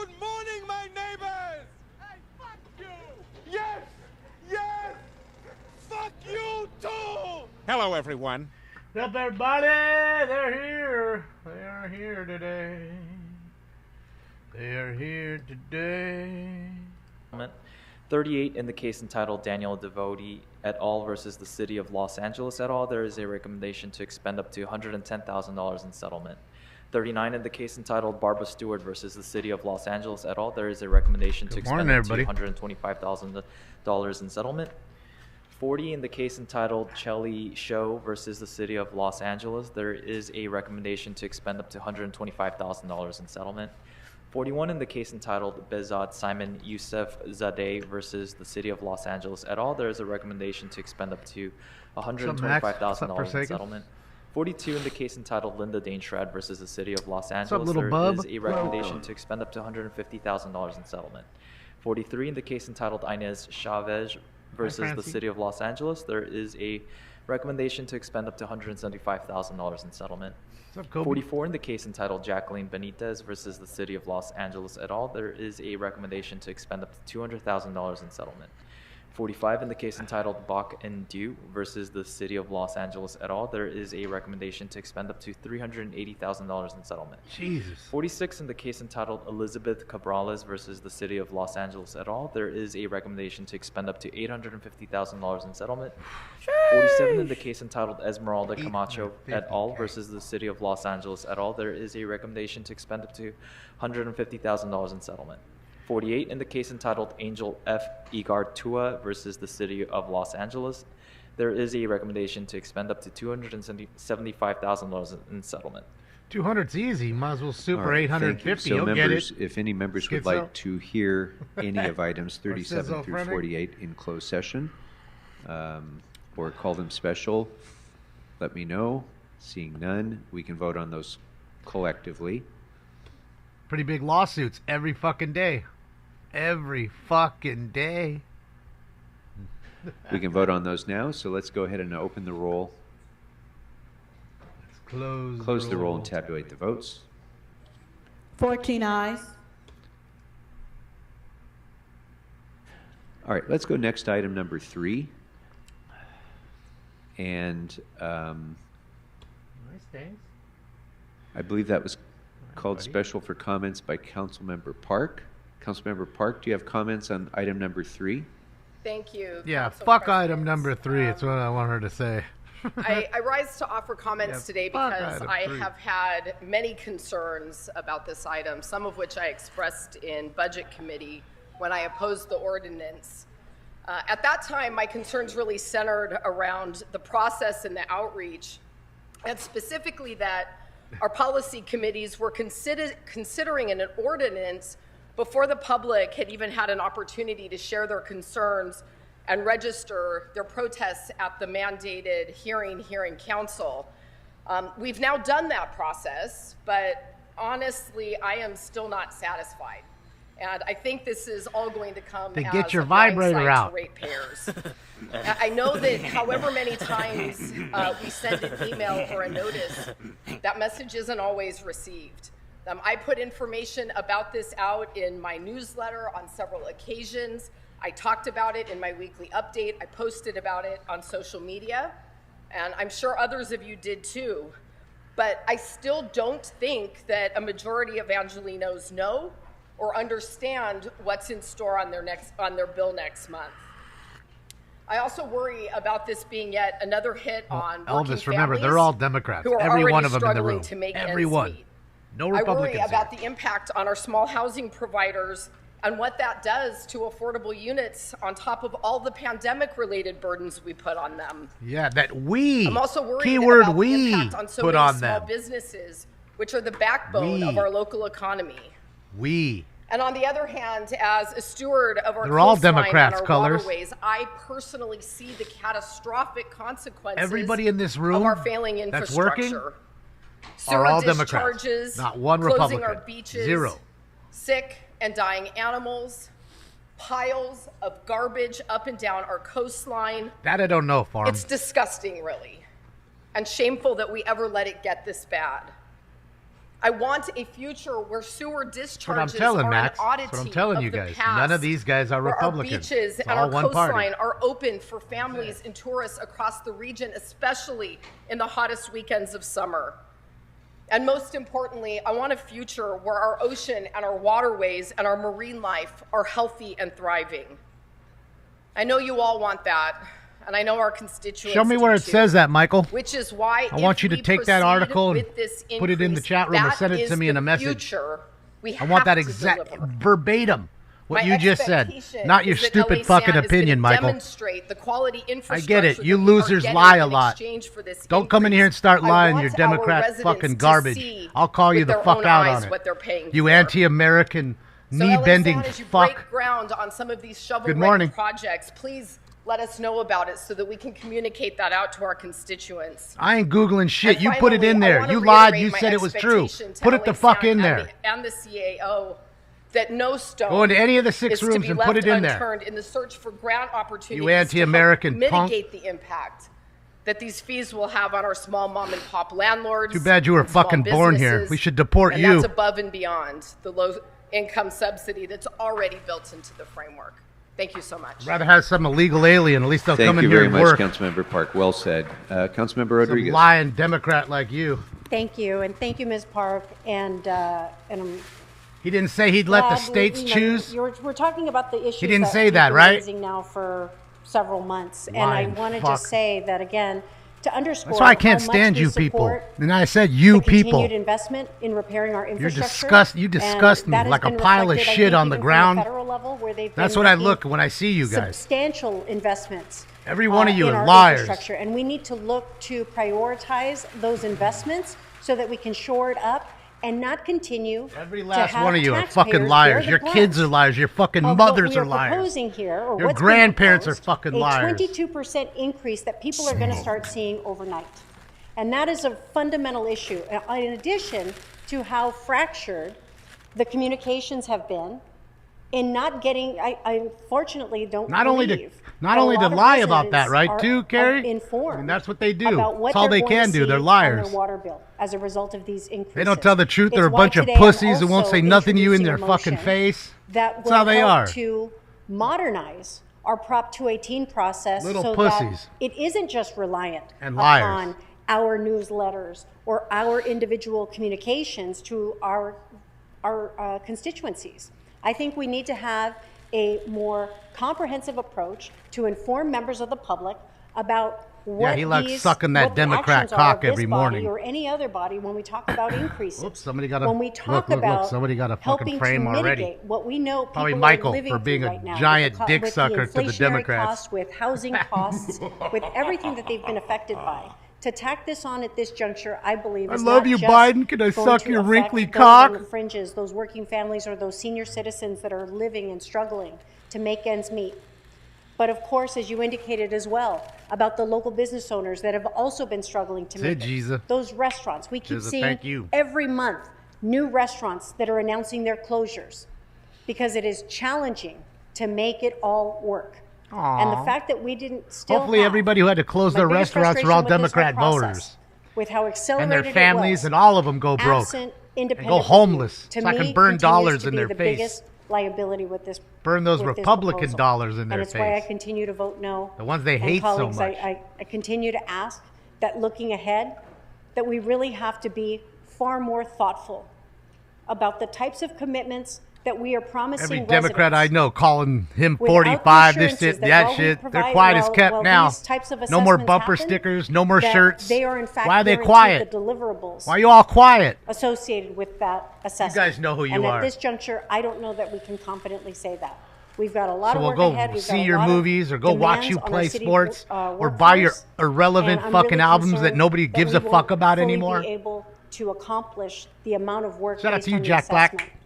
Good morning, my neighbors! Hey, fuck you! Yes! Yes! Fuck you too! Hello, everyone. What's up, everybody? They're here. They are here today. They are here today. 38 in the case entitled Daniel Devote et al. Versus the City of Los Angeles et al. There is a recommendation to expend up to $110,000 in settlement. 39 in the case entitled Barbara Stewart versus the City of Los Angeles et al. There is a recommendation to expend up to $125,000 in settlement. 40 in the case entitled Chelly Show versus the City of Los Angeles. There is a recommendation to expend up to $125,000 in settlement. 41 in the case entitled Bezat Simon Youssef Zadeh versus the City of Los Angeles et al. There is a recommendation to expend up to $125,000 in settlement. 42 in the case entitled Linda Daintrad versus the City of Los Angeles. There is a recommendation to expend up to $150,000 in settlement. 43 in the case entitled Inez Chavez versus the City of Los Angeles. There is a recommendation to expend up to $175,000 in settlement. 44 in the case entitled Jacqueline Benitez versus the City of Los Angeles et al. There is a recommendation to expend up to $200,000 in settlement. 45 in the case entitled Bach and Dew versus the City of Los Angeles et al. There is a recommendation to expend up to $380,000 in settlement. Jesus. 46 in the case entitled Elizabeth Cabrales versus the City of Los Angeles et al. There is a recommendation to expend up to $850,000 in settlement. 47 in the case entitled Esmeralda Camacho et al. Versus the City of Los Angeles et al. There is a recommendation to expend up to $150,000 in settlement. 48 in the case entitled Angel F. Igartua versus the City of Los Angeles. There is a recommendation to expend up to $275,000 in settlement. 200's easy. Might as well super 850. So members, if any members would like to hear any of items 37 through 48 in closed session, or call them special, let me know. Seeing none, we can vote on those collectively. Pretty big lawsuits every fucking day. Every fucking day. We can vote on those now, so let's go ahead and open the roll. Let's close the roll and tabulate the votes. 14 ayes. All right, let's go next to item number 3. And Nice, thanks. I believe that was called special for comments by Councilmember Park. Councilmember Park, do you have comments on item number 3? Thank you. Yeah, fuck item number 3. It's what I want her to say. I rise to offer comments today because I have had many concerns about this item, some of which I expressed in Budget Committee when I opposed the ordinance. At that time, my concerns really centered around the process and the outreach, and specifically that our policy committees were considering an ordinance before the public had even had an opportunity to share their concerns and register their protests at the mandated hearing here in council. We've now done that process, but honestly, I am still not satisfied. And I think this is all going to come as get your a vibrator out to ratepayers. I know that however many times we send an email or a notice, that message isn't always received. I put information about this out in my newsletter on several occasions. I talked about it in my weekly update. I posted about it on social media, and I'm sure others of you did too. But I still don't think that a majority of Angelenos know or understand what's in store on their bill next month. I also worry about this being yet another hit on working Elvis, remember, families they're all Democrats. who are Every already one of them in the struggling room. to make Everyone. ends meet. No I Republicans worry about here. the impact on our small housing providers and what that does to affordable units on top of all the pandemic-related burdens we put on them. Yeah, that we, I'm also worried keyword about we, the impact on so put many on small them. businesses, which are the backbone of our local economy. We. And on the other hand, as a steward of our They're all coastline Democrats' and our colors. waterways, I personally see the catastrophic consequences Everybody in this room of our failing that's infrastructure. working Sewer are all discharges, Democrats. Not one closing Republican. our beaches, Zero. sick and dying animals, piles of garbage up and down our coastline. That I don't know, Farm. It's disgusting, really, and shameful that we ever let it get this bad. I want a future where sewer discharges telling, are Max. an oddity That's what I'm telling of you the guys. past, None of these guys are where Republicans. Our beaches It's and all our one party. coastline are open for families and tourists across the region, especially in the hottest weekends of summer. And most importantly, I want a future where our ocean and our waterways and our marine life are healthy and thriving. I know you all want that, and I know our constituents Show me do where it too, says that, Michael. which is why I want you to take that article and put it in the increase, chat room or that send it to is me in a the message. future we I want have that to exact deliver. verbatim. What My you just said, expectation not your is that stupid LA fucking Sand is opinion, gonna Michael. Demonstrate the quality I infrastructure get it. You that we are losers getting lie a in lot. exchange for this Don't come in here and increase. start I lying. want You're our Democrat residents fucking to garbage. see I'll call you with the their fuck own out eyes on what it. they're paying You for. anti-American, So knee-bending LA Sand, as you fuck. break ground on some of these morning. shovel-ready projects, please let us know about it so that we can communicate that out to our constituents. I ain't Googling shit. And you put it in finally, I there. wanna You lied. reiterate You my said it was true. expectation to Put it the LA fuck Sand in there. and the CAO that no stone Go into any of the is six to rooms be and left put it in there. unturned in the search for grant opportunities You anti-American to help punk. mitigate the impact that these fees will have on our small mom and pop landlords. Too bad you were and small fucking born here. businesses, We should deport and you. that's above and beyond the low income subsidy that's already built into the framework. Thank you so much. I'd rather have some illegal alien. At least they'll Thank come in you here very and much, work. Councilmember Park. Well said. Councilmember Some Rodriguez. lying Democrat like you. Thank you, and thank you, Ms. Park. And I'm He didn't say he'd let the glad states you know, choose. We're talking about the issues. He didn't say we've that, been right? Raising now for several months, and Lying I wanted fuck. to say that again to underscore. That's why I can't how much stand we you people. support And I said you the people. continued investment in repairing our You infrastructure. disgust me And that has like a been pile of reflected, I shit think, on the even from ground. federal level, where they've That's been what I making look when I see you guys. substantial investments. Every one of you in are our liars. infrastructure, and we need to look to prioritize those investments so that we can shore it up and not continue. Every to last have one of you are taxpayers fucking liars. bear Your the kids brunt are liars. Your fucking of mothers what we are liars. Proposing here, or Your what's been grandparents are proposed, fucking liars. A 22% increase that people are going to start seeing overnight. And that is a fundamental issue. In addition to how fractured the communications have been in not getting, I unfortunately don't Not only to believe not that a only to lot of lie about that, residents right? are Too, Carrie. informed I mean, that's what they do. about what That's all they're they going can to do. They're see liars. on their water bill as a result of these increases. They don't tell the truth. They're a It's why bunch of today I'm pussies that won't also say nothing to you in their introducing a fucking motion face. that That's will how they help are. to modernize our Prop 218 process Little so pussies. that it isn't just reliant And liars. upon our newsletters or our individual communications to our constituencies. I think we need to have a more comprehensive approach to inform members of the public about what he likes these, sucking that what the Democrat actions are cock of this every body morning. or any other body when we talk about increases. Oops, somebody got a- when we talk look, about somebody got a fucking helping frame to already. mitigate what we know people Probably are Michael living for being through a right now, giant with the dick with sucker to the inflationary Democrats. costs, with housing costs, with everything that they've been affected by. To tack this on at this juncture, I believe, I is love not you, just Biden. Can I going suck to your affect wrinkly those cock? on the fringes, those working families, or those senior citizens that are living and struggling to make ends meet. But of course, as you indicated as well, about the local business owners that have also been struggling to make it. Jesus. Those restaurants, we keep Jesus, seeing thank you. every month new restaurants that are announcing their closures because it is challenging to make it all work. And the fact that we didn't still Hopefully have everybody who had to close my their biggest restaurants are all frustration with this whole Democrat process, voters. with how And accelerated their families it was, and all of them go broke. absent And independent go homeless review, so I to can me, burn continues dollars to in be their the face. biggest liability with this. Burn those with this Republican proposal. dollars in their And it's why I face. continue to vote no. The ones they And hate so colleagues, much. I continue to ask that looking ahead, that we really have to be far more thoughtful about the types of commitments that we are promising Every residents. Democrat I know calling him Without 45, the this assurances shit, that that while we shit. They're provide- quiet as while- kept while now. these types of No more assessments bumper happen, stickers, no more that shirts. They are in fact Why are they guaranteed quiet? the deliverables Why are you all quiet? associated with that assessment. guys know who you and are. at this juncture, I don't know that we can confidently say that. We've got a lot So of we'll work go ahead. We've got see a your lot of movies or go watch demands you on our play city sports or workforce, buy your and irrelevant I'm fucking really albums that concerned nobody that gives we a fuck won't about fully anymore. Be able to accomplish the amount of work Shout out based to you, on the Jack Black. assessment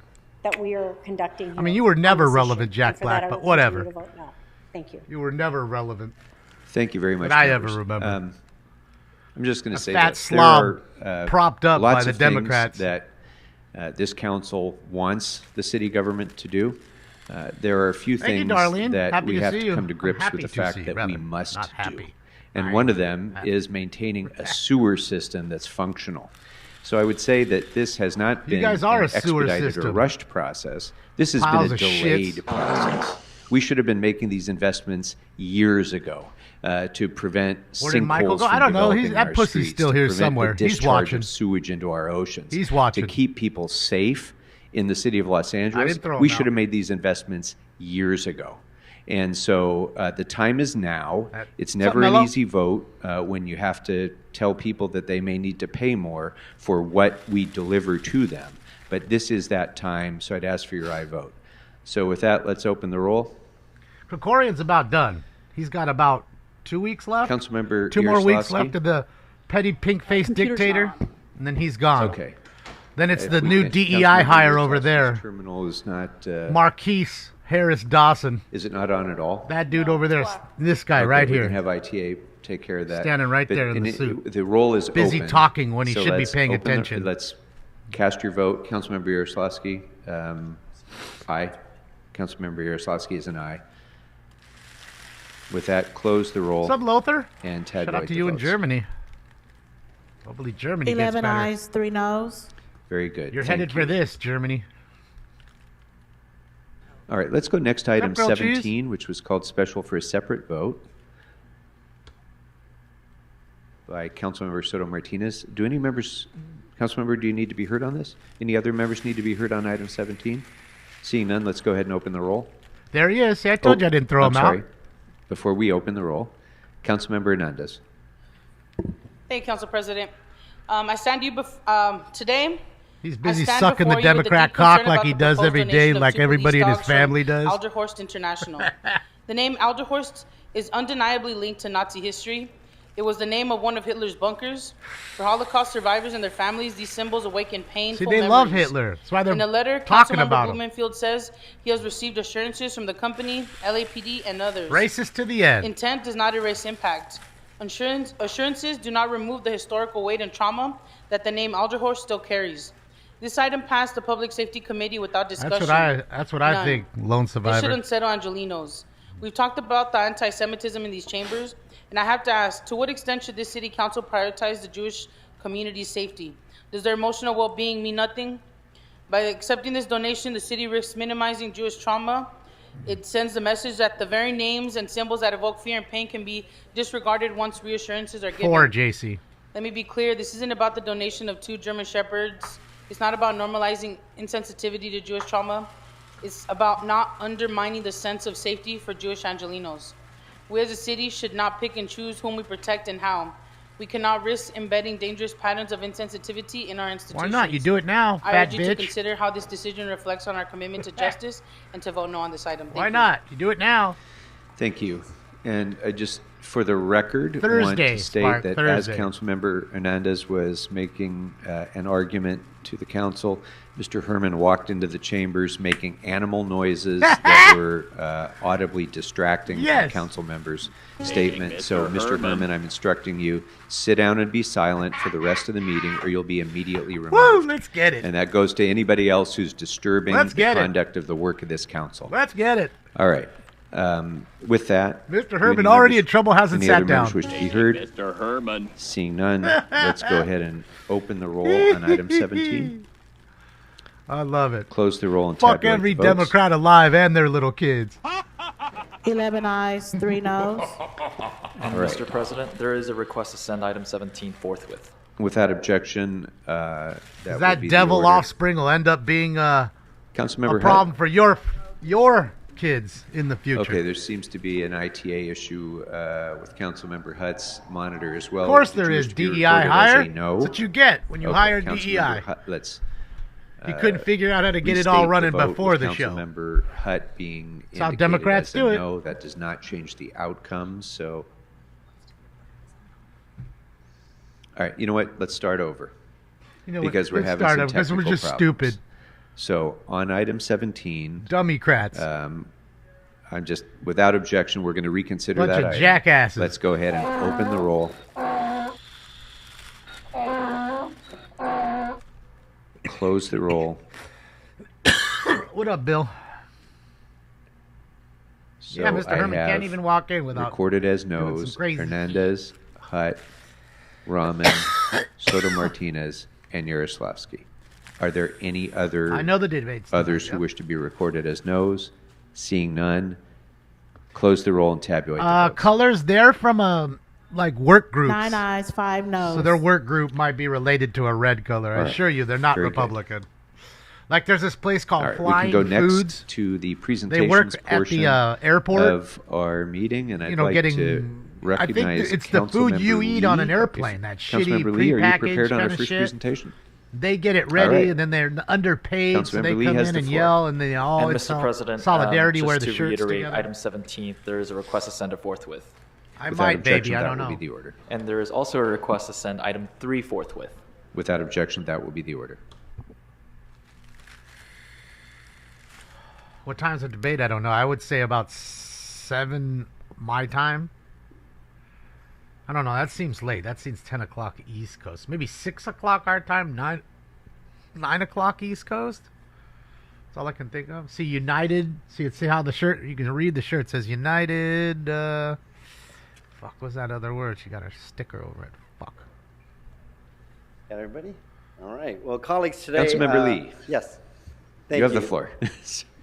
that we are conducting here. I mean, you were never on this relevant, issue. Jack And for that, Black, I but will whatever. continue to vote no. Thank you. You were never relevant. Thank you very much. That I ever members. remember. I'm just going to say fat that slob there are propped up lots by the of things Democrats. that this council wants the city government to do. There are a few Thank you, things Darlene. that Happy we to have see to you. come to I'm grips happy with the to fact see, that rather. we must Not do. happy. And I one am of them happy. is maintaining a sewer system that's functional. So I would say that this has not been guys are an a sewer expedited or system. rushed process. This has Piles been a of delayed shits. process. We should have been making these investments years ago to prevent Where did Michael sinkholes go? from I don't know. developing in That our pussy's streets, still to here prevent somewhere. the He's discharge watching. of sewage into our oceans. He's watching. To keep people safe in the city of Los Angeles, didn't throw him we out. should have made these investments years ago. And so the time is now. It's never an Mello? easy vote when you have to tell people that they may need to pay more for what we deliver to them. But this is that time, so I'd ask for your aye vote. So with that, let's open the roll. Krikorian's about done. He's got about 2 weeks left. Councilmember 2 more weeks Yaroslavsky? left of the petty pink-faced dictator, and then he's gone. Okay. Then it's If the we new can- DEI Councilmember hire over Yaroslavsky's there, Terminal is not. Marquise Harris Dawson. Is it not on at all? That dude over there, this guy Okay, right we here. can have ITA take care of that. Standing right there in the and suit. The roll is Busy open, talking when he so should be let's paying open attention. Let's cast your vote. Councilmember Yaroslavsky, aye. Councilmember Yaroslavsky is an aye. With that, close the roll. What's up, Lothar? And Shout out tabulate to the you in votes. Germany. Hopefully Germany gets 11 better. ayes, 3 noes. Very good. You're Thank headed you. for this, Germany. All right, let's go next to item grilled cheese? 17, which was called special for a separate vote by Councilmember Soto Martinez. Do any members, Councilmember, do you need to be heard on this? Any other members need to be heard on item 17? Seeing none, let's go ahead and open the roll. There he is. See, I told you I didn't throw I'm him sorry. out. Before we open the roll, Councilmember Hernandez. Thank you, Council President. I stand to you today. He's busy I stand sucking the before you with Democrat deep cock concern like about he the does proposed every day, donation of like 2 everybody in police his dogs family from does. Alderhorst International. The name Alderhorst is undeniably linked to Nazi history. It was the name of one of Hitler's bunkers. For Holocaust survivors and their families, these symbols awaken painful See, they memories. love Hitler. That's why they're In a letter, talking Councilmember about him. Blumenfield says he has received assurances from the company, LAPD, and others. Racist to the end. Intent does not erase impact. Assurances do not remove the historical weight and trauma that the name Alderhorst still carries. This item passed the Public Safety Committee without discussion. That's what I None. think, lone This survivor. shouldn't settle Angelinos. We've talked about the anti-Semitism in these chambers, and I have to ask, to what extent should this city council prioritize the Jewish community's safety? Does their emotional well-being mean nothing? By accepting this donation, the city risks minimizing Jewish trauma. It sends the message that the very names and symbols that evoke fear and pain can be disregarded once reassurances are given. Poor JC. Let me be clear, this isn't about the donation of 2 German Shepherds. It's not about normalizing insensitivity to Jewish trauma. It's about not undermining the sense of safety for Jewish Angelinos. We as a city should not pick and choose whom we protect and how. We cannot risk embedding dangerous patterns of insensitivity in our institutions. Why not? You do it now, I fat urge you to bitch. consider how this decision reflects on our commitment to justice and to vote no on this item. Thank Why you. not? You do it now. Thank you. And I just, for the record, want Thursday, to state Spark, that Thursday. as Councilmember Hernandez was making an argument to the council, Mr. Herman walked into the chambers making animal noises that were audibly distracting Yes. from council members' statement. So, Mr. Herman, I'm instructing you, sit down and be silent for the rest of the meeting, or you'll be immediately Woo, removed. let's get it. And that goes to anybody else who's disturbing Let's the get it. conduct of the work of this council. Let's get it. All right. With that, Mr. do Herman any already members- in trouble, hasn't any sat other members down. wish to be heard? Mr. Herman. Seeing none, let's go ahead and open the roll on item 17. I love it. Close the roll and Fuck tabulate every the votes. Democrat alive and their little kids. 11 ayes, 3 noes. And All right. Mr. President, there is a request to send item 17 forthwith. Without objection, That would be the devil order. offspring will end up being a Councilmember problem Hutt. for your kids in the future. Okay, there seems to be an ITA issue with Councilmember Hutt's monitor as well. Of course Did there you is. wish to be DEI recorded as hire. a no? That's what you get when you Okay, hire Councilmember DEI. Hutt, let's He couldn't figure out how to get it restate all the running vote before with the show. Councilmember Hutt being That's how indicated Democrats as a do it. no. That does not change the outcome. So, all right, you know what? Let's start over. You know what? Because we're Let's having start some over, because we're technical just problems. stupid. So on item 17, Dummycrats. I'm just, without objection, we're going to reconsider Bunch that of item. jackasses. Let's go ahead and open the roll. Close the roll. What up, Bill? So Yeah, Mr. I Herman have can't even walk in without. recorded as doing some no's crazy- Hernandez, Hutt, Rahman, Soto Martinez, and Yaroslavsky. Are there any other I know the debate's others who wish to be recorded as noes? Seeing none, close the roll and tabulate the votes. Colors, they're from work groups. 9 ayes, 5 noes. So their work group might be related to a red color. I assure you, they're not Very Republican. Good. Like there's this place called All right, Flying we can go Foods. next to the They presentations work at portion the airport of our meeting, and I'd like to recognize I think it's the food you eat on an airplane. That shitty Councilmember Lee, are you prepackaged prepared on kind our of first shit. presentation? They get it ready, right. and then they're underpaid, so they Councilmember Lee come has in the and floor. yell, and they all And it's Mr. all President, solidarity just wear the to shirts reiterate, together. item 17, there is a request to send it forthwith. I Without might, objection, baby. I that don't will know. be the order. And there is also a request to send item 3 forthwith. Without objection, that will be the order. What time's the debate? I don't know. I would say about 7 my time. I don't know. That seems late. That seems 10 o'clock East Coast. Maybe 6 o'clock our time, 9 o'clock East Coast. That's all I can think of. See, United. See how the shirt, you can read the shirt. It says United. Fuck, what's that other word? She got her sticker over it. Fuck. Got everybody? All right. Well, colleagues, today... Councilmember Lee. Yes. Thank You have the floor.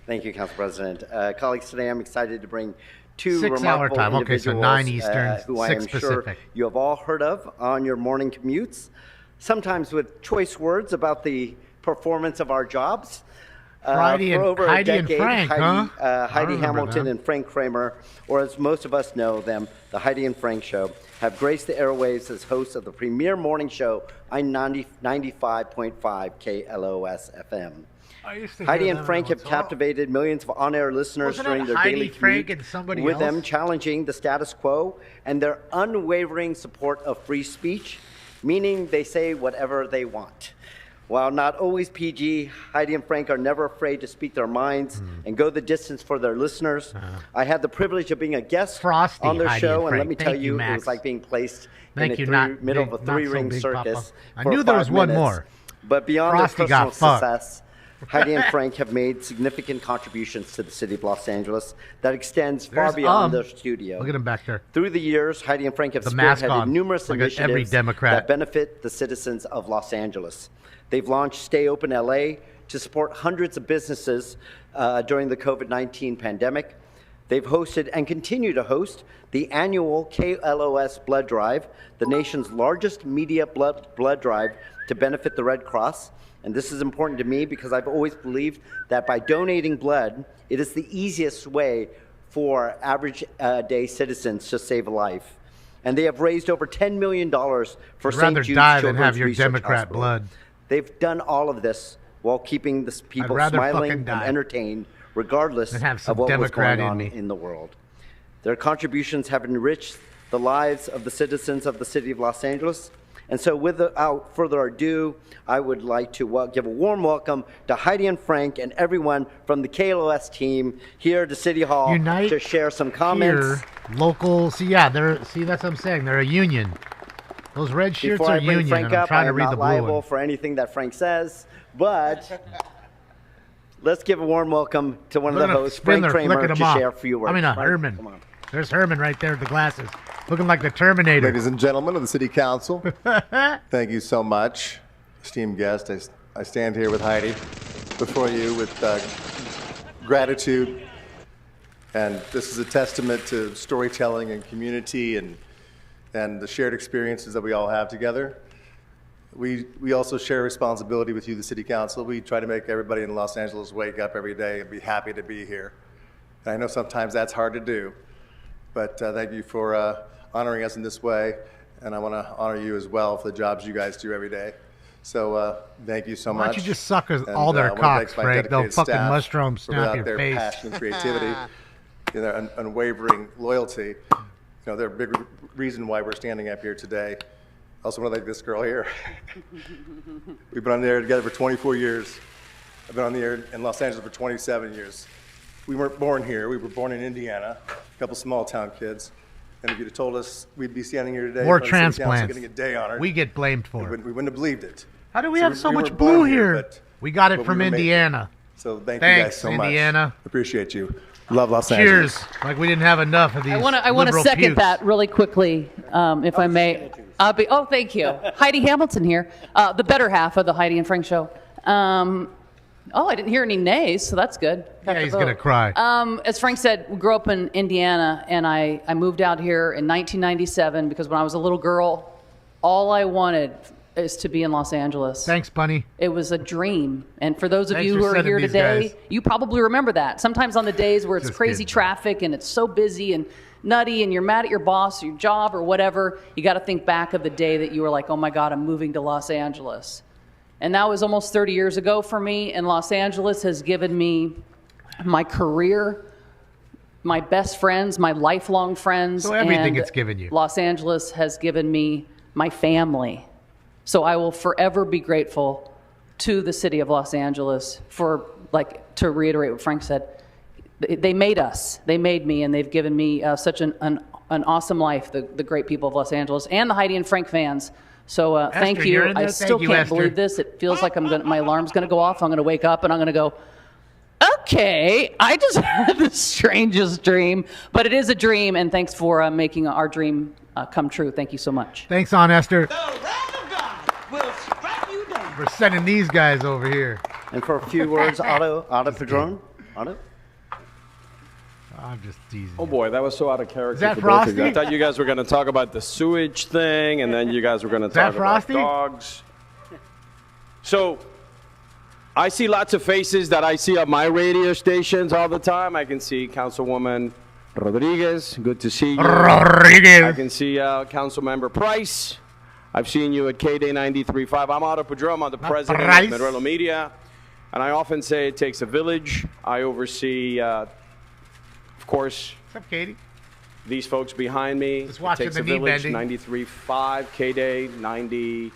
Thank you, Council President. Colleagues, today I'm excited to bring 2 6 hour remarkable time. Okay, so individuals 9 Eastern, who I 6 am sure Pacific. you have all heard of on your morning commutes, sometimes with choice words about the performance of our jobs. Heidi For over and a decade, Frank, Heidi, huh? I Heidi remember Hamilton them. and Frank Kramer, or as most of us know them, the Heidi and Frank Show, have graced the airwaves as hosts of the premier morning show on 95.5 KLOS FM. Heidi and Frank have captivated millions of on-air listeners Wasn't during it their Heidi, daily Frank, commute, and somebody with else? them challenging the status quo and their unwavering support of free speech, meaning they say whatever they want. While not always PG, Heidi and Frank are never afraid to speak their minds and go the distance for their listeners. I had the privilege of being a guest Frosty, on their Heidi show, and and let Frank. me tell Thank you, you, it Max. was like being placed Thank in you, the not middle big- of a not so three-ring big, circus. Papa. I for knew there 5 was one minutes. more. But beyond Frosty their got personal fucked. success, Heidi and Frank have made significant contributions to the city of Los Angeles that extends far There's, beyond their studio. Look at him back there. Through the years, Heidi and Frank have The mask spearheaded on, numerous like initiatives every Democrat. that benefit the citizens of Los Angeles. They've launched Stay Open LA to support hundreds of businesses during the COVID-19 pandemic. They've hosted and continue to host the annual KLOS Blood Drive, the nation's largest media blood drive to benefit the Red Cross. And this is important to me because I've always believed that by donating blood, it is the easiest way for average day citizens to save a life. And they have raised over $10 million for I'd St. rather Jude's die than Children's have your Research Democrat Hospital. blood. They've done all of this while keeping the people rather smiling fucking and die entertained, regardless than have some of what Democrat was in going on me. in the world. Their contributions have enriched the lives of the citizens of the city of Los Angeles. And so without further ado, I would like to give a warm welcome to Heidi and Frank and everyone from the KLOS team here to City Hall Unite to share some comments. Here, local. See, that's what I'm saying. They're a union. Those red shirts Before are I bring union, Frank and I'm up, trying I to am read not the blue liable one. for anything that Frank says, but let's give a warm welcome to one of the hosts, Frank Kramer, to share a few words. I mean, Frank, Herman. come on. There's Herman right there with the glasses, looking like the Terminator. Ladies and gentlemen of the City Council, thank you so much. Esteemed guest, I stand here with Heidi before you with gratitude. And this is a testament to storytelling and community and the shared experiences that we all have together. We also share responsibility with you, the City Council. We try to make everybody in Los Angeles wake up every day and be happy to be here. And I know sometimes that's hard to do, but thank you for honoring us in this way. And I want to honor you as well for the jobs you guys do every day. So thank you so much. Why don't you just suck And, all their I wanna cocks, thank my Frank? They'll dedicated fucking staff mushroom for snap without your their face. passion and creativity, and their unwavering loyalty. They're a big reason why we're standing up here today. I also want to thank this girl here. We've been on the air together for 24 years. I've been on the air in Los Angeles for 27 years. We weren't born here. We were born in Indiana, a couple small town kids. And if you'd have told us we'd be standing here today, More in front of the City Council transplants. getting a day honored, We get blamed for it. we wouldn't have believed it. How do we So have so we much weren't born blue here, here? but- We got it but from we were made Indiana. So thank you guys Thanks, so much. Indiana. Appreciate you. Love Los Angeles. Cheers. Like we didn't have enough of these. I want to liberal second pukes. that really quickly, if I may. Oh, thank you. Heidi Hamilton here, the better half of the Heidi and Frank show. I didn't hear any nays, so that's good. Yeah, he's going to cry. As Frank said, we grew up in Indiana, and I moved out here in 1997 because when I was a little girl, all I wanted is to be in Los Angeles. Thanks, Bunny. It was a dream. And for those of Thanks you for who are sending here these today, guys. you probably remember that. Sometimes on the days where it's Just crazy kidding. traffic and it's so busy and nutty and you're mad at your boss or your job or whatever, you got to think back of the day that you were like, oh my God, I'm moving to Los Angeles. And that was almost 30 years ago for me, and Los Angeles has given me my career, my best friends, my lifelong friends. So everything and it's given you. Los Angeles has given me my family. So I will forever be grateful to the city of Los Angeles for, to reiterate what Frank said, they made us. They made me, and they've given me such an awesome life, the great people of Los Angeles, and the Heidi and Frank fans. So thank Esther, you. you're in I there? still Thank you, can't Esther. believe this. It feels like my alarm's going to go off. I'm going to wake up, and I'm going to go, okay, I just had the strangest dream. But it is a dream, and thanks for making our dream come true. Thank you so much. Thanks, Aunt Esther, The wrath of God will strike you down. for sending these guys over here. And for a few words, Otto Padron. Otto? I'm just teasing. Oh boy, that was so out of character. Is that for both of you. Frosty? I thought you guys were going to talk about the sewage thing, and then you guys were going to that talk about Frosty? dogs. So, I see lots of faces that I see on my radio stations all the time. I can see Councilwoman Rodriguez. Good to see you. Rodriguez. I can see Councilmember Price. I've seen you at KDay 93.5. I'm Otto Padron. I'm the president Price. of Meruelo Media. And I often say it takes a village. I oversee, of course, What's up, Katie? these folks behind me. Just It watching takes the a knee village. bending. 93.5, KDay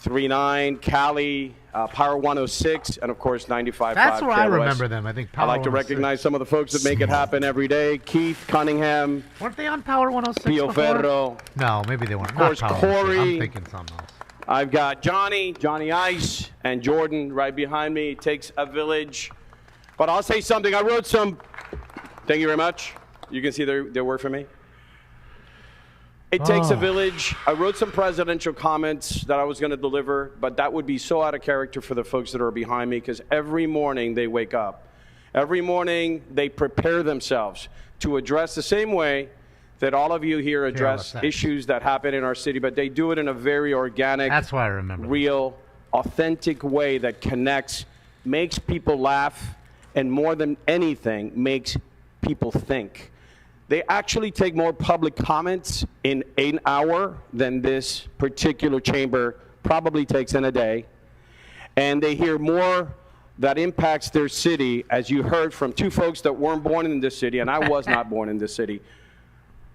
93.9, Cali, Power 106, and of course 95.5. That's where I KLOS. remember them. I think Power I'd like to 106. recognize some of the folks that make it happen every day. Keith Cunningham, Weren't they on Power 106 Pio before? Ferro. No, maybe they weren't. Of course, Not Power 106. Corey. I'm thinking something else. I've got Johnny Ice, and Jordan right behind me. It takes a village. But I'll say something. I wrote some. Thank you very much. You can see their work for me. It takes a village. I wrote some presidential comments that I was going to deliver, but that would be so out of character for the folks that are behind me because every morning they wake up. Every morning they prepare themselves to address the same way that all of you here address that. issues that happen in our city, but they do it in a very organic, That's why I remember. real, authentic way that connects, makes people laugh, and more than anything, makes people think. They actually take more public comments in an hour than this particular chamber probably takes in a day. And they hear more that impacts their city, as you heard from two folks that weren't born in this city, and I was not born in this city.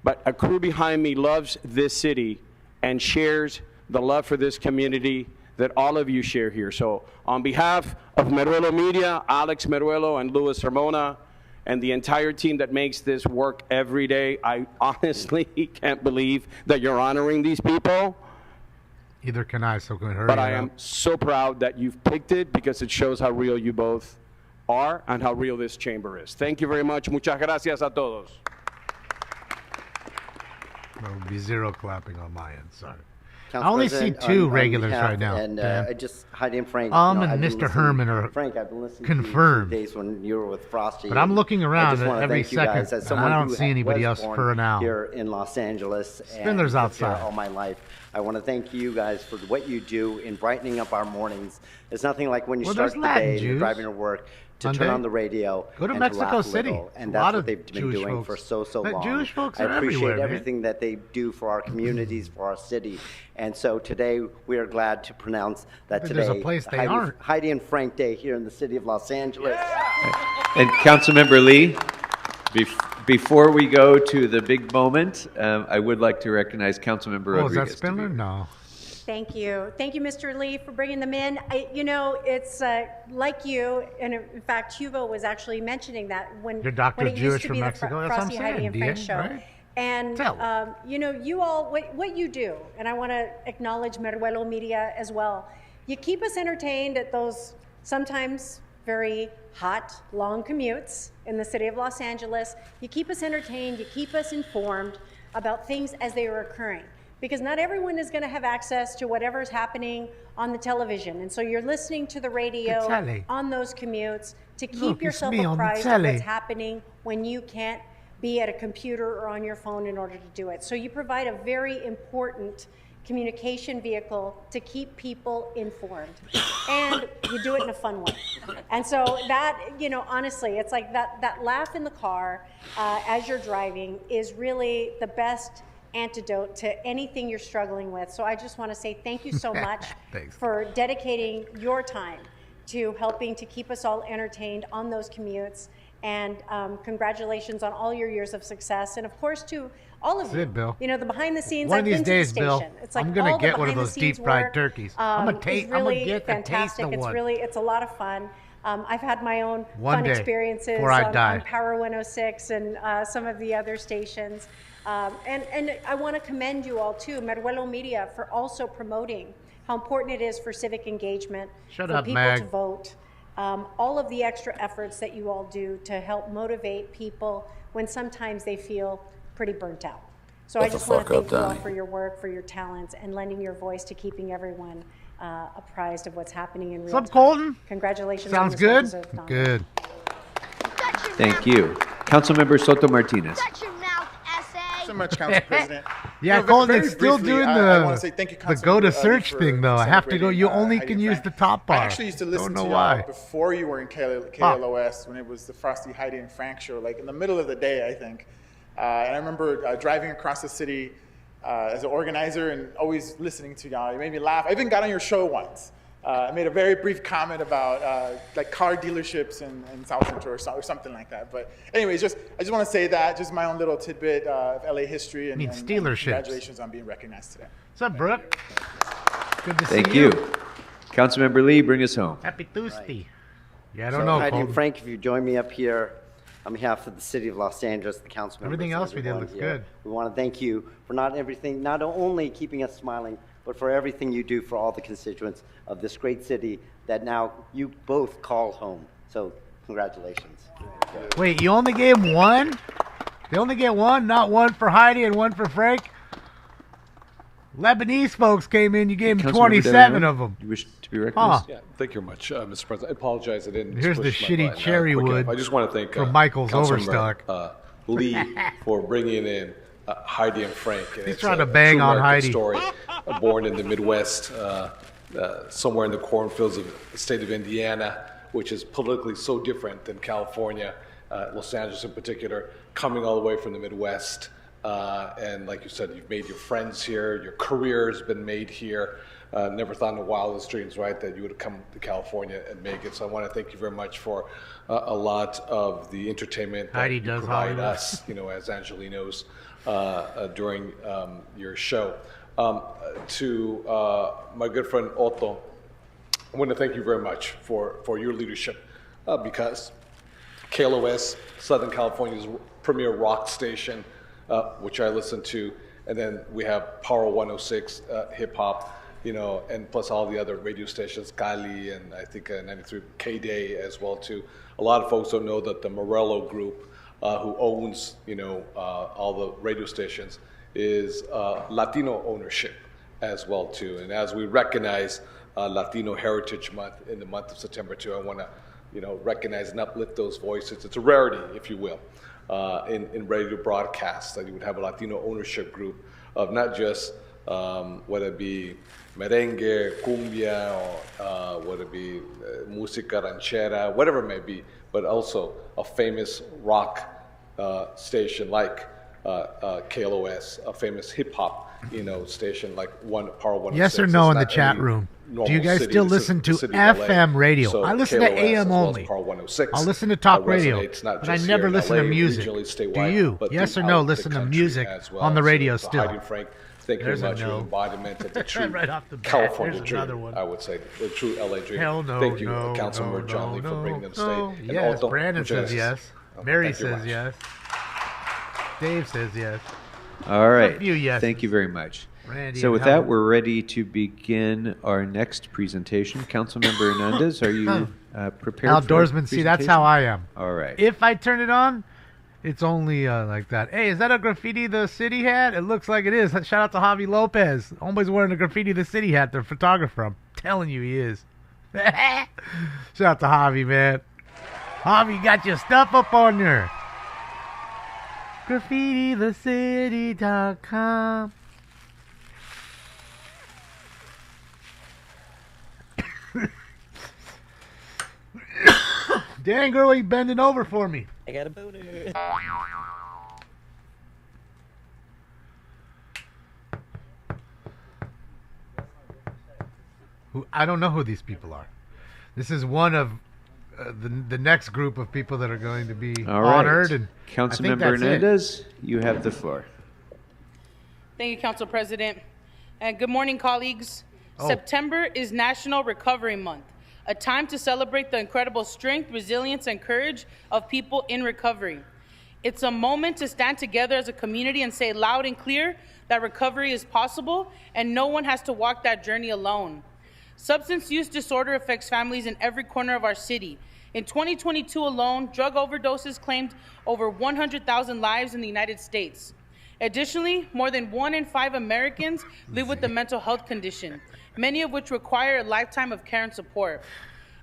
But a crew behind me loves this city and shares the love for this community that all of you share here. So on behalf of Meruelo Media, Alex Meruelo and Luis Hermona, and the entire team that makes this work every day, I honestly can't believe that you're honoring these people. Either can I, so can hurry But I it am up. so proud that you've picked it because it shows how real you both are and how real this chamber is. Thank you very much. Muchas gracias a todos. There will be zero clapping on my end. Sorry. Council I only see President, two on regulars behalf, right now. And Dan. I just, Heidi and Frank. And I've been Mr. listening- Herman are Frank, I've been listening confirmed. to you days when you were with Frosty. But I'm and looking I around just wanna every thank you guys second, as and I someone don't who see anybody was else born for now. Here in Los Angeles. Spindler's and lived outside. here all my life. I want to thank you guys for what you do in brightening up our mornings. It's nothing like when you Well, start there's the Latin day and you're Jews. driving to work to turn Sunday. on the radio Go to and Mexico laugh a City. little. And A that's lot what of they've been Jewish doing folks. for so The long. Jewish folks I are appreciate everywhere, man. everything that they do for our communities, for our city. And so today we are glad to pronounce that I think today there's a place they Heidi, aren't. Heidi and Frank Day here in the city of Los Angeles. And Councilmember Lee, before we go to the big moment, I would like to recognize Councilmember Oh, is Rodriguez. that Spindler? No. Thank you. Thank you, Mr. Lee, for bringing them in. It's like you, and in fact, Hugo was actually mentioning that when, Your doctor when it Jewish used to from be Mexico? the That's what I'm Frosty, Heidi, saying, and Frank DA, show. right? And, Tell. you all, what you do, and I want to acknowledge Meruelo Media as well. You keep us entertained at those sometimes very hot, long commutes in the city of Los Angeles. You keep us entertained, you keep us informed about things as they are occurring. because not everyone is going to have access to whatever's happening on the television. And so you're listening to the radio on those commutes to keep yourself apprised of what's happening when you can't be at a computer or on your phone in order to do it. So you provide a very important communication vehicle to keep people informed, and you do it in a fun way. And so that, honestly, it's like that laugh in the car as you're driving is really the best antidote to anything you're struggling with. So I just want to say thank you so much for dedicating your time to helping to keep us all entertained on those commutes. And congratulations on all your years of success. And of course, to all of you, Bill. the behind the scenes. One of I've these been days, to the Bill, station. It's like I'm gonna get one of those behind-the-scenes deep fried work, turkeys. I'm gonna really get fantastic. the taste of one. It's a lot of fun. I've had my own One fun day, experiences before I die. on Power 106 and some of the other stations. And I want to commend you all too, Meruelo Media, for also promoting how important it is for civic engagement, for people to vote. All of the extra efforts that you all do to help motivate people when sometimes they feel pretty burnt out. So I just want to thank you all for your work, for your talents, and lending your voice to keeping everyone apprised of what's happening in real time. What's up, Colton? Congratulations. Sounds on this good. well-deserved honor. Good. Thank you. Councilmember Soto Martinez. So much, Council President. Yeah, Colton is still doing I want to say thank you, the go to Councilmember search Ali, thing, though. I have to go. celebrating, You only Heidi can and use Frank. the top bar. I actually used to listen Don't to know y'all why. before you were in KLOS when it was the Frosty, Heidi, and Frank show, like in the middle of the day, I think. And I remember driving across the city as an organizer and always listening to y'all. You made me laugh. I even got on your show once. I made a very brief comment about like car dealerships in South Central or something like that. But anyways, I just want to say that, just my own little tidbit of LA history. And congratulations on being recognized today. What's up, Brooke? Good to see Thank you. Councilmember Lee, bring us home. Happy Tuesday. Yeah, I So don't know, Heidi Colton. and Frank, if you join me up here on behalf of the City of Los Angeles, the council members. Everything and else we did everyone looks here, good. We want to thank you for not only keeping us smiling, but for everything you do for all the constituents of this great city that now you both call home. So congratulations. Wait, you only gave him one? They only get one? Not one for Heidi and one for Frank? Lebanese folks came in, you gave them 27 of them. You wish to be recognized? Yeah, thank you very much, Mr. President. I apologize I didn't. Here's the push my shitty button, cherry quick wood enough. I just want to thank from Michael's Councilmember, Overstock. Lee for bringing in Heidi and Frank. And He's it's trying to a bang true on American Heidi. Story, born in the Midwest, somewhere in the cornfields of the state of Indiana, which is politically so different than California, Los Angeles in particular, coming all the way from the Midwest. And like you said, you've made your friends here, your career has been made here. Never thought in the wildest dreams, right, that you would come to California and make it. So I want to thank you very much for a lot of the entertainment that Heidi you does provide Hollywood. us, as Angelinos, during your show. To my good friend Otto, I want to thank you very much for your leadership because KLOS, Southern California's premier rock station, which I listen to, and then we have Power 106 hip hop, and plus all the other radio stations, Cali and I think 93 K-Day as well too. A lot of folks don't know that the Morello Group, who owns all the radio stations, is Latino ownership as well too. And as we recognize Latino Heritage Month in the month of September too, I want to recognize and uplift those voices. It's a rarity, if you will, in radio broadcasts that you would have a Latino ownership group of not just whether it be merengue, cumbia, or whether it be música ranchera, whatever it may be, but also a famous rock station like KLOS, a famous hip hop station like Power 106. Yes or no It's in the not chat any room? normal Do you guys city. still This is listen the to city of LA. FM radio? So I listen KLOS to AM as well as only. Power 106, I'll listen to talk radio, resonates not but I just never here in listen LA, to music. regionally, Do statewide, you? but Yes or throughout no? the Listen to country music as well. on the radio So, still. Heidi and Frank, thank you There's a very much for no. the embodiment of the true Right off the bat, California there's dream, another one. I would say, the true LA dream. Hell no, Thank you, no, Councilmember no, John Lee, no, for bringing them to no. state. And Yes, Otto, Brandon muchas says gracias. yes. Mary Thank you says much. yes. Dave says yes. All right. A few yeses. Thank you very much. Randy So and with that, Helen. we're ready to begin our next presentation. Councilmember Hernandez, are you prepared? Outdoorsman, for see, that's how I am. All right. If I turn it on, It's only like that. Hey, is that a graffiti the city hat? It looks like it is. Shout out to Javi Lopez. Homeboy's wearing a graffiti the city hat. The photographer. I'm telling you, he is. Shout out to Javi, man. Javi got your stuff up on there. GraffitiTheCity.com. Dang, girl, you bending over for me. I got a boner. I don't know who these people are. This is one of the next group of people that are going to be honored. And Councilmember Hernandez, you have the floor. Thank you, Council President. And good morning, colleagues. September is National Recovery Month, a time to celebrate the incredible strength, resilience, and courage of people in recovery. It's a moment to stand together as a community and say loud and clear that recovery is possible and no one has to walk that journey alone. Substance use disorder affects families in every corner of our city. In 2022 alone, drug overdoses claimed over 100,000 lives in the United States. Additionally, more than 1 in 5 Americans live with a mental health condition, many of which require a lifetime of care and support.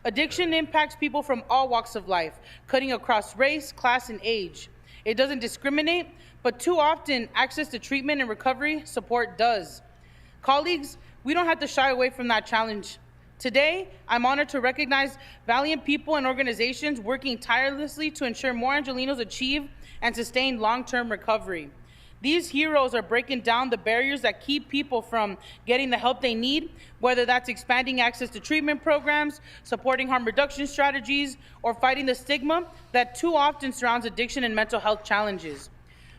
Addiction impacts people from all walks of life, cutting across race, class, and age. It doesn't discriminate, but too often, access to treatment and recovery support does. Colleagues, we don't have to shy away from that challenge. Today, I'm honored to recognize valiant people and organizations working tirelessly to ensure more Angelenos achieve and sustain long-term recovery. These heroes are breaking down the barriers that keep people from getting the help they need, whether that's expanding access to treatment programs, supporting harm reduction strategies, or fighting the stigma that too often surrounds addiction and mental health challenges.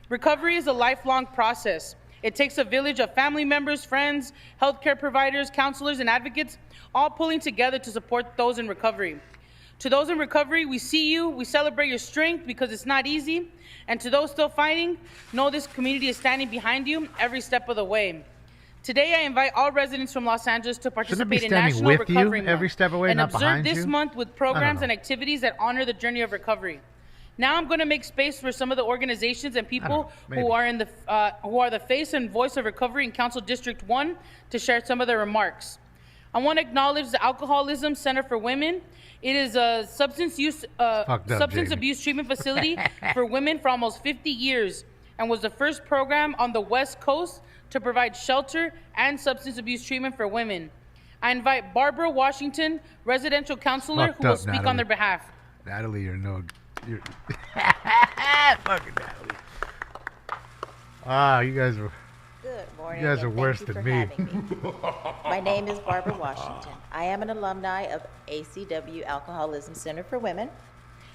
Recovery is a lifelong process. It takes a village of family members, friends, healthcare providers, counselors, and advocates, all pulling together to support those in recovery. To those in recovery, we see you, we celebrate your strength because it's not easy. And to those still fighting, know this community is standing behind you every step of the way. Today, I invite all residents from Los Angeles to participate in National Recovery Month every step away, and not observe behind this you? month with programs and activities that honor the journey of recovery. Now I'm going to make space for some of the organizations and people who are the face and voice of recovery in Council District 1 to share some of their remarks. I want to acknowledge the Alcoholism Center for Women. It is a substance abuse treatment facility for women for almost 50 years and was the first program on the West Coast to provide shelter and substance abuse treatment for women. I invite Barbara Washington, residential counselor, who will speak on their behalf. Natalie, you're fucking Natalie. Ah, you guys are. Good morning. You guys are worse than me. My name is Barbara Washington. I am an alumni of ACW Alcoholism Center for Women.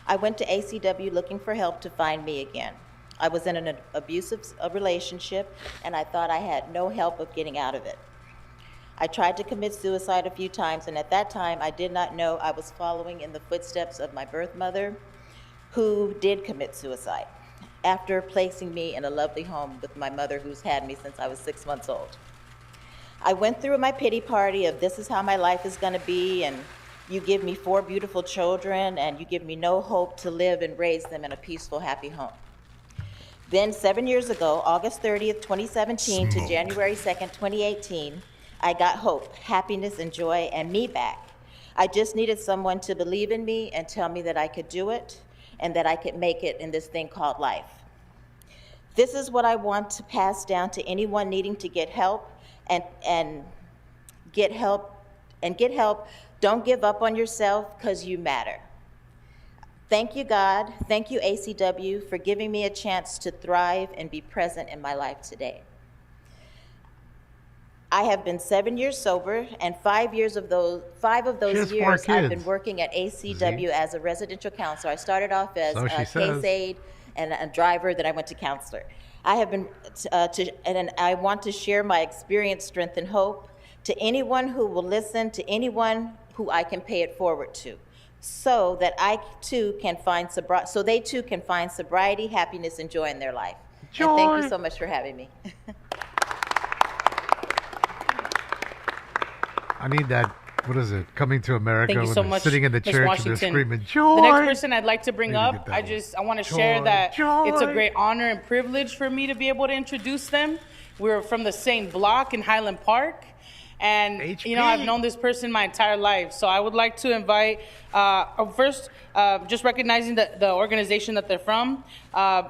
I went to ACW looking for help to find me again. I was in an abusive relationship, and I thought I had no help of getting out of it. I tried to commit suicide a few times, and at that time, I did not know I was following in the footsteps of my birth mother, who did commit suicide after placing me in a lovely home with my mother, who's had me since I was 6 months old. I went through my pity party of this is how my life is gonna be, and you give me 4 beautiful children, and you give me no hope to live and raise them in a peaceful, happy home. Then 7 years ago, August 30th, 2017 to January 2nd, 2018, I got hope, happiness, and joy, and me back. I just needed someone to believe in me and tell me that I could do it, and that I could make it in this thing called life. This is what I want to pass down to anyone needing to get help and get help. Don't give up on yourself, because you matter. Thank you, God. Thank you, ACW, for giving me a chance to thrive and be present in my life today. I have been 7 years sober, and 5 of those years I've been working at ACW as a residential counselor. I started off as a case aide and a driver, then I went to counselor. I have been, and I want to share my experience, strength, and hope to anyone who will listen, to anyone who I can pay it forward to, so that they too can find sobriety, happiness, and joy in their life. Joy. And thank you so much for having me. I need that What is it? Coming to America. Thank you when so they're much, sitting in the Ms. church Washington. and they're screaming, joy! The next person I'd like to bring Maybe up, get that I want to share Joy, that joy. it's a great honor and privilege for me to be able to introduce them. We're from the same block in Highland Park. And, you know, I've known this person my entire life. So I would like to invite, first, just recognizing the organization that they're from.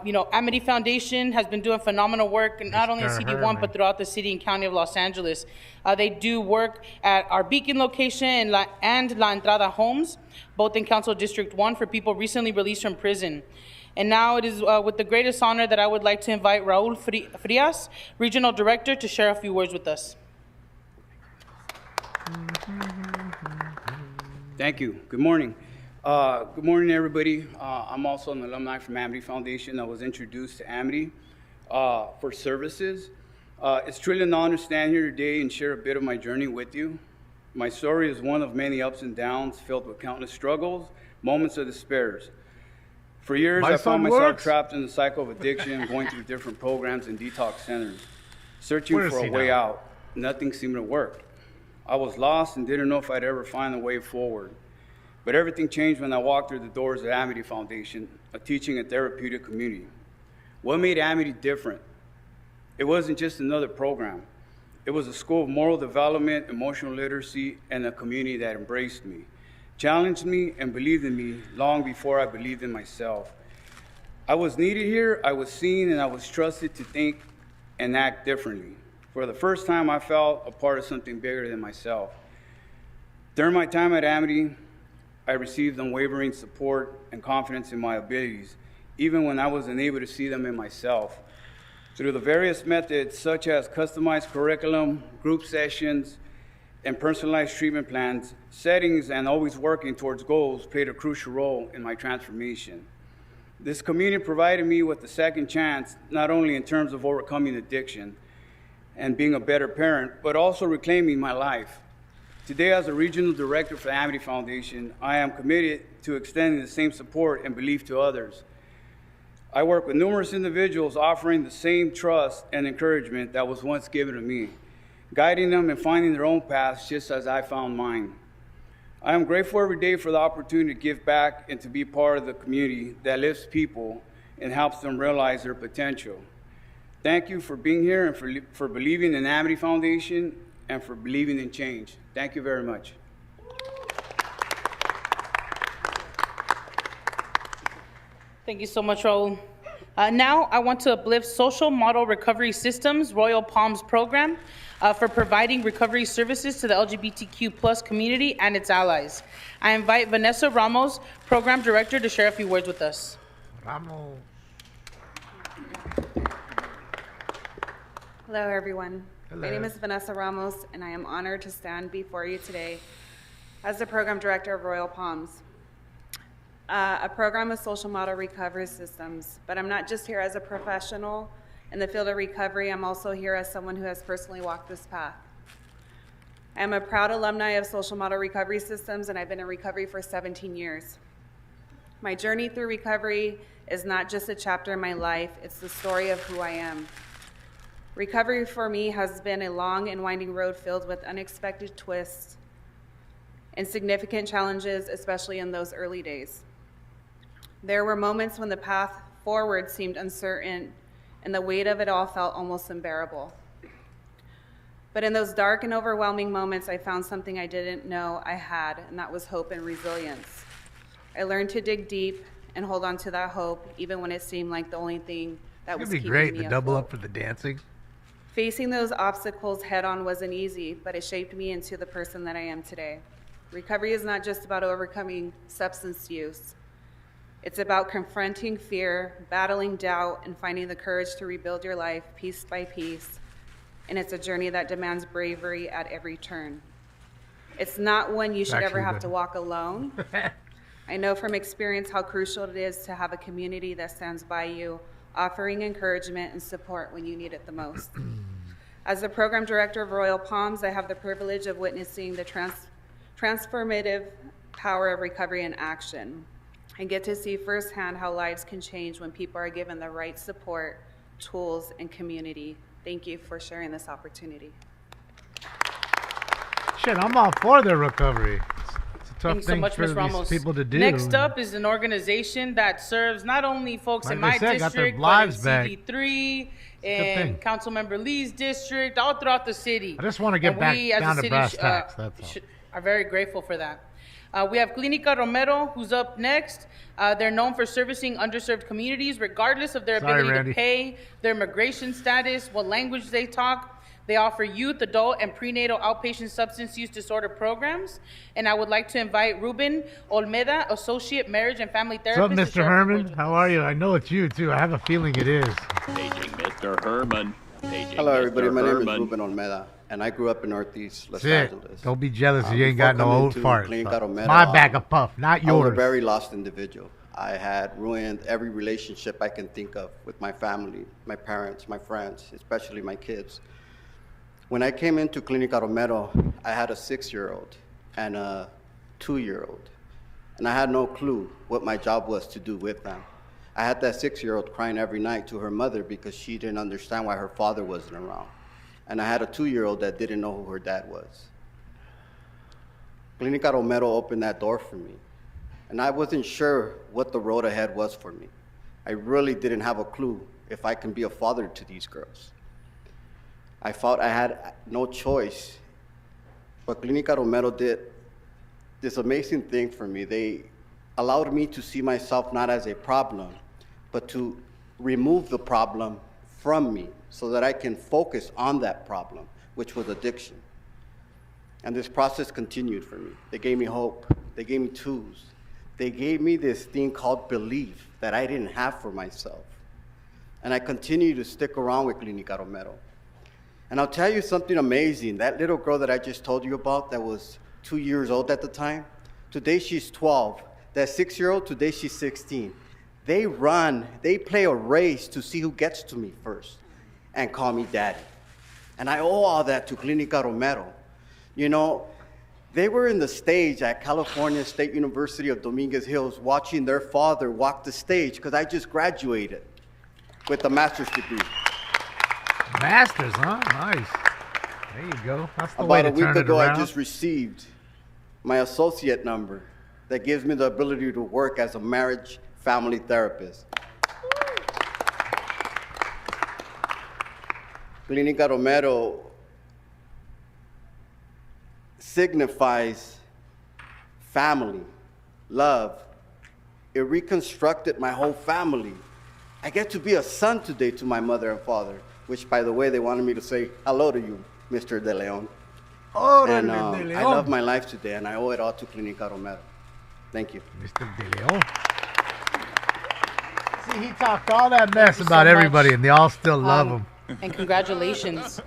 You know, Amity Foundation has been doing phenomenal work, not only in CD1, but throughout the city and county of Los Angeles. They do work at our Beacon location and La Entrada Homes, both in Council District 1 for people recently released from prison. And now it is with the greatest honor that I would like to invite Raul Frias, Regional Director, to share a few words with us. Thank you. Good morning. Good morning, everybody. I'm also an alumni from Amity Foundation. I was introduced to Amity for services. It's truly an honor to stand here today and share a bit of my journey with you. My story is one of many ups and downs, filled with countless struggles, moments of despair. For years, I found myself trapped in the cycle of addiction, going through different programs and detox centers, searching for a way out. Nothing seemed to work. I was lost and didn't know if I'd ever find a way forward. But everything changed when I walked through the doors of Amity Foundation, a teaching and therapeutic community. What made Amity different? It wasn't just another program. It was a school of moral development, emotional literacy, and a community that embraced me, challenged me, and believed in me long before I believed in myself. I was needed here, I was seen, and I was trusted to think and act differently. For the first time, I felt a part of something bigger than myself. During my time at Amity, I received unwavering support and confidence in my abilities, even when I wasn't able to see them in myself. Through the various methods, such as customized curriculum, group sessions, and personalized treatment plans, settings, and always working towards goals played a crucial role in my transformation. This community provided me with a second chance, not only in terms of overcoming addiction and being a better parent, but also reclaiming my life. Today, as a regional director for the Amity Foundation, I am committed to extending the same support and belief to others. I work with numerous individuals offering the same trust and encouragement that was once given to me, guiding them in finding their own paths just as I found mine. I am grateful every day for the opportunity to give back and to be part of the community that lifts people and helps them realize their potential. Thank you for being here and for believing in Amity Foundation and for believing in change. Thank you very much. Thank you so much, Raul. Now I want to uplift Social Model Recovery Systems Royal Palms program for providing recovery services to the LGBTQ plus community and its allies. I invite Vanessa Ramos, Program Director, to share a few words with us. Ramos. Hello, everyone. Hello. My name is Vanessa Ramos, and I am honored to stand before you today as the Program Director of Royal Palms, a program of social model recovery systems. But I'm not just here as a professional in the field of recovery, I'm also here as someone who has personally walked this path. I am a proud alumni of social model recovery systems, and I've been in recovery for 17 years. My journey through recovery is not just a chapter in my life, it's the story of who I am. Recovery for me has been a long and winding road filled with unexpected twists and significant challenges, especially in those early days. There were moments when the path forward seemed uncertain and the weight of it all felt almost unbearable. But in those dark and overwhelming moments, I found something I didn't know I had, and that was hope and resilience. I learned to dig deep and hold on to that hope, even when it seemed like the only thing that was keeping me afloat. It'd be great to double up for the dancing. Facing those obstacles head on wasn't easy, but it shaped me into the person that I am today. Recovery is not just about overcoming substance use. It's about confronting fear, battling doubt, and finding the courage to rebuild your life piece by piece. And it's a journey that demands bravery at every turn. It's not one you should ever have to walk alone. I know from experience how crucial it is to have a community that stands by you, offering encouragement and support when you need it the most. As the program director of Royal Palms, I have the privilege of witnessing the transformative power of recovery in action. I get to see firsthand how lives can change when people are given the right support, tools, and community. Thank you for sharing this opportunity. Shit, I'm all for their recovery. It's a tough Thanks so thing much, for Ms. these Ramos. people to do. Next up is an organization that serves not only folks in my Like they said, got their district, but in lives back. CD3 thing. and Councilmember Lee's district, all throughout the city. I just want to get And back we, as a down to city, brass tacks. That's all. are very grateful for that. We have Clinica Romero, who's up next. They're known for servicing underserved communities, regardless of their Sorry, ability Randy. to pay, their immigration status, what language they talk. They offer youth, adult, and prenatal outpatient substance use disorder programs. And I would like to invite Ruben Olmeda, Associate Marriage and Family What's up, Therapist. to Mr. share a few Herman? How are you? I know it's you, too. I have a feeling it is. Paging Mr. Herman. Paging Hello, everybody. Mr. My name is Herman. Ruben Olmeda, and I grew up in Northeast Los That's it. Angeles. Don't be jealous if you ain't Before got no coming old to farts. Clinica though. Romero, My bag of puff, not I was a yours. very lost individual. I had ruined every relationship I can think of with my family, my parents, my friends, especially my kids. When I came into Clinica Romero, I had a 6-year-old and a 2-year-old, and I had no clue what my job was to do with them. I had that 6-year-old crying every night to her mother because she didn't understand why her father wasn't around. And I had a 2-year-old that didn't know who her dad was. Clinica Romero opened that door for me, and I wasn't sure what the road ahead was for me. I really didn't have a clue if I can be a father to these girls. I felt I had no choice, but Clinica Romero did this amazing thing for me. They allowed me to see myself not as a problem, but to remove the problem from me so that I can focus on that problem, which was addiction. And this process continued for me. They gave me hope. They gave me tools. They gave me this thing called belief that I didn't have for myself. And I continue to stick around with Clinica Romero. And I'll tell you something amazing. That little girl that I just told you about that was 2 years old at the time, today she's 12. That 6-year-old, today she's 16. They run, they play a race to see who gets to me first and call me daddy. And I owe all that to Clinica Romero. You know, they were in the stage at California State University of Dominguez Hills watching their father walk the stage because I just graduated with a master's degree. Masters, huh? Nice. There you go. That's the way About to a turn week it ago, around. I just received my associate number that gives me the ability to work as a marriage family therapist. Clinica Romero signifies family, love. It reconstructed my whole family. I get to be a son today to my mother and father, which, by the way, they wanted me to say hello to you, Mr. De Leon. And I love my life today, and I owe it all to Clinica Romero. Thank you. Mr. De Leon. See, he talked all that mess you about so everybody, much. and they all still love him. And congratulations.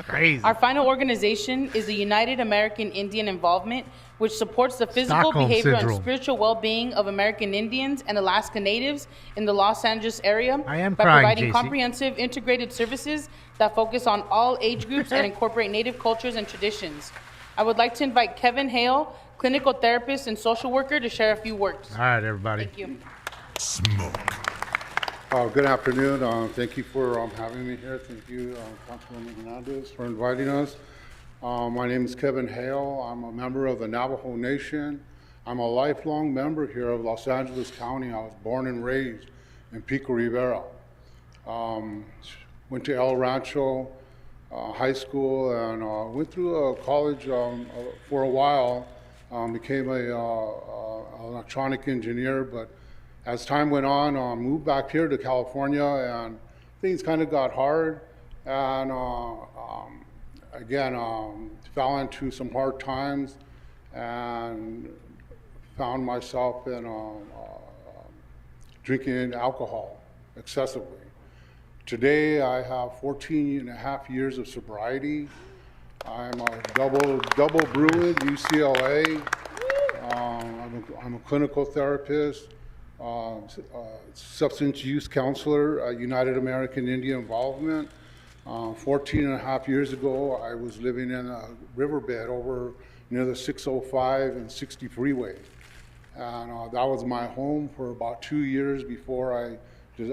Crazy. Our final organization is the United American Indian Involvement, which supports the physical, Stockholm behavioral, syndrome. and spiritual well-being of American Indians and Alaska Natives in the Los Angeles area I am by crying, providing JC. comprehensive, integrated services that focus on all age groups and incorporate Native cultures and traditions. I would like to invite Kevin Hale, clinical therapist and social worker, to share a few words. All right, everybody. Thank you. Good afternoon. Thank you for having me here. Thank you, Councilwoman Hernandez, for inviting us. My name is Kevin Hale. I'm a member of the Navajo Nation. I'm a lifelong member here of Los Angeles County. I was born and raised in Pico Rivera. Went to El Rancho High School and went through college for a while. Became an electronic engineer, but as time went on, moved back here to California, and things kind of got hard. And again, fell into some hard times and found myself in drinking alcohol excessively. Today, I have 14 and a half years of sobriety. I'm a double brewer at UCLA. I'm a clinical therapist. Substance use counselor at United American Indian Involvement. 14 and a half years ago, I was living in a riverbed over near the 605 and 60 freeway. And that was my home for about 2 years before I just,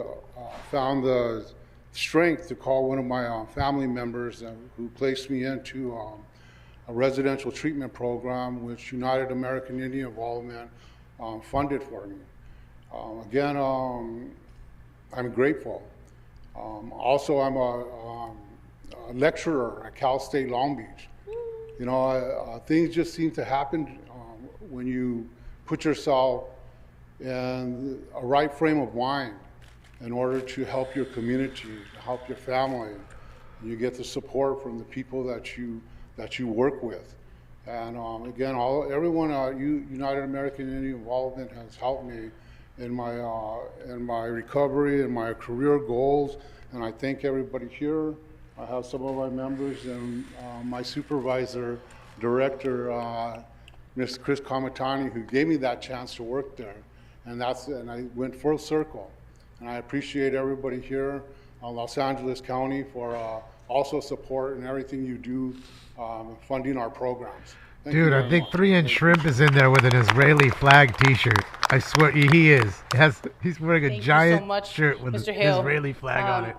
found the strength to call one of my family members who placed me into residential treatment program, which United American Indian Involvement funded for me. Again, I'm grateful. Also, I'm a lecturer at Cal State Long Beach. You know, things just seem to happen when you put yourself in a right frame of mind in order to help your community, help your family. You get the support from the people that you work with. And again, everyone at United American Indian Involvement has helped me in my recovery and my career goals. And I thank everybody here. I have some of my members and my supervisor, director, Mr. Chris Kamatani, who gave me that chance to work there. And I went full circle. And I appreciate everybody here, Los Angeles County, for also support and everything you do funding our programs. Thank you Dude, very I think much. 3 Inch Shrimp is in there with an Israeli flag T-shirt. I swear he is. He's wearing a Thank you giant so much, shirt with Mr. an Hale. Israeli flag on it.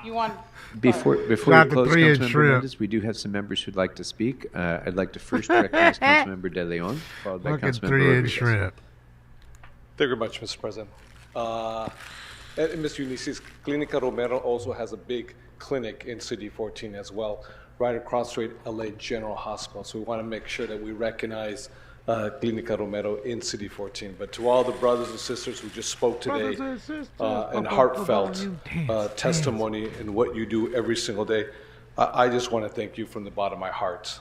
You want? Before you Shout out to close, 3 Inch Councilmember Shrimp. Hernandez, we do have some members who'd like to speak. I'd like to first recognize Councilmember De Leon, followed by Fucking Councilmember 3 Inch Rodriguez. Shrimp. Thank you very much, Mr. President. And Mr. Unices, Clinica Romero also has a big clinic in City 14 as well, right across the street, LA General Hospital. So we want to make sure that we recognize Clinica Romero in City 14. But to all the brothers and sisters who just spoke today, and heartfelt testimony in what you do every single day, I just want to thank you from the bottom of my heart.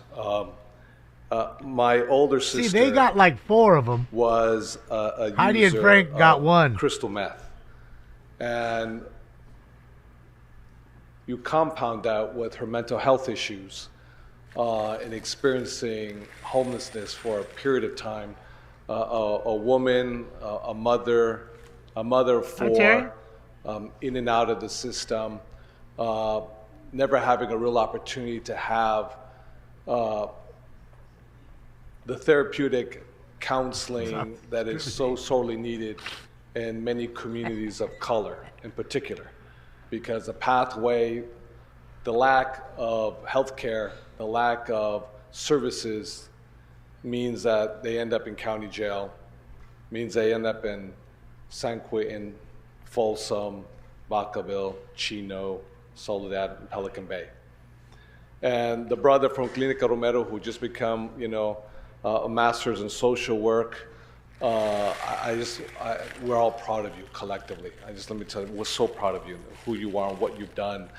My older sister. See, they got like 4 of them. Was a Heidi user and Frank got of one. crystal meth, and you compound that with her mental health issues and experiencing homelessness for a period of time. A woman, a mother of 4, in and out of the system, never having a real opportunity to have the therapeutic counseling that is so sorely needed in many communities of color in particular. Because the pathway, the lack of health care, the lack of services means that they end up in county jail, means they end up in San Quentin, Folsom, Vacaville, Chino, Soledad, and Pelican Bay. And the brother from Clinica Romero who just become, a master's in social work, we're all proud of you collectively. Let me tell you, we're so proud of you, who you are and what you've done.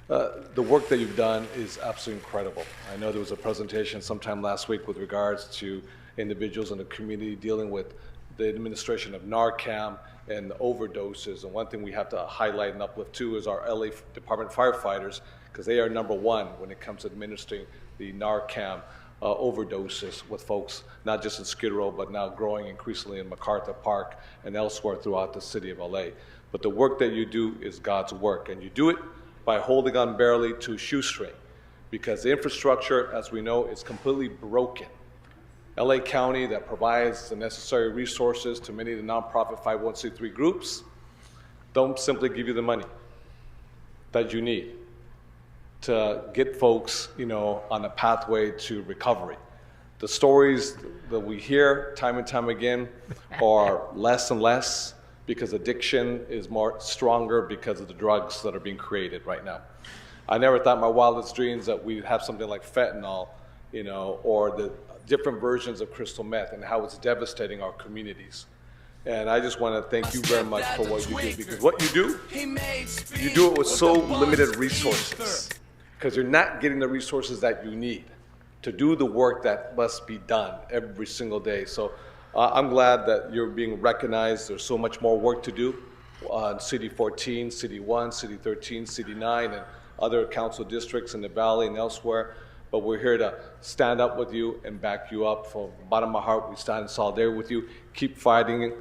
The work that you've done is absolutely incredible. I know there was a presentation sometime last week with regards to individuals in the community dealing with the administration of Narcan and overdoses. And one thing we have to highlight and uplift too is our LA Department firefighters, because they are number one when it comes to administering the Narcan overdoses with folks, not just in Skid Row, but now growing increasingly in MacArthur Park and elsewhere throughout the city of LA. But the work that you do is God's work, and you do it by holding on barely to a shoestring, because the infrastructure, as we know, is completely broken. LA County, that provides the necessary resources to many of the nonprofit 501c3 groups, don't simply give you the money that you need to get folks, on a pathway to recovery. The stories that we hear time and time again are less and less because addiction is more stronger because of the drugs that are being created right now. I never thought in my wildest dreams that we'd have something like fentanyl, or the different versions of crystal meth and how it's devastating our communities. And I just want to thank you very much for what you do, because what you do it with so limited resources, because you're not getting the resources that you need to do the work that must be done every single day. So I'm glad that you're being recognized. There's so much more work to do on City 14, City 1, City 13, City 9, and other council districts in the Valley and elsewhere. But we're here to stand up with you and back you up. From the bottom of my heart, we stand in solidarity with you. Keep fighting,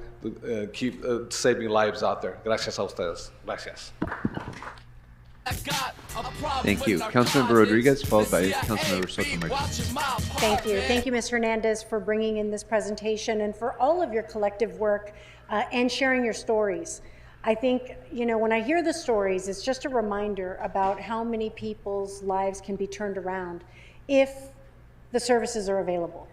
keep saving lives out there. Gracias a ustedes. Gracias. Thank you. Councilmember Rodriguez, followed by Councilmember Sotomayor. Thank you. Thank you, Ms. Hernandez, for bringing in this presentation and for all of your collective work and sharing your stories. I think, when I hear the stories, it's just a reminder about how many people's lives can be turned around if the services are available.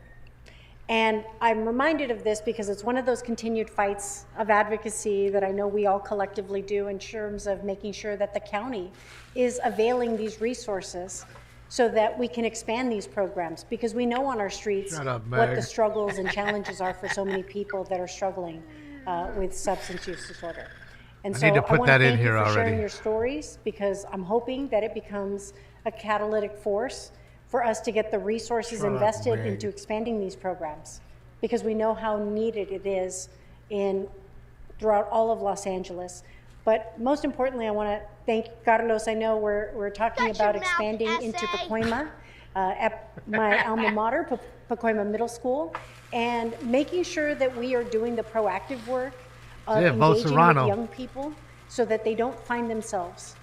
And I'm reminded of this because it's one of those continued fights of advocacy that I know we all collectively do in terms of making sure that the county is availing these resources so that we can expand these programs, because we know on our streets what the struggles and challenges are for so many people that are struggling with substance use disorder. And so need to put want to that in thank you here for already. sharing your stories, because I'm hoping that it becomes a catalytic force for us to get the resources Shut up, invested Meg. into expanding these programs, because we know how needed it is throughout all of Los Angeles. But most importantly, I want to thank Carlos. I know we're talking about expanding into Pacoima at my alma mater, Pacoima Middle School, and making sure that we are doing the proactive work of engaging with young people so that they don't find themselves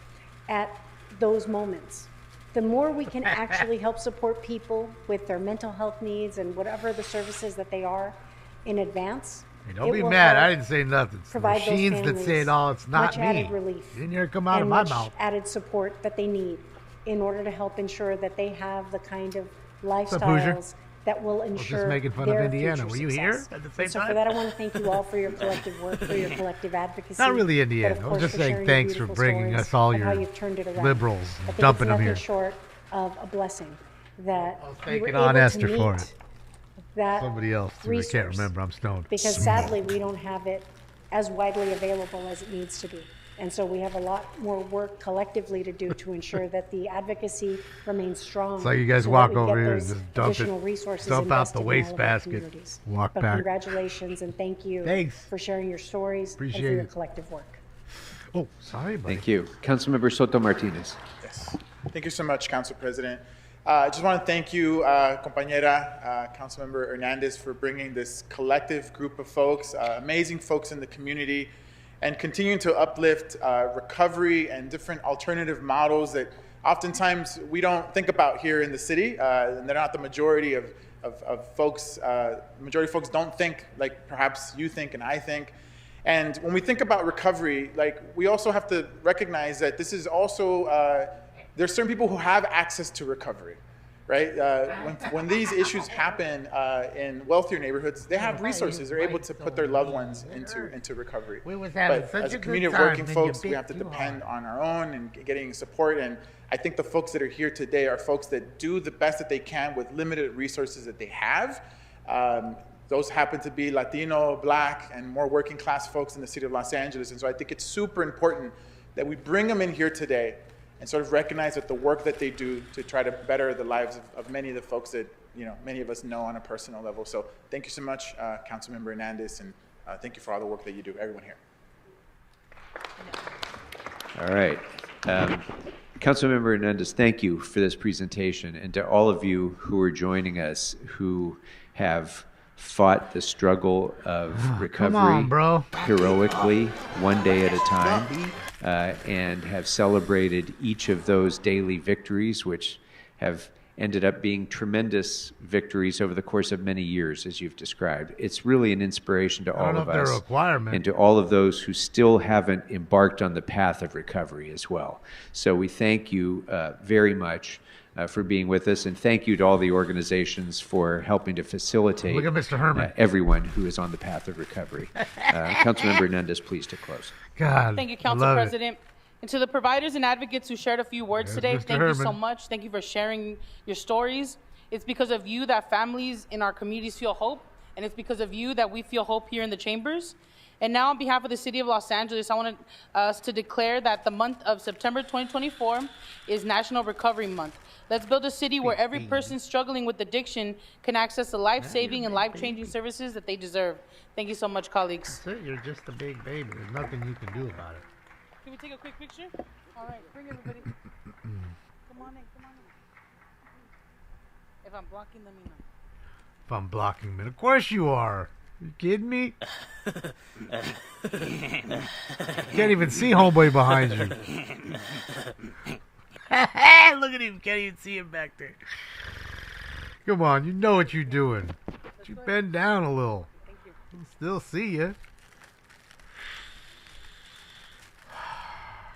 at those moments. The more we can actually help support people with their mental health needs and whatever the services that they are in advance. Hey, don't be mad. I didn't say nothing. It's the Provide those machines that say it all. It's not much me. added relief. You didn't hear it come out of and my much mouth. added support that they need in order to help ensure that they have the kind of What's up, Hoosier? lifestyles that will ensure making fun of their Indiana. future Were you here success. at the same And so time? for that, I want to thank you all for your collective work, for your collective advocacy. Not really but Indiana. of I was course just for saying sharing your thanks for beautiful bringing stories us all of how your you've turned it around. liberals, I think dumping it's them here. nothing short of a blessing that you were thanking able Aunt to Esther for meet it. that Somebody else, too. I can't resource. remember. I'm stoned. Because sadly, we don't have it as widely available as it needs to be. And so we have a lot more work collectively to do to ensure that the advocacy remains strong. It's like you guys so walk that we over get here and those just dump additional it, resources dump out invested the in all waste of our basket, communities. walk But back. congratulations and thank you Thanks. for sharing your stories and Appreciate for your it. collective work. Oh, sorry, buddy. Thank you. Councilmember Soto Martinez. Yes. Thank you so much, Council President. I just want to thank you, compañera, Councilmember Hernandez, for bringing this collective group of folks, amazing folks in the community, and continuing to uplift recovery and different alternative models that oftentimes we don't think about here in the city, and they're not the majority of folks. Majority of folks don't think like perhaps you think and I think. And when we think about recovery, like we also have to recognize that this is also there's certain people who have access to recovery, right? When these issues happen in wealthier neighborhoods, they have resources. They're able to put their loved ones into recovery. was having But such as a a good community of time, working then you folks, we bit have to too depend on our own and getting support. And I think the folks that are here today are folks that do the best that they can with limited resources that they have. Those happen to be Latino, Black, and more working class folks in the city of Los Angeles. And so I think it's super important that we bring them in here today and sort of recognize that the work that they do to try to better the lives of many of the folks that many of us know on a personal level. So thank you so much, Councilmember Hernandez, and thank you for all the work that you do, everyone here. All right. Councilmember Hernandez, thank you for this presentation, and to all of you who are joining us who have fought the struggle of recovery heroically, one day at a time, and have celebrated each of those daily victories, which have ended up being tremendous victories over the course of many years, as you've described. It's really an inspiration to all of us and to all of those who still haven't embarked on the path of recovery as well. So we thank you very much for being with us, and thank you to all the organizations for helping to facilitate Look at Mr. Herman. Everyone who is on the path of recovery. Councilmember Hernandez, please to close. God, Thank you, Council President. And to the providers and advocates who shared a few words today, Mr. thank you so Herman. much. Thank you for sharing your stories. It's because of you that families in our communities feel hope, and it's because of you that we feel hope here in the chambers. And now on behalf of the City of Los Angeles, I want us to declare that the month of September 2024 is National Recovery Month. Let's build a city where every person struggling with addiction can access the life-saving and life-changing services that they deserve. Thank you so much, colleagues. That's it. You're just a big baby. There's nothing you can do about it. Can we take a quick picture? All right, bring everybody. Come on in, come on in. If I'm blocking, let me know. If I'm blocking them, of course you are. You kidding me? Can't even see homeboy behind you. Look at him. Can't even see him back there. Come on, you know what you're doing. You bend down a little. Thank you. Can still see you.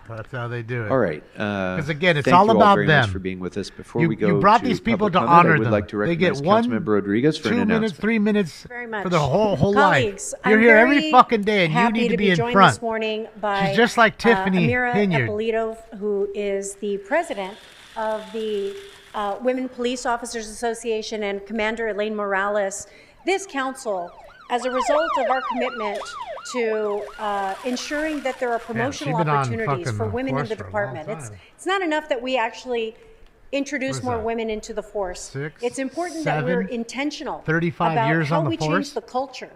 That's how they do it. All right. Because again, it's thank all you about very them. Much for being with us. Before You- we go, you brought to these people public to comment, honor I would them. like to They get recognize one, Councilmember Rodriguez for 2 an minutes, announcement. 3 minutes Very much. for the whole Colleagues, life. You're I'm here very every fucking day, and you happy need to be in joined front. this morning by She's just like Tiffany Amira Hinyard. Eppolito, who is the president of the Women Police Officers Association, and Commander Elaine Morales. This council, as a result of our commitment to ensuring that there are promotional been on opportunities fucking for women in force the for a long department. time. It's not enough that we actually introduce What is more that? women into the force. 6, It's important that we're 7, intentional 35 about years how on the we force? change the culture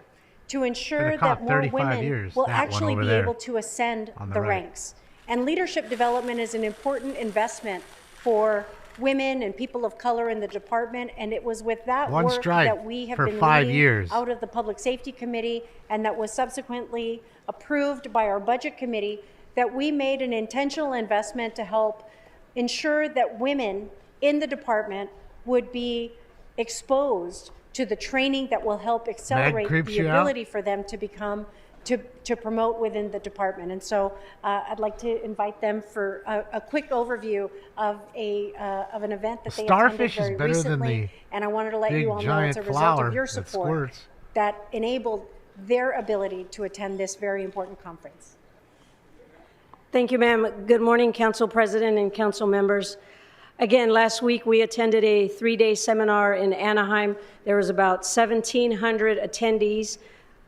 to ensure Been a cop that more 35 women years, will that one actually over be there able to ascend on the the right. ranks. And leadership development is an important investment for women and people of color in the department, and it was with that One work strike that we have for been 5 leading years. out of the Public Safety Committee, and that was subsequently approved by our Budget Committee, that we made an intentional investment to help ensure that women in the department would be exposed to the training that will help accelerate creeps the you out? ability for them to become to promote within the department. And so I'd like to invite them for a quick overview of an event that they Starfish is attended very better than recently. the And I wanted to let big you all know giant it's a result flower of your that support squirts. that enabled their ability to attend this very important conference. Thank you, ma'am. Good morning, Council President and Council members. Again, last week we attended a 3-day seminar in Anaheim. There was about 1,700 attendees.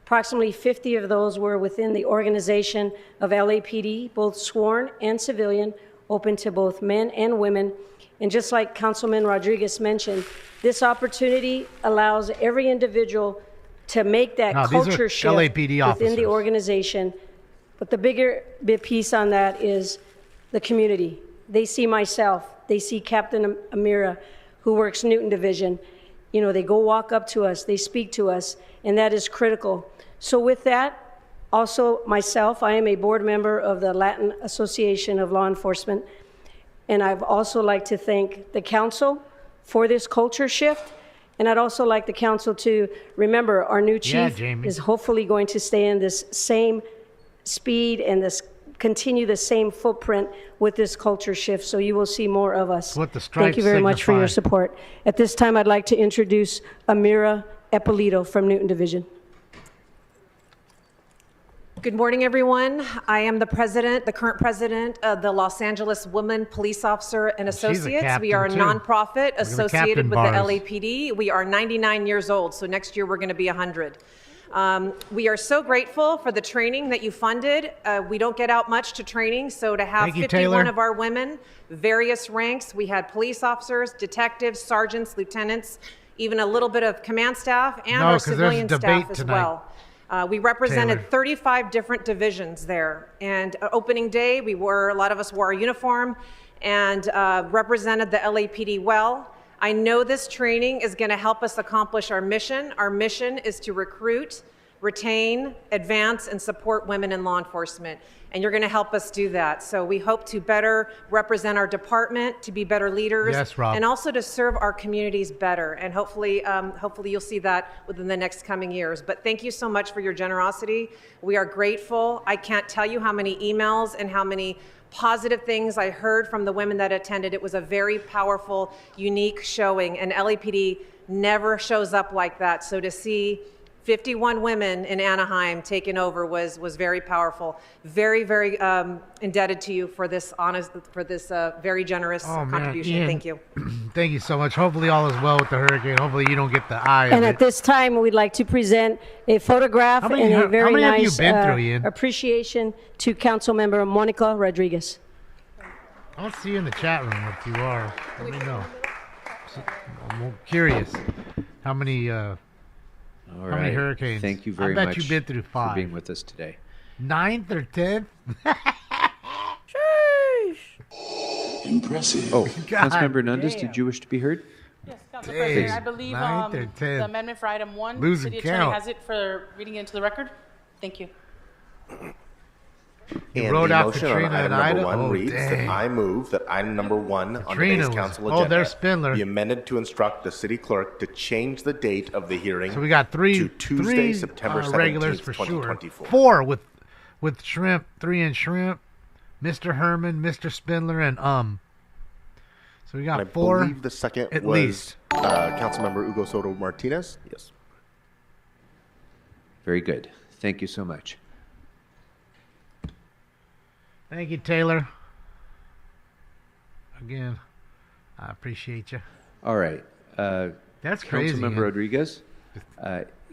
Approximately 50 of those were within the organization of LAPD, both sworn and civilian, open to both men and women. And just like Councilman Rodriguez mentioned, this opportunity allows every individual to make that No, these are culture shift LAPD within officers. the organization. But the big piece on that is the community. They see myself, they see Captain Amira, who works Newton Division. You know, they go walk up to us, they speak to us, and that is critical. So with that, also myself, I am a board member of the Latin Association of Law Enforcement, and I'd also like to thank the council for this culture shift. And I'd also like the council to remember our new chief is hopefully going to stay in this same speed and continue the same footprint with this culture shift. So you will see more of us. What the Thank stripes you very much for your signify. support. At this time, I'd like to introduce Amira Eppolito from Newton Division. Good morning, everyone. I am the current president of the Los Angeles Women Police Officer and Associates. We are a captain, too. nonprofit associated captain with the bars. LAPD. We are 99 years old, so next year we're going to be 100. We are so grateful for the training that you funded. We don't get out much to training, so to have Thank you, 51 Taylor. of our women, various ranks, we had police officers, detectives, sergeants, lieutenants, even a little bit of command staff and No, our 'cause there's civilian debate staff as tonight. well. We represented Taylor. 35 different divisions there. And opening day, a lot of us wore our uniform and represented the LAPD well. I know this training is going to help us accomplish our mission. Our mission is to recruit, retain, advance, and support women in law enforcement. And you're going to help us do that. So we hope to better represent our department, to be better leaders, Yes, Rob. and also to serve our communities better. And hopefully you'll see that within the next coming years. But thank you so much for your generosity. We are grateful. I can't tell you how many emails and how many positive things I heard from the women that attended. It was a very powerful, unique showing, and LAPD never shows up like that. So to see 51 women in Anaheim taken over was very powerful. Very, very indebted to you for this very generous Oh, man, contribution. Ian, Thank you. Thank you so much. Hopefully all is well with the hurricane. Hopefully you don't get the eye And of at it. this time, we'd like to present a photograph How many- and how a very many have you nice been through, Ian? appreciation to Councilmember Monica Rodriguez. I don't see you in the chat room if you are. Let me know. I'm curious. How many All how many right. hurricanes? Thank you very I bet much you've been through 5. for being with us today. 9th or 10th? Impressive. Oh, God Councilmember Nunez, damn. did you wish to be heard? Yes, Council Dang. President, I believe 9th or 10th. the amendment for item 1, Losing City Attorney count. has it for reading it into the record. Thank you. You And wrote the out motion Katrina on item and number Ida? 1 Oh, reads dang. that I move that item number 1 on Katrina today's was- council oh, agenda there's Spindler. be amended to instruct the city clerk to change the date of the hearing So we got three to Tuesday, three, September 17th, regulars for sure. 2024. 4 with shrimp, 3 in shrimp, Mr. Herman, Mr. Spindler, and So we got And I four. believe the second at was least. Councilmember Hugo Soto Martinez. Yes. Very good. Thank you so much. Thank you, Taylor. Again, I appreciate you. All right. That's crazy. Councilmember Rodriguez.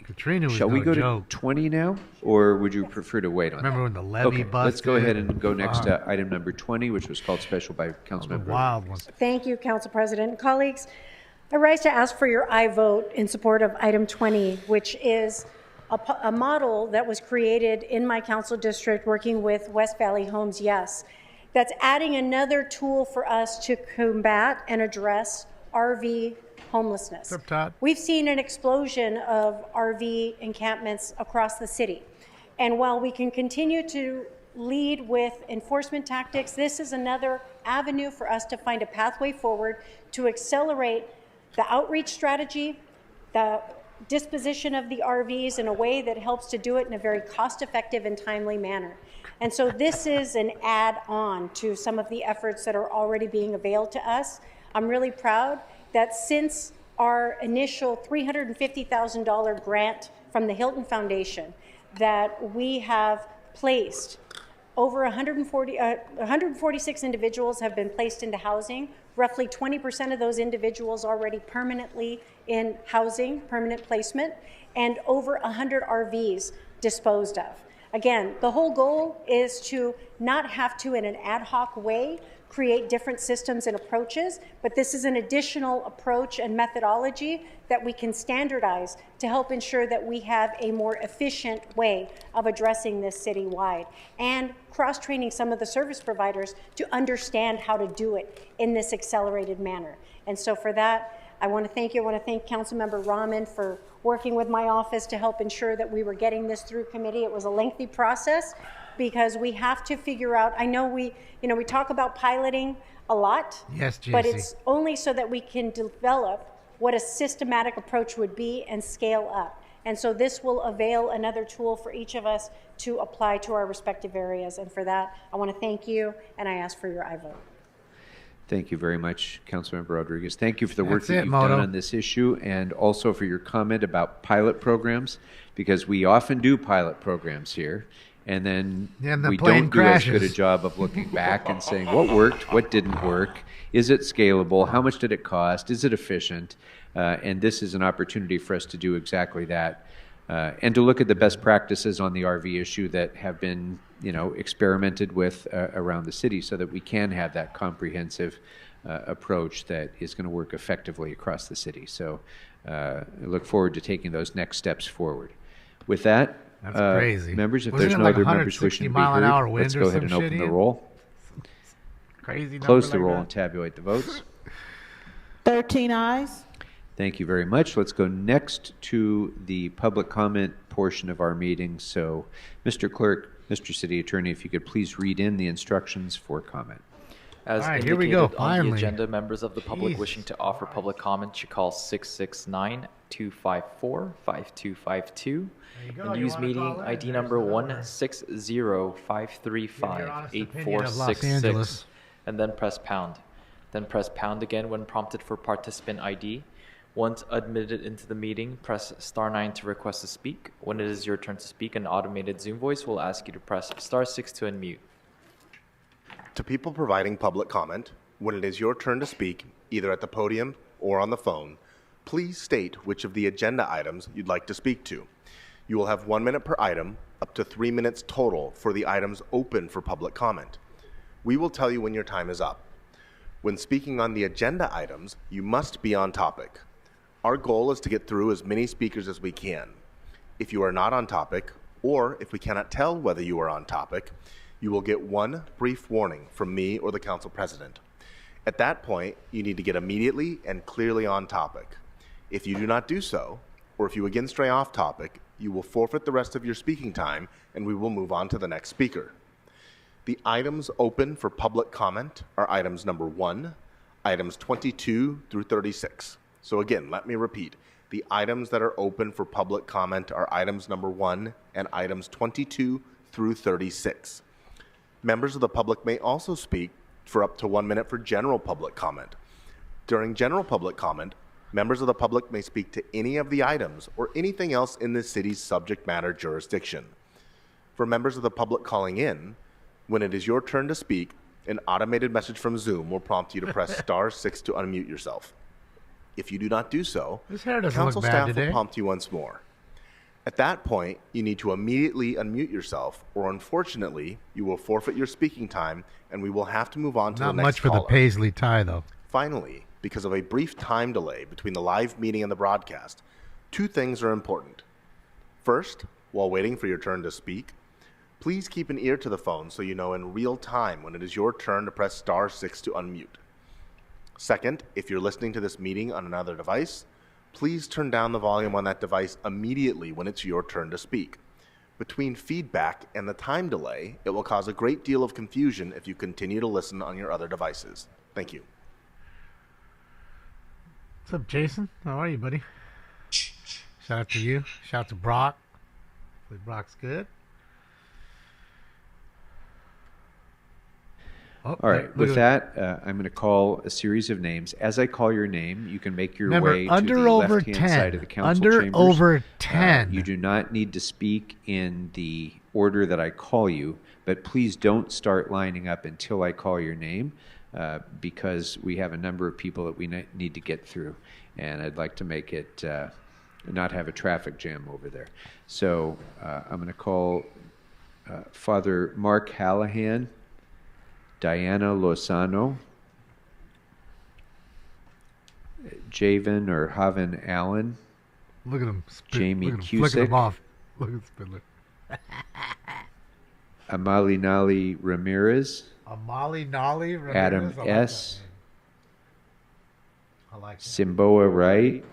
Katrina was Shall we no go joke. to 20 now, or would you prefer to wait on Remember that? when the levee Okay, let's go busted? ahead and go next Wow. to item number 20, which was called special by Councilmember Wild Rodriguez. one. Thank you, Council President. Colleagues, I rise to ask for your aye vote in support of item 20, which is a model that was created in my council district working with West Valley Homes Yes, that's adding another tool for us to combat and address RV homelessness. What's up, Todd? We've seen an explosion of RV encampments across the city. And while we can continue to lead with enforcement tactics, this is another avenue for us to find a pathway forward to accelerate the outreach strategy, the disposition of the RVs in a way that helps to do it in a very cost-effective and timely manner. And so this is an add-on to some of the efforts that are already being availed to us. I'm really proud that since our initial $350,000 grant from the Hilton Foundation, that we have placed over 146 individuals have been placed into housing. Roughly 20% of those individuals already permanently in housing, permanent placement, and over 100 RVs disposed of. Again, the whole goal is to not have to, in an ad hoc way, create different systems and approaches, but this is an additional approach and methodology that we can standardize to help ensure that we have a more efficient way of addressing this citywide and cross-training some of the service providers to understand how to do it in this accelerated manner. And so for that, I want to thank you. I want to thank Councilmember Rahman for working with my office to help ensure that we were getting this through committee. It was a lengthy process because we have to figure out, I know we talk about piloting a lot, Yes, but JC. it's only so that we can develop what a systematic approach would be and scale up. And so this will avail another tool for each of us to apply to our respective areas. And for that, I want to thank you, and I ask for your aye vote. Thank you very much, Councilmember Rodriguez. Thank you for the work That's that it, you've Moto. done on this issue, and also for your comment about pilot programs, because we often do pilot programs here, and then Yeah, and the we plane don't do as good a crashes. job of looking back and saying what worked, what didn't work, is it scalable, how much did it cost, is it efficient, and this is an opportunity for us to do exactly that, and to look at the best practices on the RV issue that have been, experimented with around the city, so that we can have that comprehensive approach that is going to work effectively across the city. So I look forward to taking those next steps forward. With that, That's crazy. members, if Wasn't there's it no like other members 160 wishing to be mile an hour heard, wind let's or go ahead some and open shit, the Ian? roll, Crazy close number the like roll, that. and tabulate the votes. 13 eyes. Thank you very much. Let's go next to the public comment portion of our meeting. So, Mr. Clerk, Mr. City Attorney, if you could please read in the instructions for comment. As All right, here we indicated go, on the finally. agenda, members of the public Jeez. wishing to offer public comment should call 669-254-5252 go. and You use wanna meeting call in? ID There's number the number. 160-535-8466 and then press pound. Then press pound again when prompted for participant ID. Once admitted into the meeting, press *9 to request to speak. When it is your turn to speak, an automated Zoom voice will ask you to press *6 to unmute. To people providing public comment, when it is your turn to speak, either at the podium or on the phone, please state which of the agenda items you'd like to speak to. You will have 1 minute per item, up to 3 minutes total for the items open for public comment. We will tell you when your time is up. When speaking on the agenda items, you must be on topic. Our goal is to get through as many speakers as we can. If you are not on topic, or if we cannot tell whether you are on topic, you will get one brief warning from me or the council president. At that point, you need to get immediately and clearly on topic. If you do not do so, or if you again stray off topic, you will forfeit the rest of your speaking time and we will move on to the next speaker. The items open for public comment are items number 1, items 22 through 36. So again, let me repeat. The items that are open for public comment are items number 1 and items 22 through 36. Members of the public may also speak for up to 1 minute for general public comment. During general public comment, members of the public may speak to any of the items or anything else in the city's subject matter jurisdiction. For members of the public calling in, when it is your turn to speak, an automated message from Zoom will prompt you to press *6 to unmute yourself. If you do not do so, His hair doesn't council look bad staff today. will prompt you once more. At that point, you need to immediately unmute yourself, or unfortunately, you will forfeit your speaking time, and we will have to move on to Not the next much for the caller. paisley tie, though. Finally, because of a brief time delay between the live meeting and the broadcast, 2 things are important. First, while waiting for your turn to speak, please keep an ear to the phone so you know in real time when it is your turn to press *6 to unmute. Second, if you're listening to this meeting on another device, please turn down the volume on that device immediately when it's your turn to speak. Between feedback and the time delay, it will cause a great deal of confusion if you continue to listen on your other devices. Thank you. What's up, Jason? How are you, buddy? Shout out to you. Shout out to Brock. Hopefully Brock's good. Oh, All right. With that, I'm going to call a series of names. As I call your name, you can make your Remember, way to under the over left-hand 10. side of the council Under chambers. over 10. You do not need to speak in the order that I call you, but please don't start lining up until I call your name, because we have a number of people that we need to get through, and I'd like to make it not have a traffic jam over there. So I'm going to call Father Mark Hallahan, Diana Lozano, Javen or Haven Allen. Look at him. Jamie Look at him flicking Cusick. him off. Look at Spindler. Amali Nali Ramirez. Amali Nali Ramirez. Adam I like S. I like that. Simboa Wright.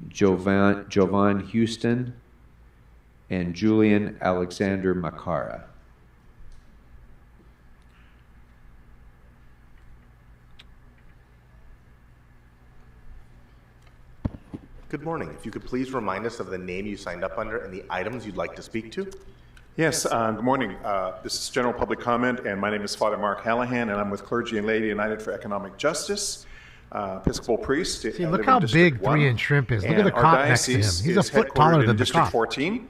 Jovan Houston. And Julian Alexander Makara. Good morning. If you could please remind us of the name you signed up under and the items you'd like to speak to. Yes, good morning. This is General Public Comment, and my name is Father Mark Hallahan, and I'm with Clergy and Laity United for Economic Justice, Episcopal priest. See, look how big 3 Inch Shrimp is. Look at the cop next to him. He's a foot taller than the District cop. 14,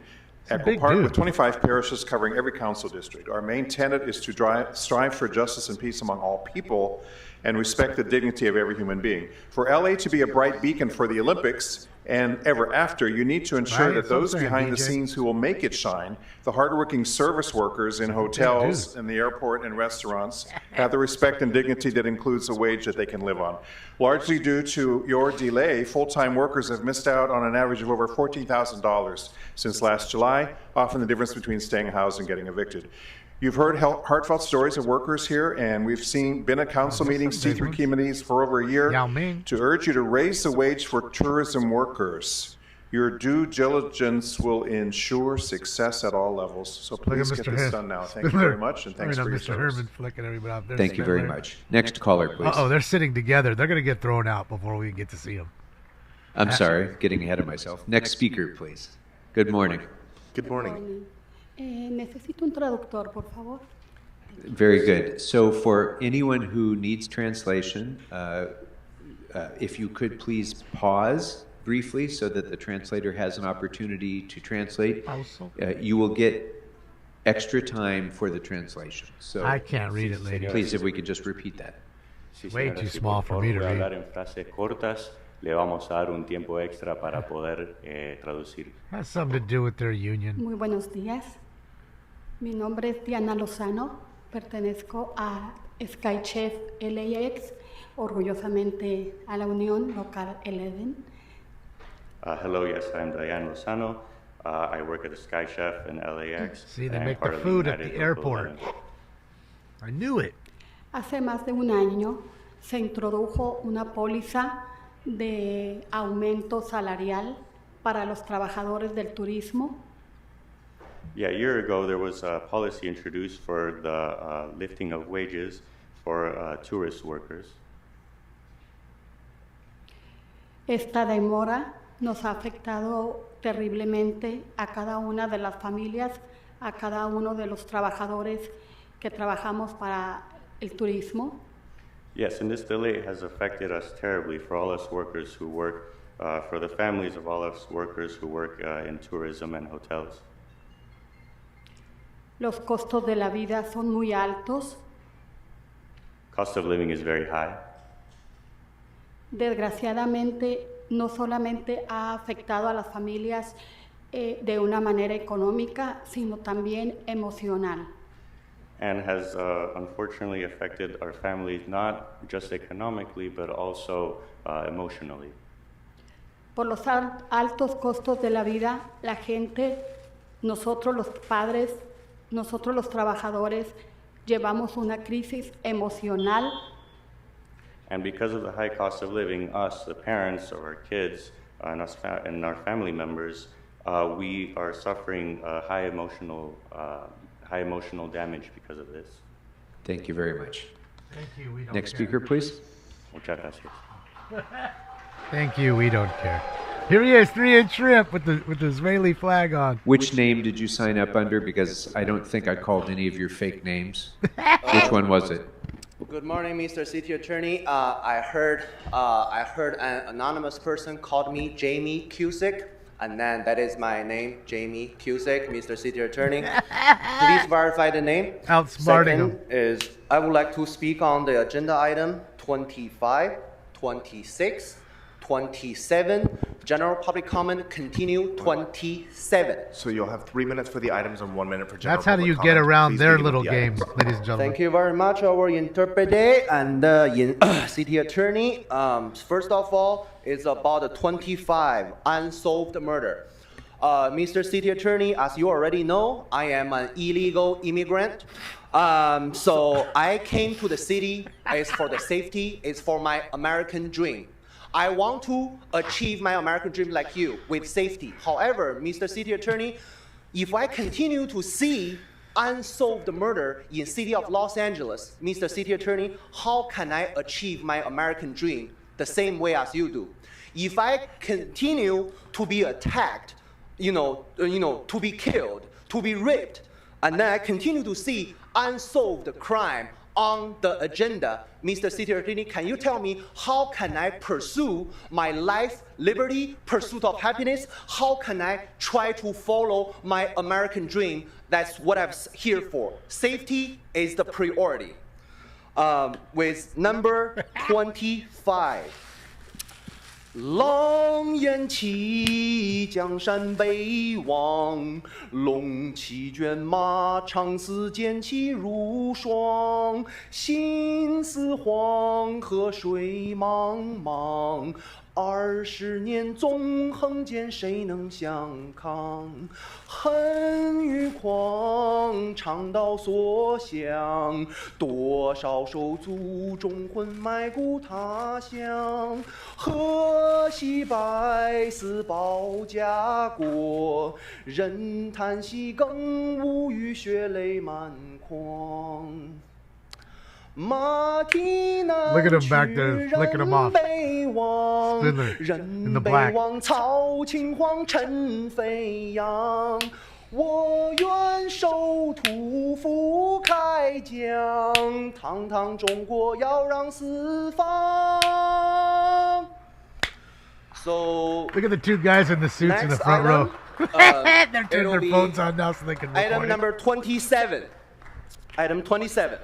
a Echo big Park, dude. with 25 parishes covering every council district. Our main tenet is to strive for justice and peace among all people and respect the dignity of every human being. For LA to be a bright beacon for the Olympics and ever after, you need to ensure Right, that those something, behind the DJ. scenes who will make it shine, the hardworking service workers in hotels, in the airport, and restaurants, have the respect and dignity that includes a wage that they can live on. Largely due to your delay, full-time workers have missed out on an average of over $14,000 since last July, often the difference between staying housed and getting evicted. You've heard heartfelt stories of workers here, and we've been at council meetings, C3 committees for over a year to urge you to raise the wage for tourism workers. Your due diligence will ensure success at all levels. So Look at please get Mr. this Herman. done now. Thank you very much, and thanks for your Mr. service. Herman flicking everybody out there. Thank you very much. Next caller, please. Uh-oh, they're sitting together. They're going to get thrown out before we get to see them. I'm sorry, getting ahead of myself. Next speaker, please. Good morning. Good morning. Necesito un traductor, por favor. Very good. So for anyone who needs translation, if you could please pause briefly so that the translator has an opportunity to translate, you will get extra time for the translation. So I can't read it, lady. Please, if we could just repeat that. Way too small for me to Voy a hablar read. en frases cortas. Le vamos a dar un tiempo extra para poder traducir. Has something to do with their union. Muy buenos días. Mi nombre es Diana Lozano. Pertenezco a SkyChef LAX, orgullosamente a la Unión Local 11. Hello, yes, I'm Diane Lozano. I work at the Sky Chef in LAX. See, they and I'm make part the of food at United the Local airport. 11. I knew it. Hace más de un año se introdujo una póliza de aumento salarial para los trabajadores del turismo. Yeah, a year ago there was a policy introduced for the lifting of wages for tourist workers. Esta demora nos ha afectado terriblemente a cada una de las familias a cada uno de los trabajadores que trabajamos para el turismo. Yes, and this delay has affected us terribly for all us workers who work, for the families of all us workers who work in tourism and hotels. Los costos de la vida son muy altos. Cost of living is very high. Desgraciadamente, no solamente ha afectado a las familias de una manera económica, sino también emocional. And has unfortunately affected our families not just economically, but also emotionally. Por los altos costos de la vida, la gente, nosotros los padres, nosotros los trabajadores, llevamos una crisis emocional. And because of the high cost of living, us, the parents of our kids, and our family members, we are suffering high emotional damage because of this. Thank you very much. Thank you. We don't Next care. speaker, please. Muchas gracias. Thank you. We don't care. Here he is, 3-inch shrimp with the Israeli flag on. Which name did you sign up under? Because I don't think I called any of your fake names. Which one was it? Good morning, Mr. City Attorney. I heard an anonymous person called me Jamie Cusick, and then that is my name, Jamie Cusick, Mr. City Attorney. Please verify the name. Outsmarting him. Second is I would like to speak on the agenda item 25, 26, 27. General public comment continue 27. So you'll have 3 minutes for the items and 1 minute for general That's how public you comment. get around Please their begin little with the items. games, ladies and gentlemen. Thank you very much, our interpreter and city attorney. First of all, it's about the 25 unsolved murder. Mr. City Attorney, as you already know, I am an illegal immigrant. So I came to the city. It's for the safety. It's for my American dream. I want to achieve my American dream like you with safety. However, Mr. City Attorney, if I continue to see unsolved murder in city of Los Angeles, Mr. City Attorney, how can I achieve my American dream the same way as you do? If I continue to be attacked, to be killed, to be raped, and then I continue to see unsolved crime on the agenda, Mr. City Attorney, can you tell me how can I pursue my life, liberty, pursuit of happiness? How can I try to follow my American dream? That's what I'm here for. Safety is the priority. With number 25. 狼烟起，江山北望，龙骑卷马，长嘶剑气如霜。心似黄河水茫茫，20年纵横间，谁能相抗？恨与狂，肠道所向，多少手足忠魂埋骨他乡。河西百死保家国，任叹息更无语，血泪满眶。马蹄南 Look at him back there, flicking him off. 北望 Spindler in 人 the 北 black. 望草青黄尘飞扬，我愿守土覆开疆，堂堂中国要让四方。So Look at the two guys in the suits in the next front row. item, They're turning it'll their be phones on now so they can record item it. number 27. Item 27.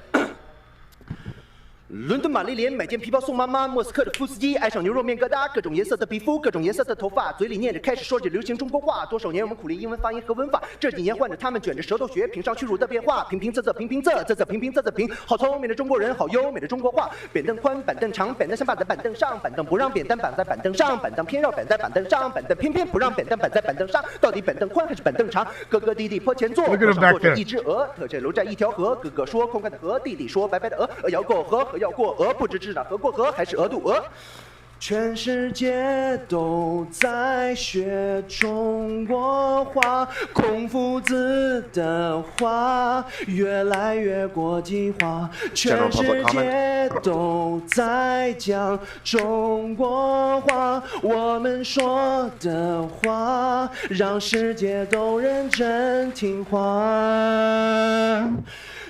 伦敦玛丽莲买件皮包送妈妈，莫斯科的夫斯基爱上牛肉面疙瘩，各种颜色的皮肤，各种颜色的头发，嘴里念着开始说着流行中国话。多少年我们苦练英文发音和文法，这几年换着他们卷着舌头学，评上屈辱的变化，平平仄仄平平仄，仄仄平平仄仄平。好聪明的中国人，好优美的中国话。扁担宽，板凳长，扁担想绑在板凳上，板凳不让扁担绑在板凳上，板凳偏要绑在板凳上，板凳偏偏不让扁担绑在板凳上。到底板凳宽还是板凳长？哥哥弟弟坡前坐，河上坐着一只鹅，特这楼寨一条河。哥哥说空开的河，弟弟说白白的鹅，鹅要过河，河要过鹅，不知是那河过河还是鹅渡鹅。全世界都在学中国话，孔夫子的话越来越国际化。全世界都在讲中国话，话，我们说的话，让世界都认真听话。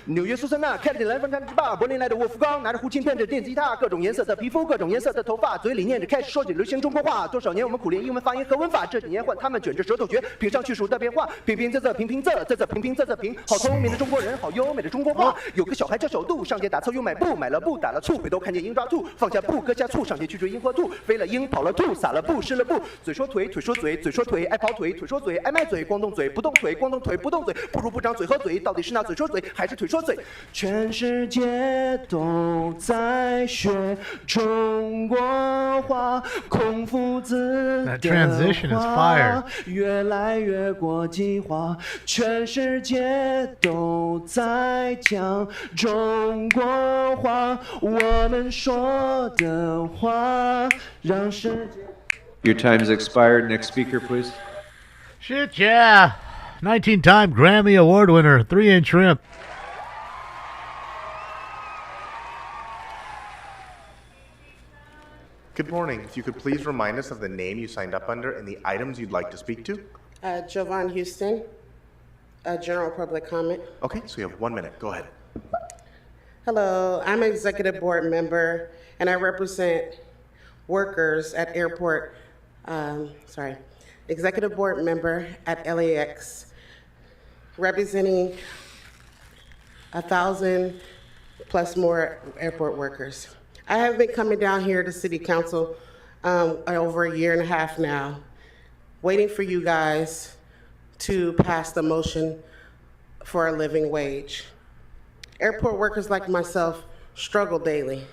纽约苏珊娜开了点蓝风看之吧，柏林来的沃夫冈拿着胡琴弹着电子吉他，各种颜色的皮肤，各种颜色的头发，嘴里念着开始说起流行中国话。多少年我们苦练英文发音和文法，这几年换他们卷着舌头学评上去数的变化，平平仄仄平平仄，仄仄平平仄仄平。好聪明的中国人，好优美的中国话。有个小孩叫小杜，上街打凑又买布，买了布打了醋，回头看见鹰抓兔，放下布搁下醋，上街去追鹰和兔，飞了鹰跑了兔，撒了布湿了布，嘴说腿，腿说嘴，嘴说腿，爱跑腿，腿说嘴，爱卖嘴，光动嘴不动腿，光动腿不动嘴，不如不长嘴和嘴，到底是那嘴说嘴还是腿说嘴？全世界都在学中国话，孔夫子的话越来越国际化，全世界都在讲中国话，我们说的话让世界。Your time's expired. Next speaker, please. Shit, yeah. 19-time Grammy Award winner, 3-inch rim. Good morning. If you could please remind us of the name you signed up under and the items you'd like to speak to. Jovan Houston, general public comment. Okay, so you have 1 minute. Go ahead. Hello, I'm an executive board member and I represent workers at airport, executive board member at LAX, representing 1,000 plus more airport workers. I have been coming down here to City Council over a year and a half now, waiting for you guys to pass the motion for a living wage. Airport workers like myself struggle daily.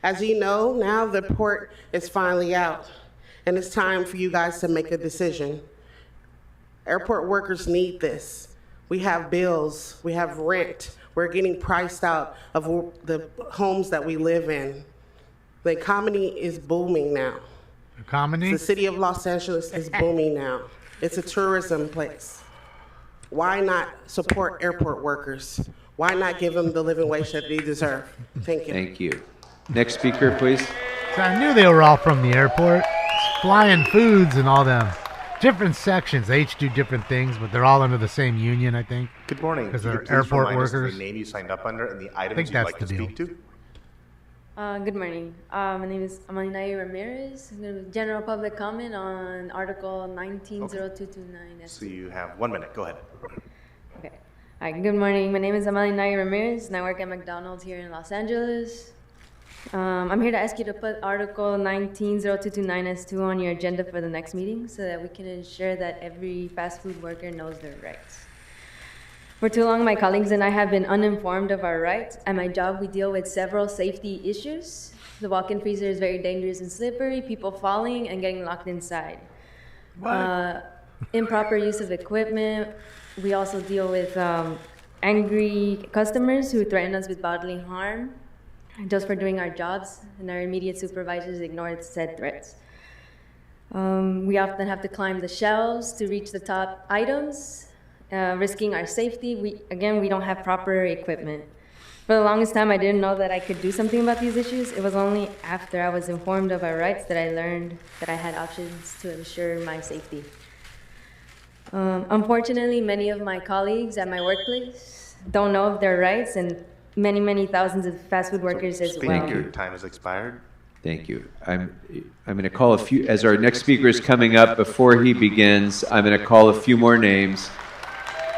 As you know, now the report is finally out, and it's time for you guys to make a decision. Airport workers need this. We have bills, we have rent, we're getting priced out of the homes that we live in. The economy is booming now. Economy? The city of Los Angeles is booming now. It's a tourism place. Why not support airport workers? Why not give them the living wage that they deserve? Thank you. Thank you. Next speaker, please. So I knew they were all from the airport. It's flying foods and all them. Different sections. They each do different things, but they're all under the same union, I think. Good morning. Because If you they're could please airport remind us of workers. the name you signed up under and the items think you'd that's like to the deal. speak to. Good morning. My name is Amalinayi Ramirez. I'm going to general public comment on Article 190229. So you have 1 minute. Go ahead. Okay. Hi, good morning. My name is Amalinayi Ramirez, and I work at McDonald's here in Los Angeles. I'm here to ask you to put Article 190229 on your agenda for the next meeting so that we can ensure that every fast food worker knows their rights. For too long, my colleagues and I have been uninformed of our rights. At my job, we deal with several safety issues. The walk-in freezer is very dangerous and slippery, people falling and getting locked inside. Improper use of equipment. We also deal with angry customers who threaten us with bodily harm just for doing our jobs, and our immediate supervisors ignore said threats. We often have to climb the shelves to reach the top items, risking our safety. We don't have proper equipment. For the longest time, I didn't know that I could do something about these issues. It was only after I was informed of our rights that I learned that I had options to ensure my safety. Unfortunately, many of my colleagues at my workplace don't know of their rights, and many thousands of fast food workers as well. Thank you. Your time has expired. Thank you. I'm going to call a few, as our next speaker is coming up, before he begins, I'm going to call a few more names.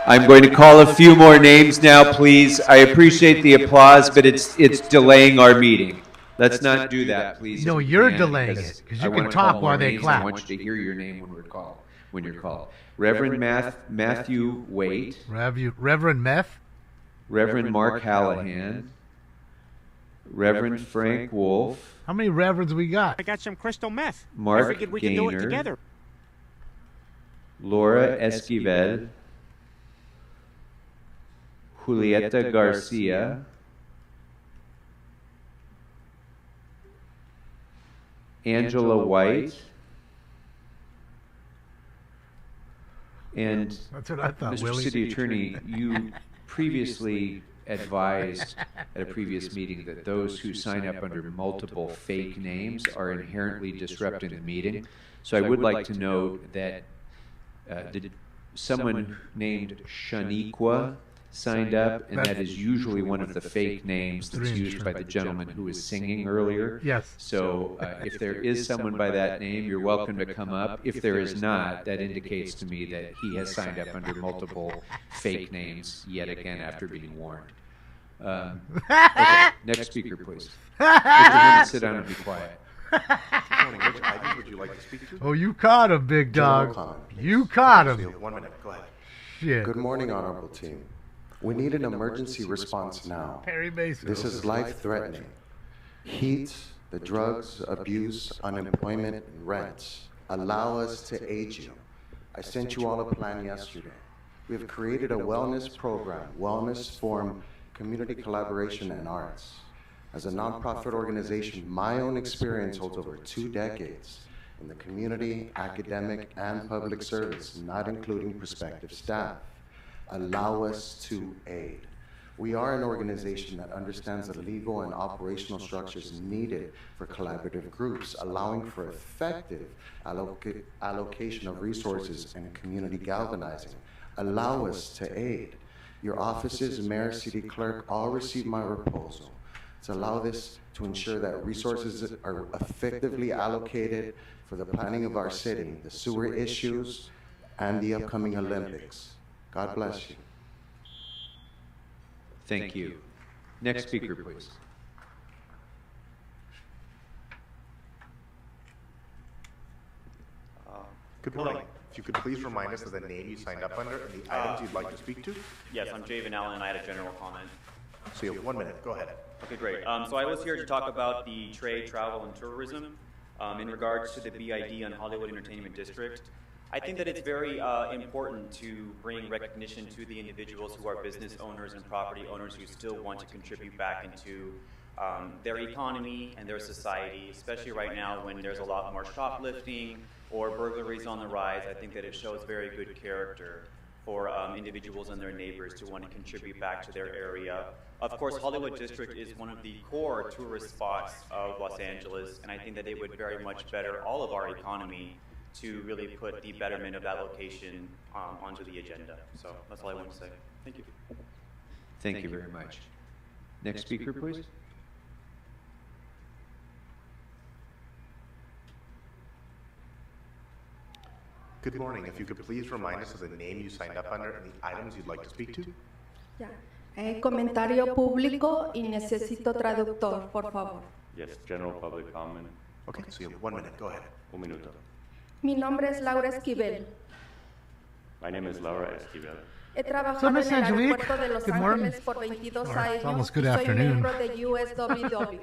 I'm going to call a few more names now, please. I appreciate the applause, but it's delaying our meeting. Let's not do that, please. No, you're delaying it, because you can talk while they clap. I want you to hear your name when you're called. Reverend Matthew Waite. Reverend Meth? Reverend Mark Hallahan, Reverend Frank Wolf. How many reverends we got? I got some crystal meth. Mark I figured we could do it Gaynor. together. Laura Esquivel, Julieta Garcia, Angela White, and that's what I thought, Mr. Willie. City Attorney, you previously advised at a previous meeting that those who sign up under multiple fake names are inherently disrupting the meeting. So I would like to note that did someone named Shaniqua signed up, and that is usually one of the fake names that's used by the gentleman who was singing earlier. Yes. So if there is someone by that name, you're welcome to come up. If there is not, that indicates to me that he has signed up under multiple fake names yet again after being warned. Okay, next speaker, please. Mr. Herman, sit down and be quiet. Morning. Which items would you like to speak to? Oh, you caught him, big dog. General comment, You caught him. 1 minute. Go ahead. Shit. Good morning, honorable team. We need an emergency response now. Perry Mason. This is life-threatening. Heat, the drugs, abuse, unemployment, and rents allow us to aid you. I sent you all a plan yesterday. We have created a wellness program, Wellness Forum, Community Collaboration and Arts. As a nonprofit organization, my own experience holds over 2 decades in the community, academic, and public service, not including prospective staff. Allow us to aid. We are an organization that understands the legal and operational structures needed for collaborative groups, allowing for effective allocation of resources and community galvanizing. Allow us to aid. Your offices, mayor, city clerk, all receive my proposal. To allow this to ensure that resources are effectively allocated for the planning of our city, the sewer issues, and the upcoming Olympics. God bless you. Thank you. Next speaker, please. Good morning. If you could please remind us of the name you signed up under and the items you'd like to speak to. Yes, I'm Javen Allen, and I had a general comment. So you have 1 minute. Go ahead. Okay, great. So I was here to talk about the trade, travel, and tourism in regards to the BID on Hollywood Entertainment District. I think that it's very important to bring recognition to the individuals who are business owners and property owners who still want to contribute back into their economy and their society, especially right now when there's a lot more shoplifting or burglaries on the rise. I think that it shows very good character for individuals and their neighbors to want to contribute back to their area. Of course, Hollywood District is one of the core tourist spots of Los Angeles, and I think that it would very much better all of our economy to really put the betterment of that location onto the agenda. So that's all I want to say. Thank you. Thank you very much. Next speaker, please. Good morning. If you could please remind us of the name you signed up under and the items you'd like to speak to. Ya. Comentario público y necesito traductor, por favor. Yes, general public comment. Okay, so you have 1 minute. Go ahead. Un minuto. Mi nombre es Laura Esquivel. My name is Laura Esquivel. He So, trabajado Miss en el Angelique, aeropuerto de Los good morning. Ángeles por 22 Or años it's almost good y soy afternoon. miembro de USWW.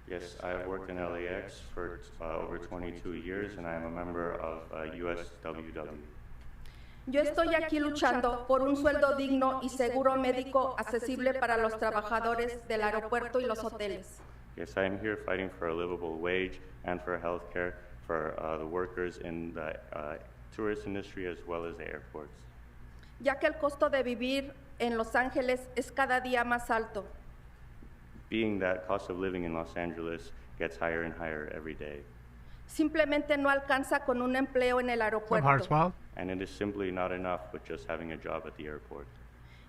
Yes, I have worked in LAX for over 22 years, and I am a member of USWW. Yo estoy aquí luchando por un sueldo digno y seguro médico accesible para los trabajadores del aeropuerto y los hoteles. Yes, I am here fighting for a livable wage and for health care for the workers in the tourist industry as well as the airports. Ya que el costo de vivir en Los Ángeles es cada día más alto. Being that cost of living in Los Angeles gets higher and higher every day. Simplemente no alcanza con un empleo en el aeropuerto. And it is simply not enough with just having a job at the airport.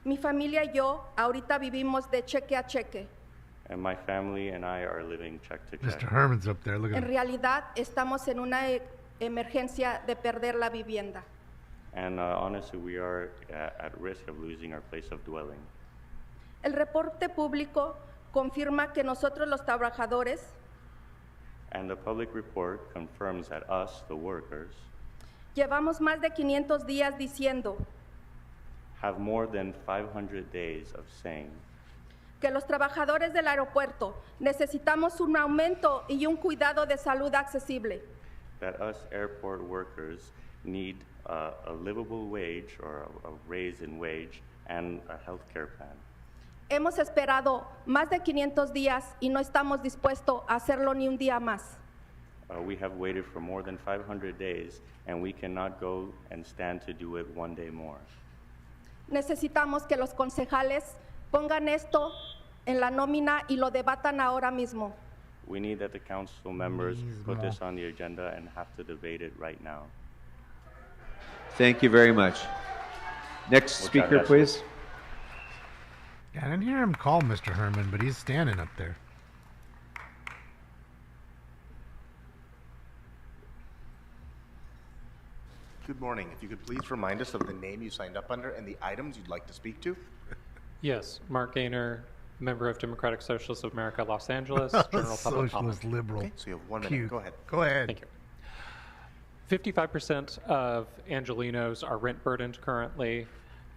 Mi familia y yo ahorita vivimos de cheque a cheque. And my family and I are living check to check. Mr. Herman's up there. Look at En him. realidad estamos en una emergencia de perder la vivienda. And honestly, we are at risk of losing our place of dwelling. El reporte público confirma que nosotros los trabajadores And the public report confirms that us, the workers, llevamos más de 500 días diciendo have more than 500 days of saying que los trabajadores del aeropuerto necesitamos un aumento y un cuidado de salud accesible. that us airport workers need a livable wage or a raise in wage and a health care plan. Hemos esperado más de 500 días y no estamos dispuestos a hacerlo ni un día más. We have waited for more than 500 days, and we cannot go and stand to do it one day more. Necesitamos que los concejales Pongan esto en la nómina y lo debatan ahora mismo. We need that the council members put this on the agenda and have to debate it right now. Thank you very much. Next speaker, please. Yeah, I didn't hear him call Mr. Herman, but he's standing up there. Good morning. If you could please remind us of the name you signed up under and the items you'd like to speak to. Yes, Mark Gaynor, member of Democratic Socialists of America, Los Angeles, General Public Comment. Socialist liberal. Okay, so you have 1 minute. Cute. Go ahead. Go ahead. Thank you. 55% of Angelinos are rent burdened currently.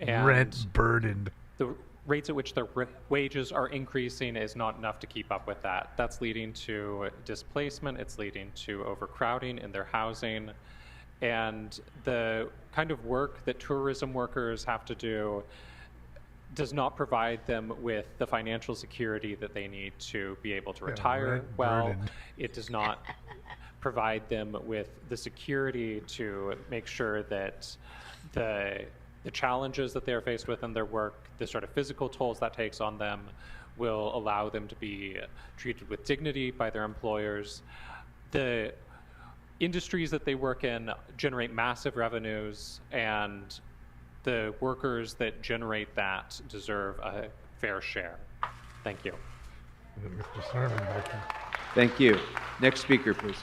And Rent burdened. the rates at which their wages are increasing is not enough to keep up with that. That's leading to displacement. It's leading to overcrowding in their housing. And the kind of work that tourism workers have to do does not provide them with the financial security that they need to be able to retire well. burdened. It does not provide them with the security to make sure that the challenges that they're faced with in their work, the sort of physical tolls that takes on them, will allow them to be treated with dignity by their employers. The industries that they work in generate massive revenues, and the workers that generate that deserve a fair share. Thank you. Mr. Sermon back there. Thank you. Next speaker, please.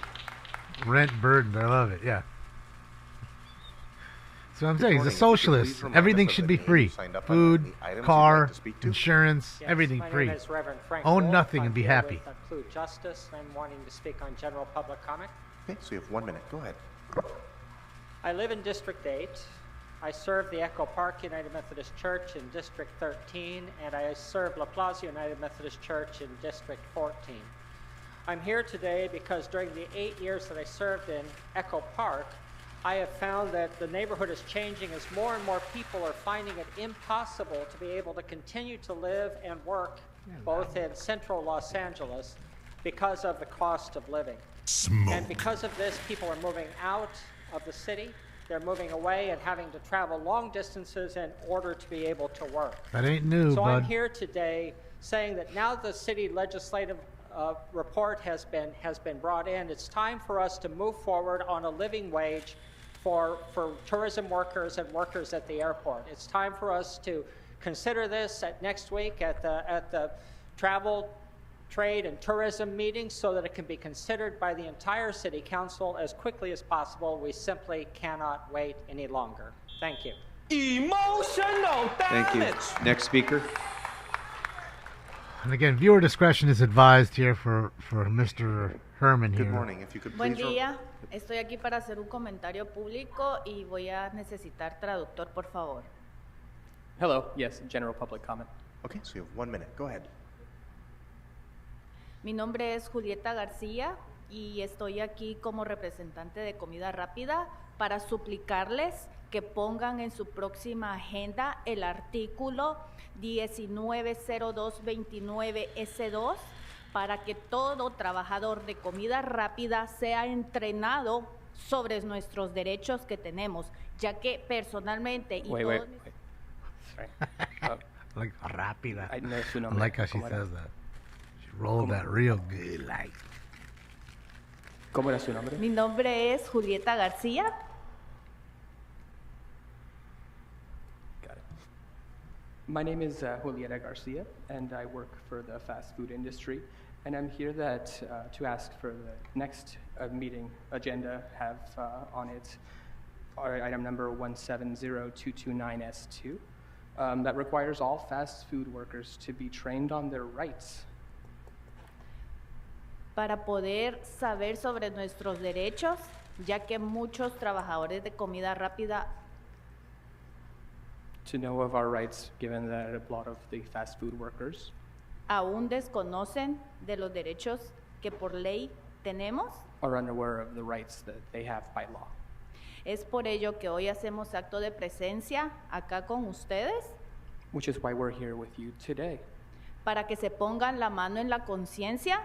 Rent burdened. I love it. Yeah. So I'm Good saying he's a morning. If you could socialist. please remind Everything us of should the be name free. you signed up under Food, and the items you'd car, like to speak to. insurance, Yes, everything my free. name is Reverend Frank Own Wolf. nothing I'm and be here happy. with Include Justice. I'm wanting to speak on general public comment. Okay, so you have 1 minute. Go ahead. I live in District 8. I serve the Echo Park United Methodist Church in District 13, and I serve La Plaza United Methodist Church in District 14. I'm here today because during the 8 years that I served in Echo Park, I have found that the neighborhood is changing as more and more people are finding it impossible to be able to continue to live and work both in central Los Angeles because of the cost of living. And because of this, people are moving out of the city. They're moving away and having to travel long distances in order to be able to work. That ain't new, So bud. I'm here today saying that now the city legislative report has been brought in, it's time for us to move forward on a living wage for tourism workers and workers at the airport. It's time for us to consider this next week at the travel, trade, and tourism meeting so that it can be considered by the entire city council as quickly as possible. We simply cannot wait any longer. Thank you. Emotional Thank you. Next speaker. And again, viewer discretion is advised here for Mr. Herman here. Good morning. If you could Buen please. día, estoy aquí para hacer un comentario público y voy a necesitar traductor, por favor. Hello, yes, general public comment. Okay, so you have 1 minute. Go ahead. Mi nombre es Julieta García y estoy aquí como representante de Comida Rápida para suplicarles que pongan en su próxima agenda el artículo 190229S2 para que todo trabajador de comida rápida sea entrenado sobre nuestros derechos que tenemos, ya que personalmente y Wait, todos wait, wait. Sorry. Like rápida. I know su I nombre. like how she ¿Cómo era? says that. She rolled that real good, like. ¿Cómo era su nombre? Mi nombre es Julieta García. Got it. My name is Julieta Garcia, and I work for the fast food industry. And I'm here to ask for the next meeting agenda have on it our item number 170229S2 that requires all fast food workers to be trained on their rights. Para poder saber sobre nuestros derechos, ya que muchos trabajadores de comida rápida To know of our rights, given that a lot of the fast food workers aún desconocen de los derechos que por ley tenemos. are unaware of the rights that they have by law. Es por ello que hoy hacemos acto de presencia acá con ustedes, Which is why we're here with you today, para que se pongan la mano en la conciencia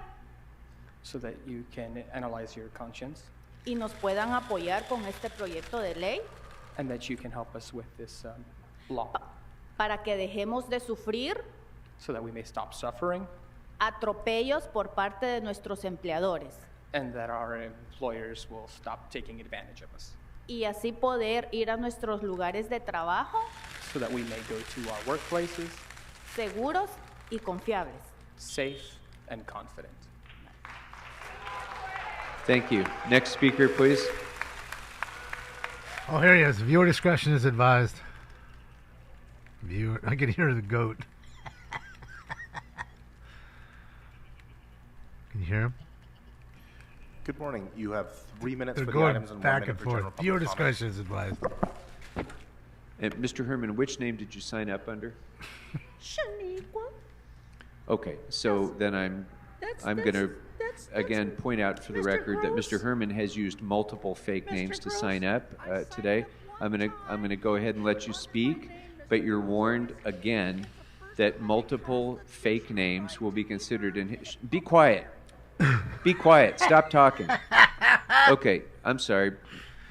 so that you can analyze your conscience y nos puedan apoyar con este proyecto de ley, and that you can help us with this law, para que dejemos de sufrir so that we may stop suffering atropellos por parte de nuestros empleadores and that our employers will stop taking advantage of us, y así poder ir a nuestros lugares de trabajo so that we may go to our workplaces seguros y confiables. safe and confident. Thank you. Next speaker, please. Oh, here he is. Viewer discretion is advised. Viewer, I can hear the goat. Can you hear him? Good morning. You have 3 minutes They're for the going items and 1 back minute and for general forth. public Viewer comment. discretion is advised. And Mr. Herman, which name did you sign up under? Shaniqua. Okay, so then I'm going to again point out for the Mr. record that Gross. Mr. Herman has used multiple fake names to sign up today. I'm going to go ahead and let you speak, but you're warned again that multiple fake names will be considered in his. Be quiet. Be quiet. Stop talking. Okay, I'm sorry.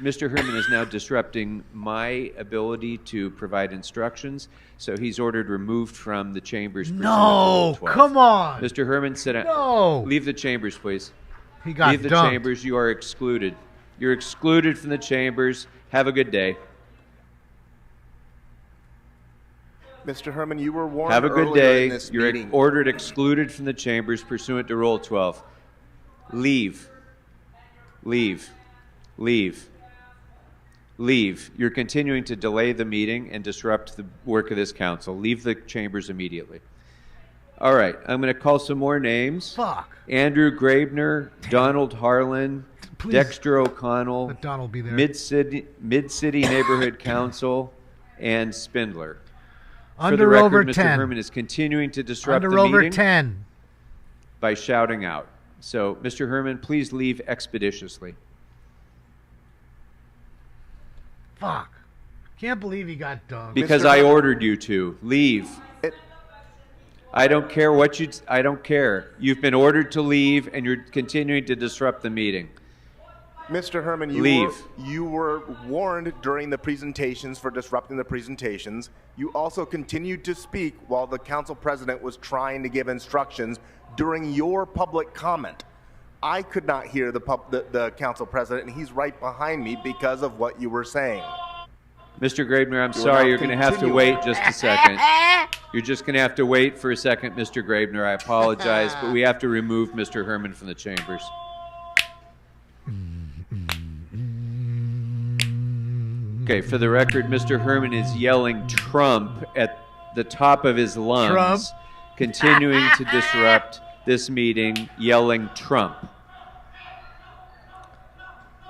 Mr. Herman is now disrupting my ability to provide instructions, so he's ordered removed from the chambers. pursuant to Rule No, 12. come on. Mr. Herman, sit down. No. Leave the chambers, please. He got Leave the dumped. chambers. You are excluded. You're excluded from the chambers. Have a good day. Mr. Herman, you were warned Have a good earlier day. in this You're meeting. ordered excluded from the chambers pursuant to Rule 12. Leave. Leave. Leave. Leave. You're continuing to delay the meeting and disrupt the work of this council. Leave the chambers immediately. All right, I'm going to call some more names. Fuck. Andrew Graebner, Donald Harlan, Please. Dexter O'Connell, Let Donald be there. Mid-City Neighborhood Council, and Spindler. For Under the record, over Mr. 10. Herman is continuing to disrupt Under the over meeting 10. by shouting out. So, Mr. Herman, please leave expeditiously. Fuck. Can't believe he got dumped. Because I ordered you to. Leave. I don't care what you... I don't care. You've been ordered to leave, and you're continuing to disrupt the meeting. Mr. Herman, you were warned during the presentations for disrupting the presentations. You also continued to speak while the council president was trying to give instructions during your public comment. I could not hear the council president, and he's right behind me because of what you were saying. Mr. Graebner, I'm You will sorry. now You're going to have to continue. wait just a second. You're just going to have to wait for a second, Mr. Graebner. I apologize, but we have to remove Mr. Herman from the chambers. Okay, for the record, Mr. Herman is yelling Trump at the top of his lungs, Trump. continuing to disrupt this meeting, yelling Trump.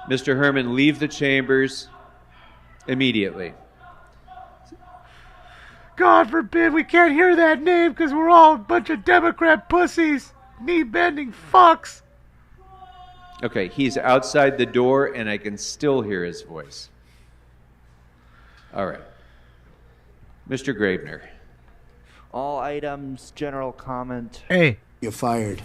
Mr. Herman, leave the chambers immediately. God forbid we can't hear that name because we're all a bunch of Democrat pussies. Knee-bending fucks. Okay, he's outside the door, and I can still hear his voice. All right. Mr. Graebner. All items, general comment. Hey. You're fired.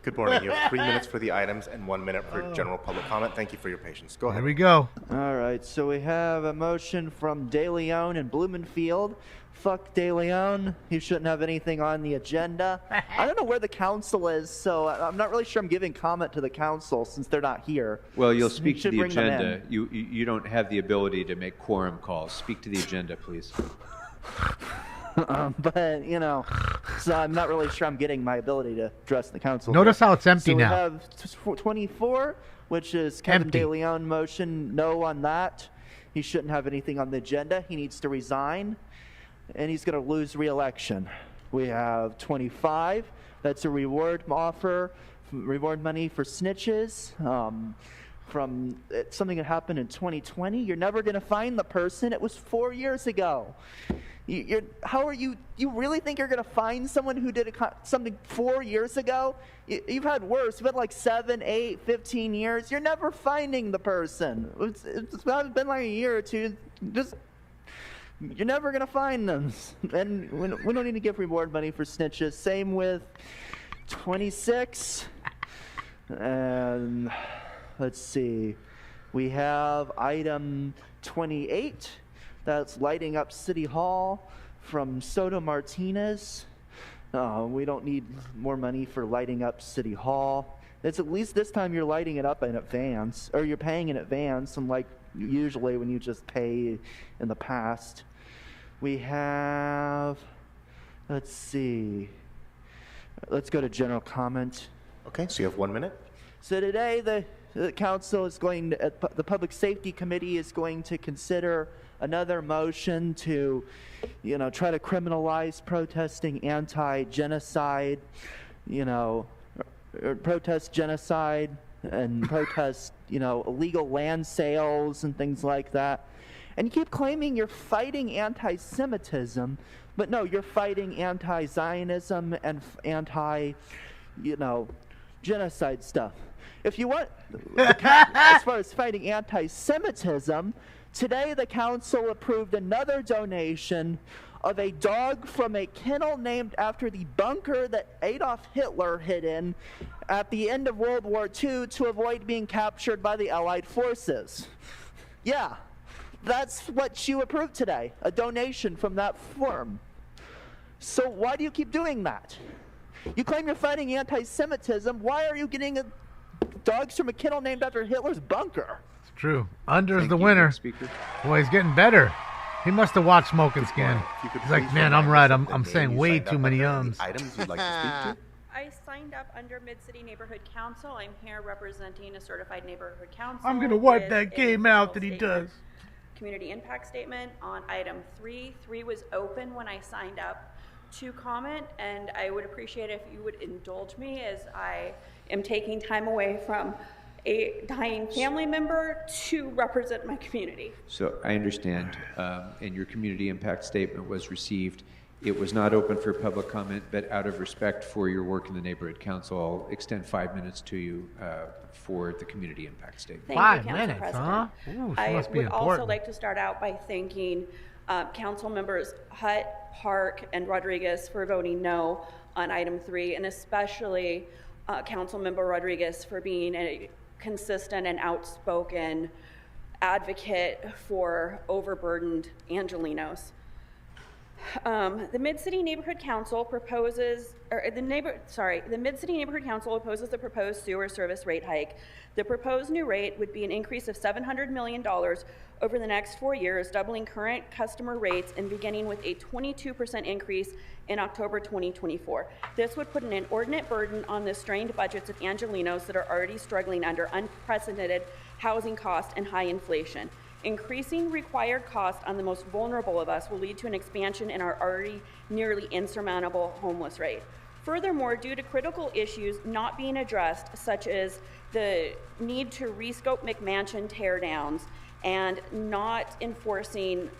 Good morning. You have 3 minutes for the items and 1 minute for general public comment. Thank you for your patience. Go ahead. Here we go. All right, so we have a motion from De Leon and Blumenfield. Fuck De Leon. He shouldn't have anything on the agenda. I don't know where the council is, so I'm not really sure I'm giving comment to the council since they're not here. Well, you'll You speak to should the bring them agenda. You don't have the ability to make quorum calls. Speak to the agenda, please. But, you know, so I'm not really sure I'm getting my ability to address the council. Notice how it's empty so now. We have 24, which is Kevin Empty. De Leon motion, no on that. He shouldn't have anything on the agenda. He needs to resign, and he's going to lose re-election. We have 25. That's a reward offer, reward money for snitches. From something that happened in 2020. You're never going to find the person. It was 4 years ago. How are you? You really think you're going to find someone who did something 4 years ago? You've had worse. You've had like 7, 8, 15 years. You're never finding the person. It's been like a year or two. You're never going to find them. And we don't need to give reward money for snitches. Same with 26. And let's see. We have item 28. That's lighting up City Hall from Soto Martinez. We don't need more money for lighting up City Hall. It's at least this time you're lighting it up in advance, or you're paying in advance, unlike usually when you just pay in the past. We have, let's see, let's go to general comment. Okay, so you have 1 minute. So today the council is going to, the Public Safety Committee is going to consider another motion to, try to criminalize protesting anti-genocide, or protest genocide and protest, illegal land sales and things like that. And you keep claiming you're fighting anti-Semitism, but no, you're fighting anti-Zionism and genocide stuff. If you want, as far as fighting anti-Semitism, today the council approved another donation of a dog from a kennel named after the bunker that Adolf Hitler hid in at the end of World War II to avoid being captured by the Allied forces. Yeah, that's what you approved today, a donation from that firm. So why do you keep doing that? You claim you're fighting anti-Semitism. Why are you getting dogs from a kennel named after Hitler's bunker? It's true. Under's the winner. Boy, he's getting better. He must have watched Smoking Skin. He's like, man, I'm right. I'm saying way too many ums. Items you'd like to speak to? I signed up under Mid-City Neighborhood Council. I'm here representing a certified neighborhood council. I'm going to wipe with that a game out that he statement, does. Community impact statement on item 3. 3 was open when I signed up to comment, and I would appreciate if you would indulge me as I am taking time away from a dying family member to represent my community. So I understand, and your community impact statement was received. It was not open for public comment, but out of respect for your work in the neighborhood council, I'll extend 5 minutes to you for the community impact statement. Thank you, Council President. Ooh, she I must be would also important. like to start out by thanking Council members Hutt, Park, and Rodriguez for voting no on item 3, and especially Council Member Rodriguez for being a consistent and outspoken advocate for overburdened Angelenos. The Mid-City Neighborhood Council proposes, the Mid-City Neighborhood Council opposes the proposed sewer service rate hike. The proposed new rate would be an increase of $700 million over the next 4 years, doubling current customer rates and beginning with a 22% increase in October 2024. This would put an inordinate burden on the strained budgets of Angelenos that are already struggling under unprecedented housing costs and high inflation. Increasing required costs on the most vulnerable of us will lead to an expansion in our already nearly insurmountable homeless rate. Furthermore, due to critical issues not being addressed, such as the need to rescope McMansion teardowns and no enforcement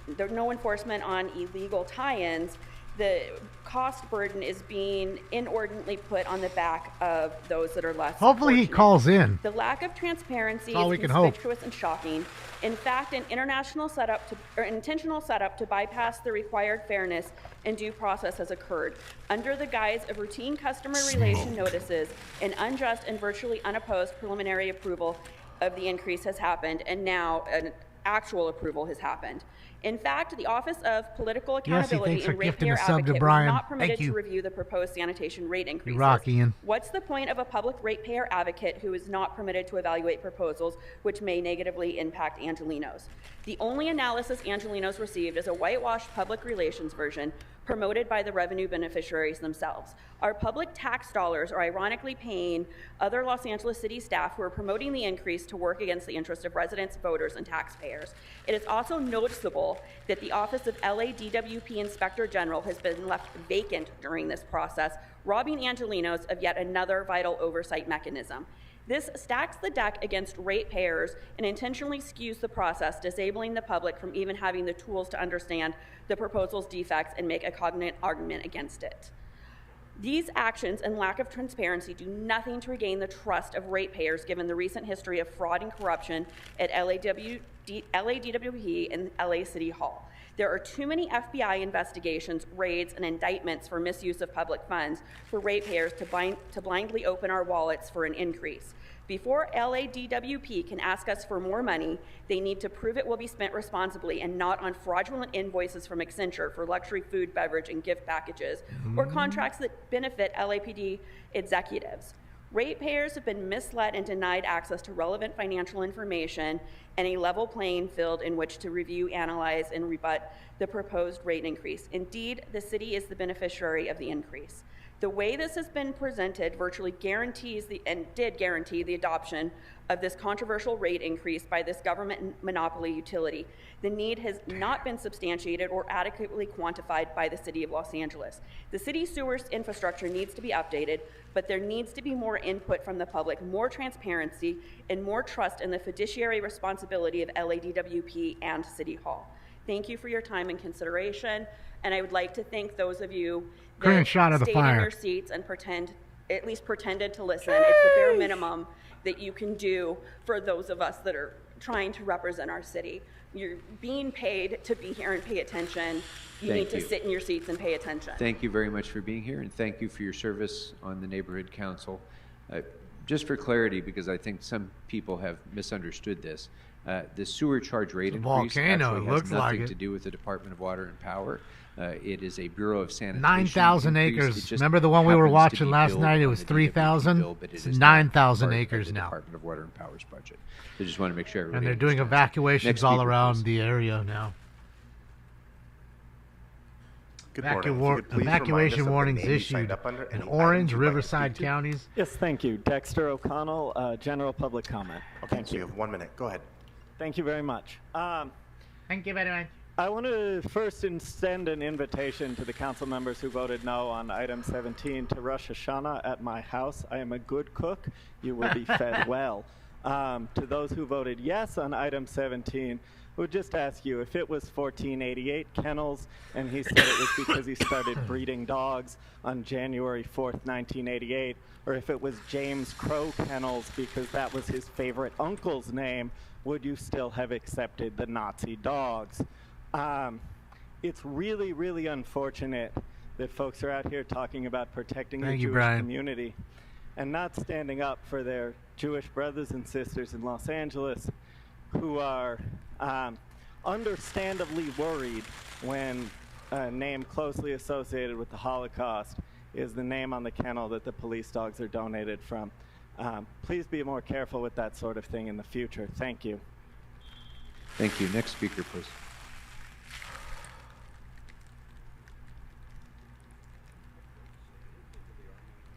on illegal tie-ins, the cost burden is being inordinately put on the back of those that are less Hopefully he fortunate. calls in. The lack of transparency That's all we is can hope. conspicuous and shocking. In fact, an intentional setup to bypass the required fairness and due process has occurred. Under the guise of routine customer relation notices, an unjust and virtually unopposed preliminary approval of the increase has happened, and now an actual approval has happened. In fact, the Office of Political Accountability thanks for and gifting Ratepayer a sub to Advocate was Brian. not permitted Thank you. to review the proposed sanitation rate increases. rock, Ian. What's the point of a public ratepayer advocate who is not permitted to evaluate proposals which may negatively impact Angelenos? The only analysis Angelenos received is a whitewashed public relations version promoted by the revenue beneficiaries themselves. Our public tax dollars are ironically paying other Los Angeles city staff who are promoting the increase to work against the interests of residents, voters, and taxpayers. It is also noticeable that the Office of LA DWP Inspector General has been left vacant during this process, robbing Angelenos of yet another vital oversight mechanism. This stacks the deck against ratepayers and intentionally skews the process, disabling the public from even having the tools to understand the proposal's defects and make a cognate argument against it. These actions and lack of transparency do nothing to regain the trust of ratepayers given the recent history of fraud and corruption at LADWP and LA City Hall. There are too many FBI investigations, raids, and indictments for misuse of public funds for ratepayers to blindly open our wallets for an increase. Before LADWP can ask us for more money, they need to prove it will be spent responsibly and not on fraudulent invoices from Accenture for luxury food, beverage, and gift packages, or contracts that benefit LAPD executives. Ratepayers have been misled and denied access to relevant financial information and a level playing field in which to review, analyze, and rebut the proposed rate increase. Indeed, the city is the beneficiary of the increase. The way this has been presented virtually guarantees and did guarantee the adoption of this controversial rate increase by this government monopoly utility. The need has not been substantiated or adequately quantified by the City of Los Angeles. The city sewers infrastructure needs to be updated, but there needs to be more input from the public, more transparency, and more trust in the fiduciary responsibility of LADWP and City Hall. Thank you for your time and consideration, and I would like to thank those of you that shot of the stayed fire. in your seats and at least pretended to listen. It's the bare minimum that you can do for those of us that are trying to represent our city. You're being paid to be here and pay attention. You need to sit in your seats and pay attention. Thank you very much for being here, and thank you for your service on the Neighborhood Council. Just for clarity, because I think some people have misunderstood this, the sewer charge rate increase actually has nothing to do with the Department of Water and Power. It is a Bureau of Sanitation. 9,000 increase. It acres. just Remember the one we were happens to watching be last billed night? It on was the DWP 3,000. bill, but it It's is not 9,000 part of acres the now. Department of Water and Power's budget. I just want to make sure everybody And they're doing understands. evacuations Next all speaker, around please. the area now. Good morning. If you could please remind us Evacuation of the warnings name you signed issued up under in and the Orange, items you'd like to Riverside speak to. counties. Yes, thank you. Dexter O'Connell, general public comment. Okay, so you have 1 minute. Go ahead. Thank you very much. Thank you very much. I want to first extend an invitation to the council members who voted no on item 17 to Rosh Hashanah at my house. I am a good cook. You will be fed well. To those who voted yes on item 17, I would just ask you if it was 1488 kennels and he said it was because he started breeding dogs on January 4th, 1988, or if it was James Crow Kennels because that was his favorite uncle's name, would you still have accepted the Nazi dogs? It's really, really unfortunate that folks are out here talking about protecting the Jewish community and not standing up for their Jewish brothers and sisters in Los Angeles who are understandably worried when a name closely associated with the Holocaust is the name on the kennel that the police dogs are donated from. Please be more careful with that sort of thing in the future. Thank you. Thank you. Next speaker, please.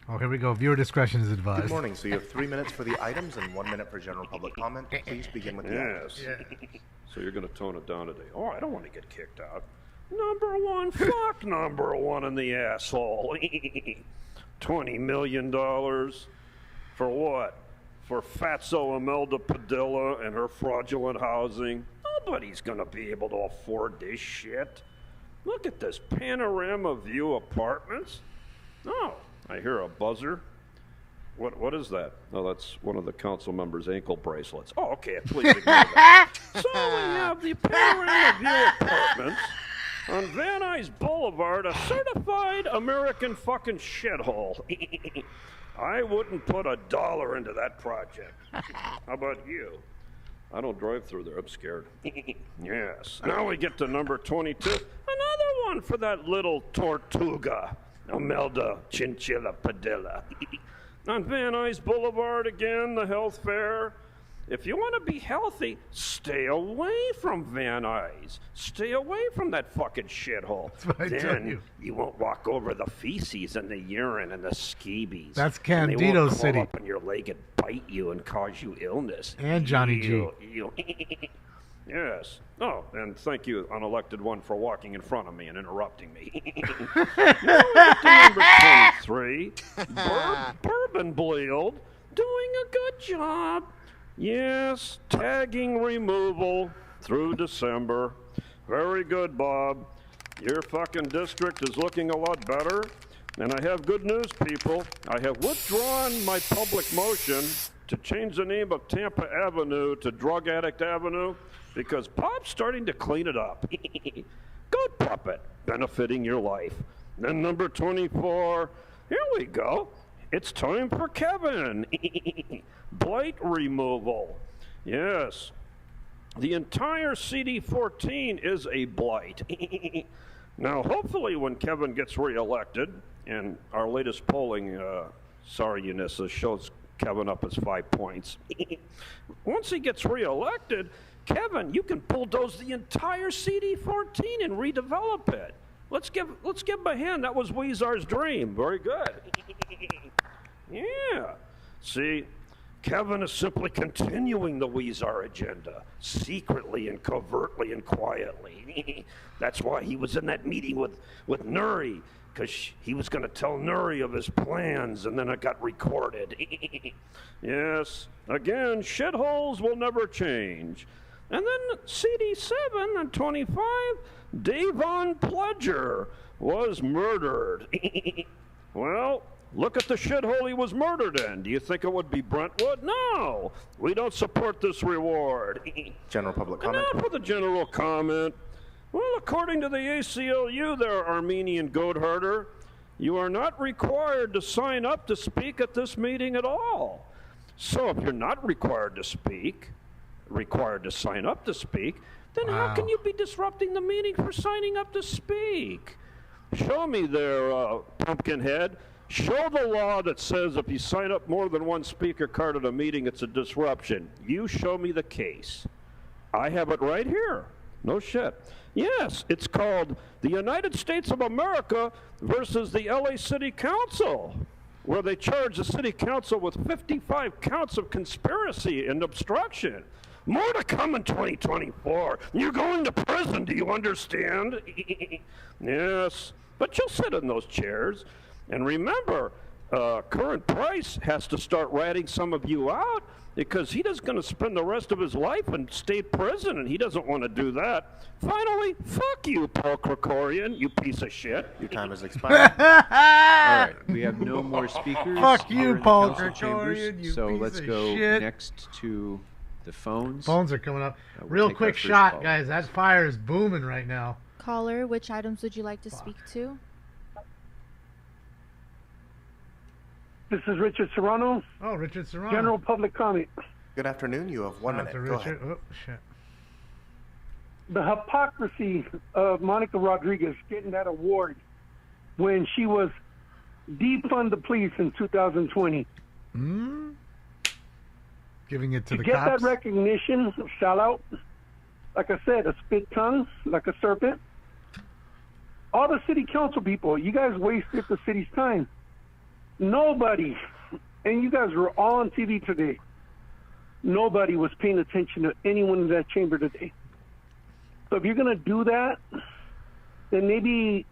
Oh, here we go. Viewer discretion is advised. Good morning. So you have 3 minutes for the items and 1 minute for general public comment. Please begin with the items. So you're going to tone it down today. Oh, I don't want to get kicked out. Number one, fuck number one in the asshole. $20 million for what? For Fatso Imelda Padilla and her fraudulent housing? Nobody's going to be able to afford this shit. Look at this panorama view apartments. Oh, I hear a buzzer. What is that? Oh, that's one of the council members' ankle bracelets. Oh, okay, please ignore that. So we have the panorama view apartments on Van Nuys Boulevard, a certified American fucking shithole. I wouldn't put $1 into that project. How about you? I don't drive through there. I'm scared. Yes. Now we get to number 22. Another one for that little Tortuga, Imelda Chinchilla Padilla. On Van Nuys Boulevard again, the health fair. If you want to be healthy, stay away from Van Nuys. Stay away from that fucking shithole. Then you won't walk over the feces and the urine and the scabies. That's And they Candido won't City. crawl up on your leg and bite you and cause you illness. And Johnny G. Ew. Yes. Oh, and thank you, unelected one, for walking in front of me and interrupting me. Now we get to number 23. Bourbon Bleed, doing a good job. Yes, tagging removal through December. Very good, Bob. Your fucking district is looking a lot better. And I have good news, people. I have withdrawn my public motion to change the name of Tampa Avenue to Drug Addict Avenue because Bob's starting to clean it up. Good puppet, benefiting your life. Then number 24, here we go. It's time for Kevin. blight removal. Yes, the entire CD14 is a blight. Now, hopefully when Kevin gets reelected, and our latest polling, sorry, Eunice, shows Kevin up as 5 points. Once he gets reelected, Kevin, you can bulldoze the entire CD14 and redevelop it. Let's give him a hand. That was Weezar's dream. Very good. Yeah. See, Kevin is simply continuing the Weezar agenda, secretly and covertly and quietly. That's why he was in that meeting with Nuri, because he was going to tell Nuri of his plans, and then it got recorded. Yes, again, shitholes will never change. And then CD7 and 25, Davon Pledger was murdered. Well, look at the shithole he was murdered in. Do you think it would be Brentwood? No, we don't support this reward. General public comment. Enough with the general comment. Well, according to the ACLU there, Armenian goat herder, you are not required to sign up to speak at this meeting at all. So if you're not required to speak, required to sign up to speak, then how can you be disrupting the meeting for signing up to speak? Show me there, Pumpkinhead. Show the law that says if you sign up more than one speaker card at a meeting, it's a disruption. You show me the case. I have it right here. No shit. Yes, it's called the United States of America versus the LA City Council, where they charge the city council with 55 counts of conspiracy and obstruction. More to come in 2024. You're going to prison, do you understand? Yes, but you'll sit in those chairs. And remember, Current Price has to start ratting some of you out because he is going to spend the rest of his life in state prison, and he doesn't want to do that. Finally, fuck you, Paul Krikorian, you piece of shit. Your time has expired. All right, we have no more speakers. Fuck you, here in the Paul council Krikorian, chambers, you so piece let's of go shit. next to the phones. Phones are coming up. We'll Real take our quick first shot, call. guys. That fire is booming right now. Caller, which items would you like to speak to? This is Richard Serrano. Oh, Richard Serrano. General public comment. Good afternoon. You have 1 minute. Go ahead. Oh, shit. The hypocrisy of Monica Rodriguez getting that award when she was defund the police in 2020. Giving it to the get cops. that recognition, sellout, like I said, a spit tongue, like a serpent. All the city council people, you guys wasted the city's time. Nobody, and you guys were all on TV today, nobody was paying attention to anyone in that chamber today. So if you're going to do that, then maybe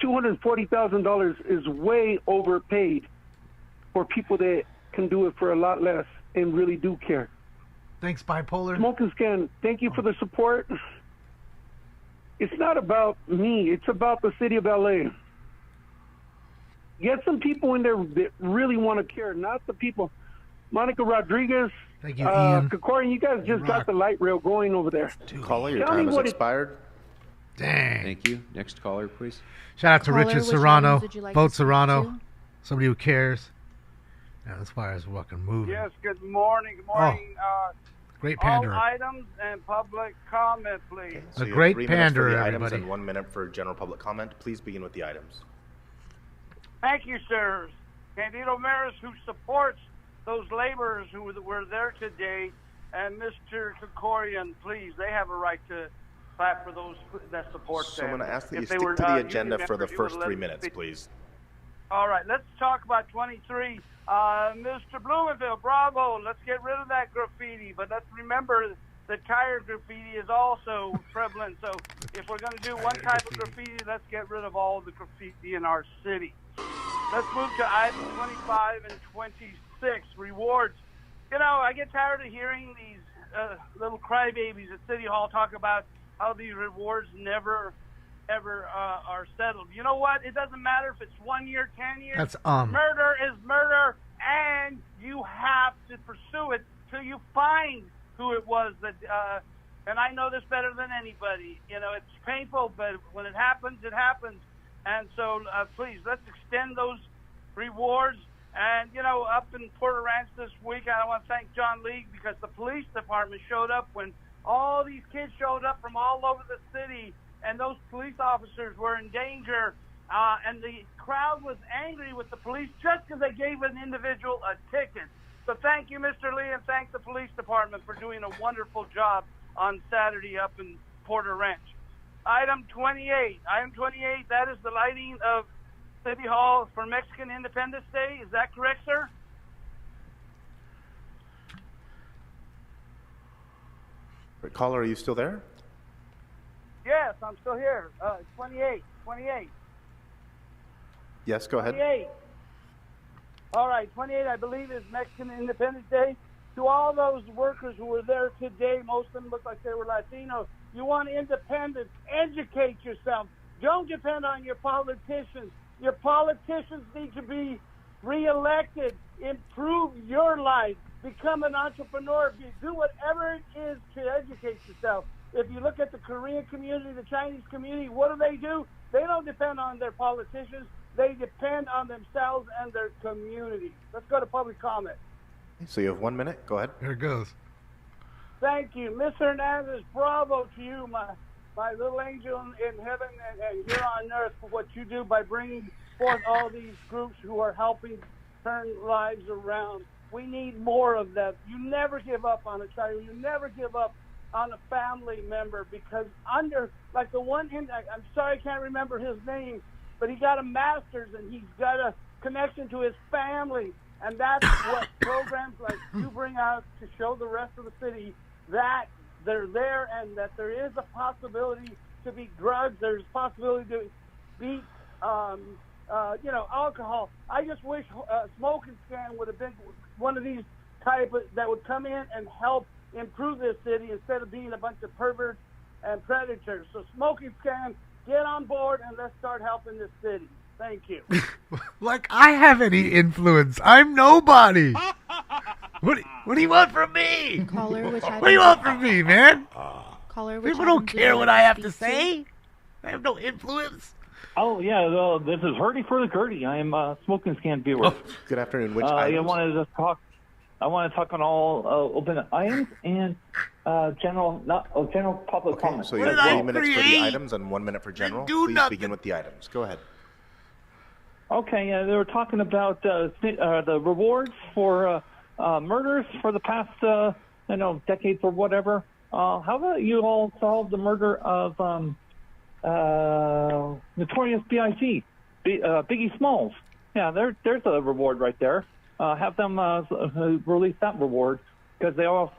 $240,000 is way overpaid for people that can do it for a lot less and really do care. Thanks, Bipolar. Smoke and Scan, thank you for the support. It's not about me. It's about the city of LA. Get some people in there that really want to care, not the people. Monica Rodriguez, thank you, Ian. Kokorian, you guys just got the light rail going over there. Caller, your Tell me time has what expired. Dang. Thank you. Next caller, please. Shout out to Caller, Richard which Serrano. items would you like Vote to speak Serrano. to? Somebody who cares. Yeah, this fire is fucking moving. Yes, good morning. Good morning. Great all pandering. items and public comment, please. So A you have great 3 minutes for panderer, the items everybody. and 1 minute for general public comment. Please begin with the items. Thank you, sirs. Candido Maris, who supports those laborers who were there today, and Mr. Kokorian, please, they have a right to clap for those that support So them. I'm going to ask that If you they stick were, to the union agenda for the members, you first would let 3 them minutes, speak. please. All right, let's talk about 23. Mr. Blumenfield, bravo. Let's get rid of that graffiti, but let's remember the tire graffiti is also prevalent. So if we're going to do one type of graffiti, let's get rid of all the graffiti in our city. Let's move to items 25 and 26, rewards. You know, I get tired of hearing these little crybabies at City Hall talk about how these rewards never, ever are settled. You know what? It doesn't matter if it's 1 year, 10 years. That's Murder is murder, and you have to pursue it till you find who it was that. And I know this better than anybody. You know, it's painful, but when it happens, it happens. And so, please, let's extend those rewards And, you know, up in Porter Ranch this week, I want to thank John League because the police department showed up when all these kids showed up from all over the city, and those police officers were in danger. And the crowd was angry with the police just because they gave an individual a ticket. So thank you, Mr. Lee, and thank the police department for doing a wonderful job on Saturday up in Porter Ranch. Item 28. Item 28, that is the lighting of City Hall for Mexican Independence Day. Is that correct, sir? Caller, are you still there? Yes, I'm still here. 28. Yes, go ahead. 28. All right, 28, I believe, is Mexican Independence Day. To all those workers who were there today, most of them look like they were Latino. You want independence, educate yourself. Don't depend on your politicians. Your politicians need to be reelected. Improve your life. Become an entrepreneur. Do whatever it is to educate yourself. If you look at the Korean community, the Chinese community, what do? They don't depend on their politicians. They depend on themselves and their community. Let's go to public comment. So you have 1 minute. Go ahead. Here it goes. Thank you. Mr. Hernandez, bravo to you, my little angel in heaven and here on earth, for what you do by bringing forth all these groups who are helping turn lives around. We need more of that. You never give up on a child. You never give up on a family member, because like the one, I'm sorry I can't remember his name, but he got a master's and he's got a connection to his family. And that's what programs like you bring out to show the rest of the city that they're there and that there is a possibility to beat drugs. There's a possibility to beat, alcohol. I just wish Smoke and Scan would have been one of these that would come in and help improve this city instead of being a bunch of perverts and predators. So Smoke and Scan, get on board and let's start helping this city. Thank you. Like I have any influence. I'm nobody. What do you want from me? Caller, what do you want from me, man? Caller, which People don't care what I have to say. I have no influence. Oh, yeah, this is Hurdy for the Gertie. I am a Smoking Scan viewer. Oh, good afternoon. Which items? I want to talk on all open items and general public comment. So you have 3 minutes for the items and 1 minute for general. Please begin with the items. Go ahead. Okay, they were talking about the rewards for murders for the past, decades or whatever. How about you all solve the murder of Notorious B.I.G., Biggie Smalls? Yeah, there's a reward right there. Have them release that reward, because they all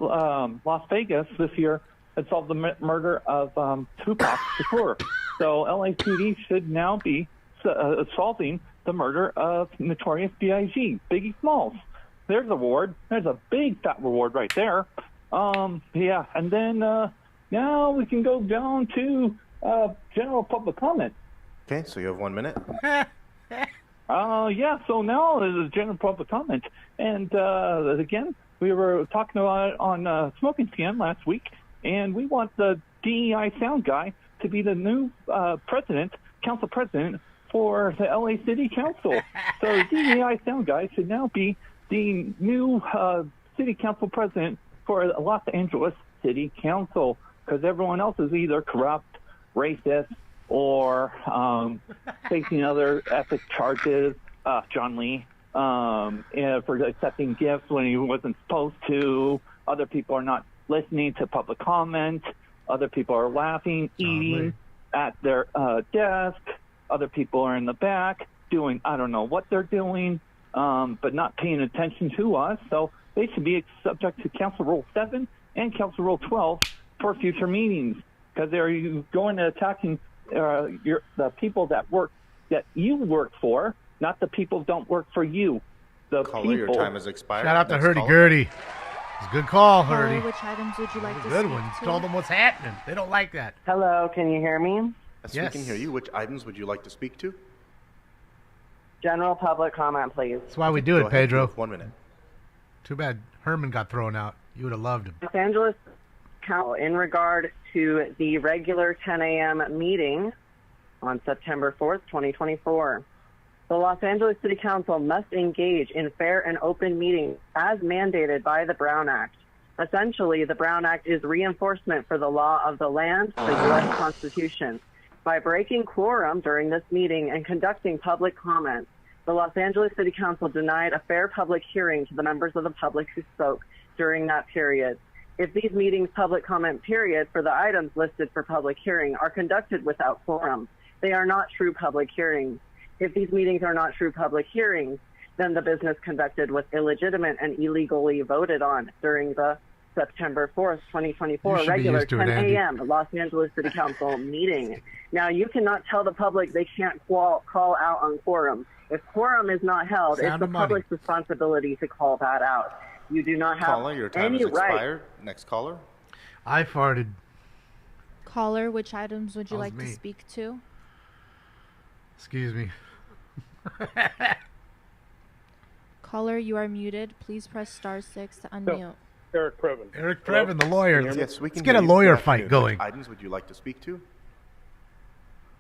Las Vegas this year had solved the murder of Tupac Shakur. So LAPD should now be solving the murder of Notorious B.I.G., Biggie Smalls. There's a reward. There's a big fat reward right there. Yeah, and then now we can go down to general public comment. Okay, so you have 1 minute. Yeah, so now there's a general public comment. And again, we were talking about it on Smoking Scan last week, and we want the DEI sound guy to be the new council president for the LA City Council. So DEI sound guy should now be the new city council president for Los Angeles City Council, because everyone else is either corrupt, racist, or facing other ethics charges. John Lee, for accepting gifts when he wasn't supposed to. Other people are not listening to public comment. Other people are laughing, eating at their desk. Other people are in the back doing, I don't know what they're doing, but not paying attention to us. So they should be subject to Council Rule 7 and Council Rule 12 for future meetings, because they're going to attacking the people that you work for, not the people who don't work for you. The Caller, people. your time has expired. Shout out to Hurdy-Gurdy. It's a good call, Hurdy. Which items would you like to Good speak one. to? Told them what's happening. They don't like that. Hello, can you hear me? Yes, we can hear you. Which items would you like to speak to? General public comment, please. That's why we do it, Pedro. 1 minute. Too bad Herman got thrown out. You would have loved him. Los Angeles Council, in regard to the regular 10 a.m. meeting on September 4th, 2024. The Los Angeles City Council must engage in fair and open meetings as mandated by the Brown Act. Essentially, the Brown Act is reinforcement for the law of the land, the U.S. Constitution. By breaking quorum during this meeting and conducting public comments, the Los Angeles City Council denied a fair public hearing to the members of the public who spoke during that period. If these meetings' public comment period for the items listed for public hearing are conducted without quorum, they are not true public hearings. If these meetings are not true public hearings, then the business conducted was illegitimate and illegally voted on during the September 4th, 2024 regular 10 a.m. Los Angeles City Council meeting. Now, you cannot tell the public they can't call out on quorum. If quorum is not held, it's the public's responsibility to call that out. You do not have Caller, your time any has right. expired. Next caller. I farted. Caller, which items would you That was like to me. speak to? Excuse me. Caller, you are muted. Please press *6 to unmute. Eric Previn. Eric Previn, the lawyer. Yes, we can Let's get a hear you. lawyer Good fight afternoon. going. Which items would you like to speak to?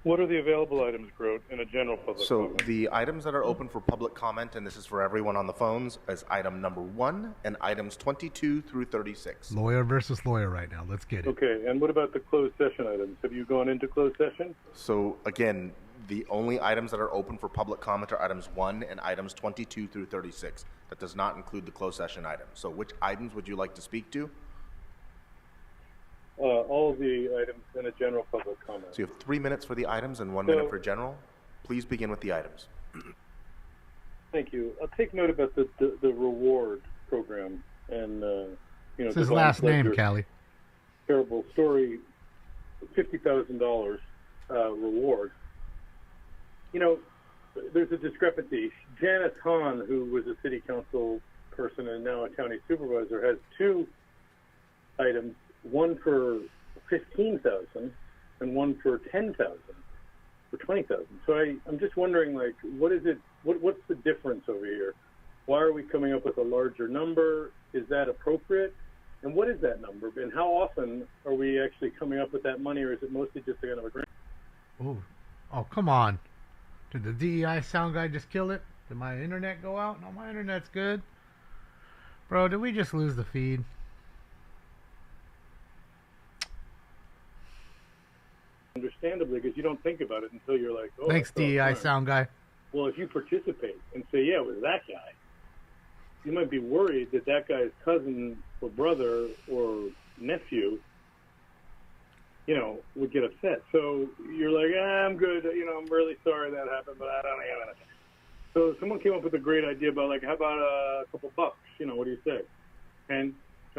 What are the available items, Grote, in a general public So comment? the items that are open for public comment, and this is for everyone on the phones, is item number 1 and items 22 through 36. Lawyer versus lawyer right now. Let's get it. Okay, and what about the closed session items? Have you gone into closed session? So again, the only items that are open for public comment are items 1 and items 22 through 36. That does not include the closed session items. So which items would you like to speak to? All of the items in a general public comment. So you have 3 minutes for the items and 1 So- minute for general. Please begin with the items. Thank you. I'll take note about the reward program and It's his Divine last name, Pleasure Callie. Terrible story, $50,000 reward. There's a discrepancy. Janice Hahn, who was a city council person and now a county supervisor, has 2 items, one for $15,000 and one for $10,000 for $20,000. So I'm just wondering, like, what is it? What's the difference over here? Why are we coming up with a larger number? Is that appropriate? And what is that number? And how often are we actually coming up with that money, or is it mostly just a kind of a grant? Ooh. Oh, come on. Did the DEI sound guy just kill it? Did my internet go out? No, my internet's good. Bro, did we just lose the feed? Understandably, because you don't think about it until you're like, oh. Thanks, I saw a DEI crime. sound guy. Well, if you participate and say, yeah, it was that guy, you might be worried that that guy's cousin or brother or nephew, would get upset. So you're like, I'm good. I'm really sorry that happened, but I don't have anything. So someone came up with a great idea about, like, how about a couple bucks? What do you say? 10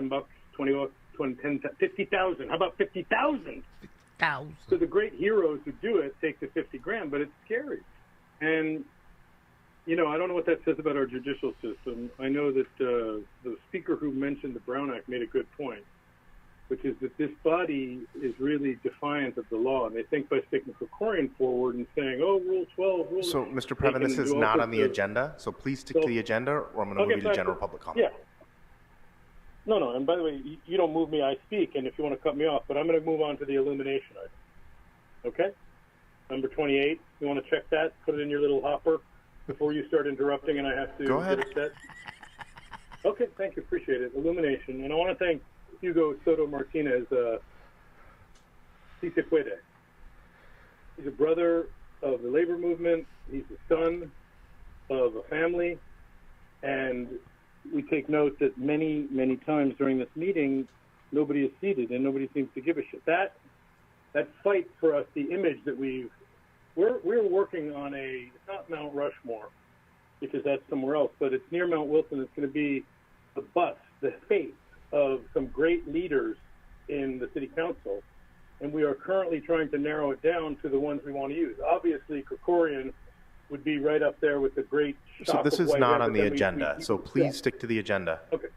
bucks, 20 bucks, 10, 50,000. How about 50,000? So the great heroes who do it take the 50 grand, but it's scary. And, I don't know what that says about our judicial system. I know that the speaker who mentioned the Brown Act made a good point, which is that this body is really defiant of the law. And they think by sticking Krikorian forward and saying, oh, Rule 12, Rule... So, Mr. Previn, this is not on the agenda, so please stick to the agenda, or I'm going to move you to general public comment. Yeah. No, and by the way, you don't move me, I speak, and if you want to cut me off, but I'm going to move on to the illumination item. Okay? Number 28, you want to check that? Put it in your little hopper before you start interrupting and I have to Go ahead. get it set? Okay, thank you, appreciate it. Illumination, and I want to thank Hugo Soto Martinez, Si Se Puede. He's a brother of the labor movement, he's the son of a family, and we take note that many, many times during this meeting, nobody is seated and nobody seems to give a shit. That fight for us, the image that we're working on it's not Mount Rushmore, because that's somewhere else, but it's near Mount Wilson. It's going to be the bust, the face of some great leaders in the city council, and we are currently trying to narrow it down to the ones we want to use. Obviously, Krikorian would be right up there with the great So shock this of is white not red, on but the then agenda, so please stick to the agenda. Okay.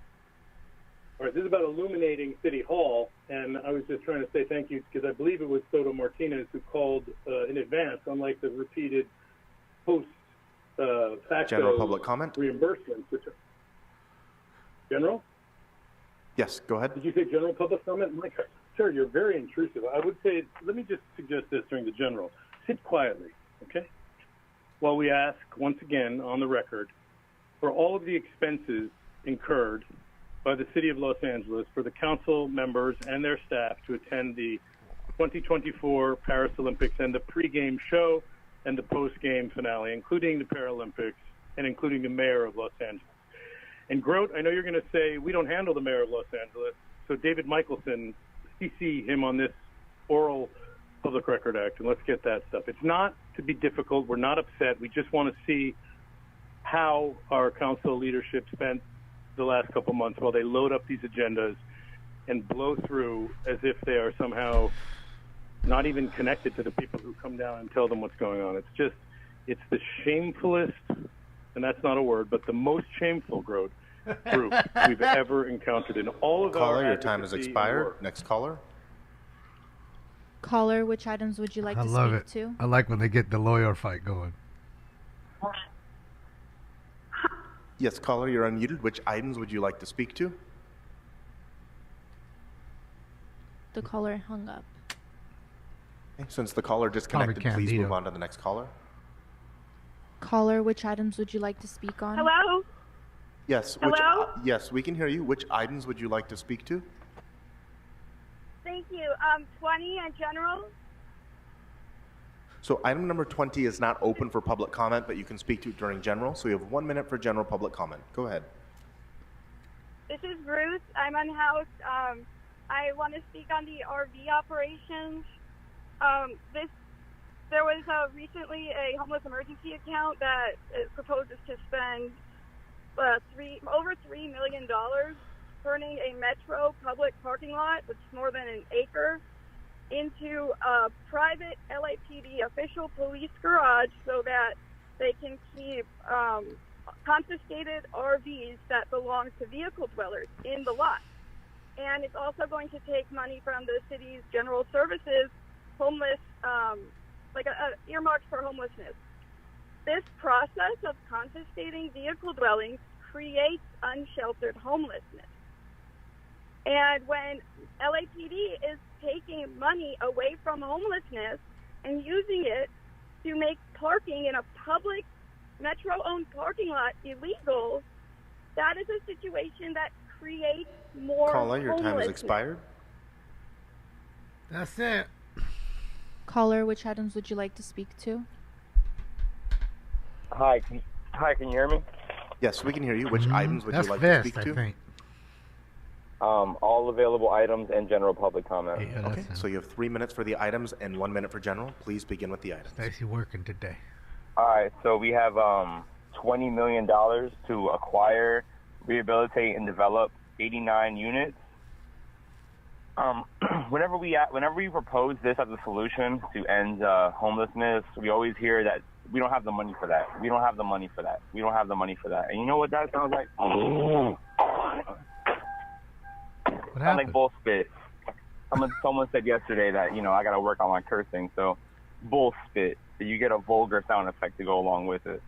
All right, this is about illuminating City Hall, and I was just trying to say thank you because I believe it was Soto Martinez who called in advance, unlike the repeated post-facto General public comment? reimbursements. General? Yes, go ahead. Did you say general public comment? Mike, sir, you're very intrusive. I would say, let me just suggest this during the general. Sit quietly, okay? while we ask once again on the record for all of the expenses incurred by the City of Los Angeles for the council members and their staff to attend the 2024 Paris Olympics and the pregame show and the postgame finale, including the Paralympics and including the mayor of Los Angeles. And Grote, I know you're going to say we don't handle the mayor of Los Angeles, so David Michelson, CC him on this oral Public Record Act, and let's get that stuff. It's not to be difficult. We're not upset. We just want to see how our council leadership spent the last couple months while they load up these agendas and blow through as if they are somehow not even connected to the people who come down and tell them what's going on. It's the shamefullest, and that's not a word, but the most shameful group we've ever encountered in all of our Caller, your time has advocacy and expired. work. Next caller. Caller, which items would you like I to love speak it. to? I like when they get the lawyer fight going. Yes, caller, you're unmuted. Which items would you like to speak to? The caller hung up. Okay, since the caller disconnected, please Candido. move on to the next caller. Caller, which items would you like to speak on? Hello? Yes. Hello? Yes, we can hear you. Which items would you like to speak to? Thank you. 20 in general. So item number 20 is not open for public comment, but you can speak to it during general. So you have 1 minute for general public comment. Go ahead. This is Ruth. I'm unhoused. I want to speak on the RV operations. There was recently a homeless emergency account that proposes to spend over $3 million turning a Metro public parking lot, which is more than an acre, into a private LAPD official police garage so that they can keep confiscated RVs that belong to vehicle dwellers in the lot. And it's also going to take money from the city's general services, homeless, earmarked for homelessness. This process of confiscating vehicle dwellings creates unsheltered homelessness. And when LAPD is taking money away from homelessness and using it to make parking in a public Metro-owned parking lot illegal, that is a situation that creates more Caller, your time has homelessness. expired. That's it. Caller, which items would you like to speak to? Hi, can you hear me? Yes, we can hear you. Which items would That's you like Vest, to speak I to? think. All available items and general public comment. Okay, so you have 3 minutes for the items and 1 minute for general. Please begin with the items. Stacy working today. All right, so we have $20 million to acquire, rehabilitate, and develop 89 units. Whenever we propose this as a solution to end homelessness, we always hear that we don't have the money for that. We don't have the money for that. We don't have the money for that. And you know what that sounds like? Sounds like bull spit. Someone said yesterday that, I got to work on my cursing, so bull spit. You get a vulgar sound effect to go along with it.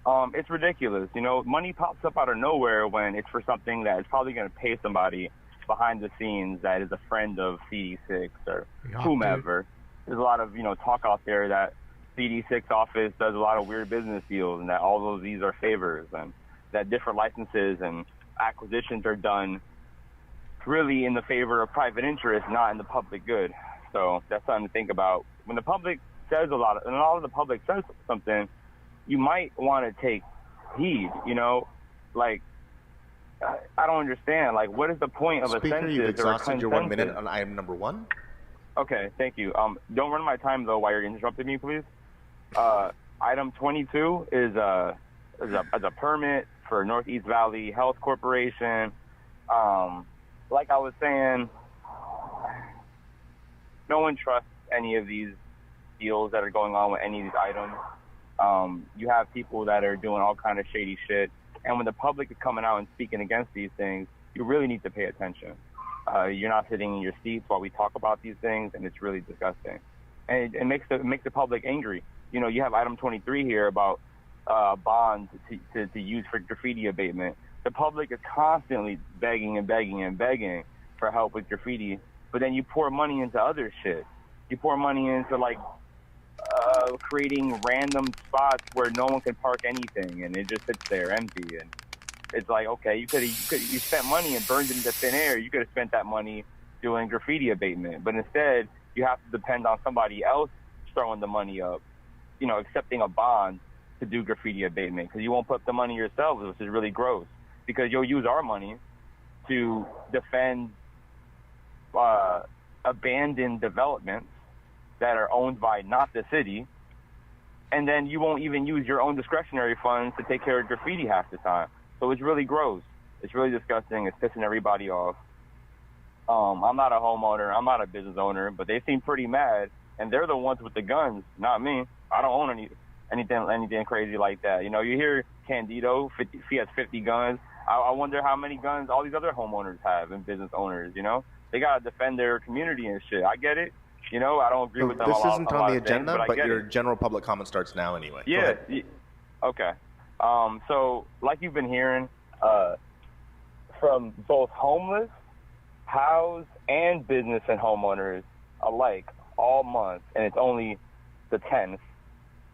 It's ridiculous. Money pops up out of nowhere when it's for something that is probably going to pay somebody behind the scenes that is a friend of CD6 or whomever. There's a lot of, talk out there that CD6 office does a lot of weird business deals and that all of these are favors and that different licenses and acquisitions are done really in the favor of private interest, not in the public good. So that's something to think about. When the public says a lot of the public says something, you might want to take heed, I don't understand. What is the point of a Speaker, census you've or a exhausted your 1 minute consensus? on item number 1. Okay, thank you. Don't run my time, though, while you're interrupting me, please. Item 22 is a permit for Northeast Valley Health Corporation. Like I was saying, no one trusts any of these deals that are going on with any of these items. You have people that are doing all kind of shady shit. And when the public is coming out and speaking against these things, you really need to pay attention. You're not sitting in your seats while we talk about these things, and it's really disgusting. And it makes the public angry. You have item 23 here about bonds to use for graffiti abatement. The public is constantly begging and begging and begging for help with graffiti, but then you pour money into other shit. You pour money into creating random spots where no one can park anything, and it just sits there empty. And it's like, okay, you spent money and burned it into thin air. You could have spent that money doing graffiti abatement, but instead you have to depend on somebody else throwing the money up, accepting a bond to do graffiti abatement, because you won't put up the money yourself, which is really gross, because you'll use our money to defend abandoned developments that are owned by not the city, and then you won't even use your own discretionary funds to take care of graffiti half the time. So it's really gross. It's really disgusting. It's pissing everybody off. I'm not a homeowner. I'm not a business owner, but they seem pretty mad, and they're the ones with the guns, not me. I don't own anything crazy like that. You hear Candido, he has 50 guns. I wonder how many guns all these other homeowners have and business owners. They gotta defend their community and shit. I get it. I don't agree with them. This a lot, isn't a on lot the of things, agenda, but your it. general public comment starts now anyway. Go Yeah. ahead. Okay. So like you've been hearing from both homeless, housed, and business and homeowners alike all month, and it's only the 10th,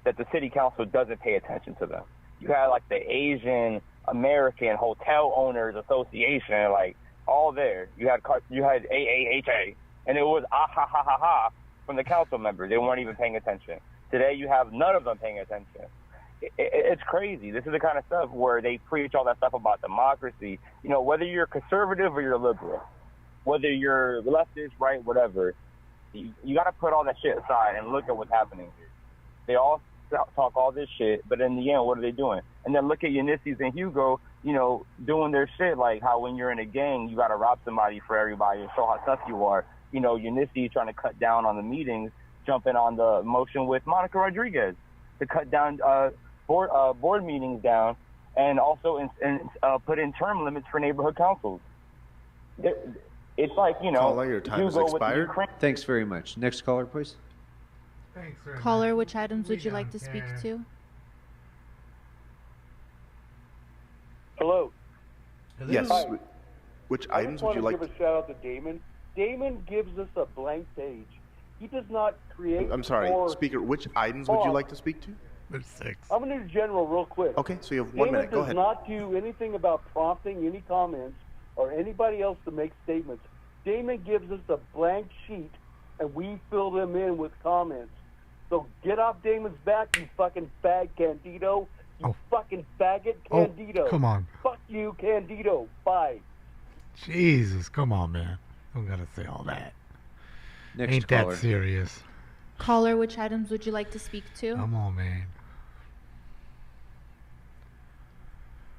that the city council doesn't pay attention to them. You had like the Asian American Hotel Owners Association, like all there. You had AAHA, and it was ah ha ha ha ha from the council members. They weren't even paying attention. Today you have none of them paying attention. It's crazy. This is the kind of stuff where they preach all that stuff about democracy. Whether you're conservative or you're liberal, whether you're leftist, right, whatever, you got to put all that shit aside and look at what's happening here. They all talk all this shit, but in the end, what are they doing? And then look at Ulysses and Hugo, doing their shit, like how when you're in a gang, you got to rob somebody for everybody and show how tough you are. Ulysses trying to cut down on the meetings, jumping on the motion with Monica Rodriguez to cut down board meetings down, and also put in term limits for neighborhood councils. It's like, Caller, your time has Hugo with the expired. Ukraine. Thanks very much. Next caller, please. Caller, which items would you like to speak to? Hello. Yes. Hi. Which I items just would you want like? to give a shout out to Damon. Damon gives us a blank page. He does not create. I'm sorry, or- speaker. Which items would you like to speak to? There's 6. I'm going to do general real quick. Okay, so you have 1 minute. Go Damon ahead. does not do anything about prompting any comments or anybody else to make statements. Damon gives us a blank sheet, and we fill them in with comments. So get off Damon's back, you fucking fag Candido. You fucking faggot Candido. come on. Fuck you, Candido. Bye. Jesus, come on, man. Don't gotta say all that. Next Ain't caller. that serious? Caller, which items would you like to speak to? Come on, man.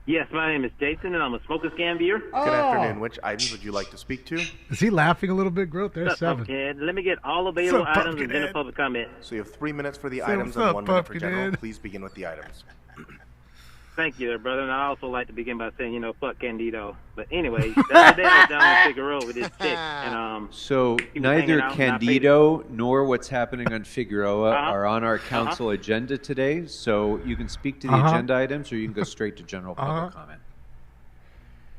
Yes, my name is Jason, and I'm a smoker scan beer. Good afternoon. Which items would you like to speak to? Is he laughing a little bit, Groot? There's What's up, 7. Pumpkinhead? Let me get all available What's up, items and then a Pumpkinhead? public comment. So you have 3 minutes for the Say items what's and up, 1 minute for general. Pumpkinhead. Please begin with the items. Thank you there, brother. And I also like to begin by saying, fuck Candido. But anyway, the other day I was down in Figueroa with this chick, and So he was hanging neither out, and I paid Candido nor what's happening on Figueroa Uh-huh. are on our council agenda today. So you can speak to the Uh-huh. agenda items, or you can go straight to general public comment.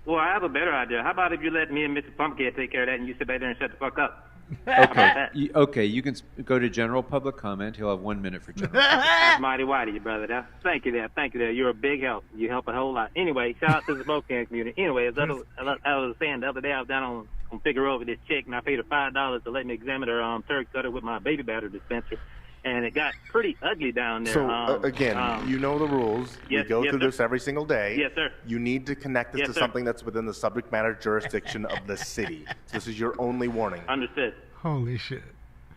Well, I have a better idea. How about if you let me and Mr. Pumpkinhead take care of that, and you sit back there and shut the fuck up? Okay. Okay. You can go to general public comment. He'll have 1 minute for general. That's mighty whitey, brother. Thank you there. Thank you there. You're a big help. You help a whole lot. Anyway, shout out to the Spokane community. Anyway, as I was saying the other day, I was down on Figueroa with this chick, and I paid her $5 to let me examine her turkey cutter with my baby batter dispenser. And it got pretty ugly down there. So again, you know the rules. Yes, we go yes, through sir. this every single day. Yes, sir. You need to connect this Yes, to sir. something that's within the subject matter jurisdiction of the city. So this is your only warning. Understood. Holy shit.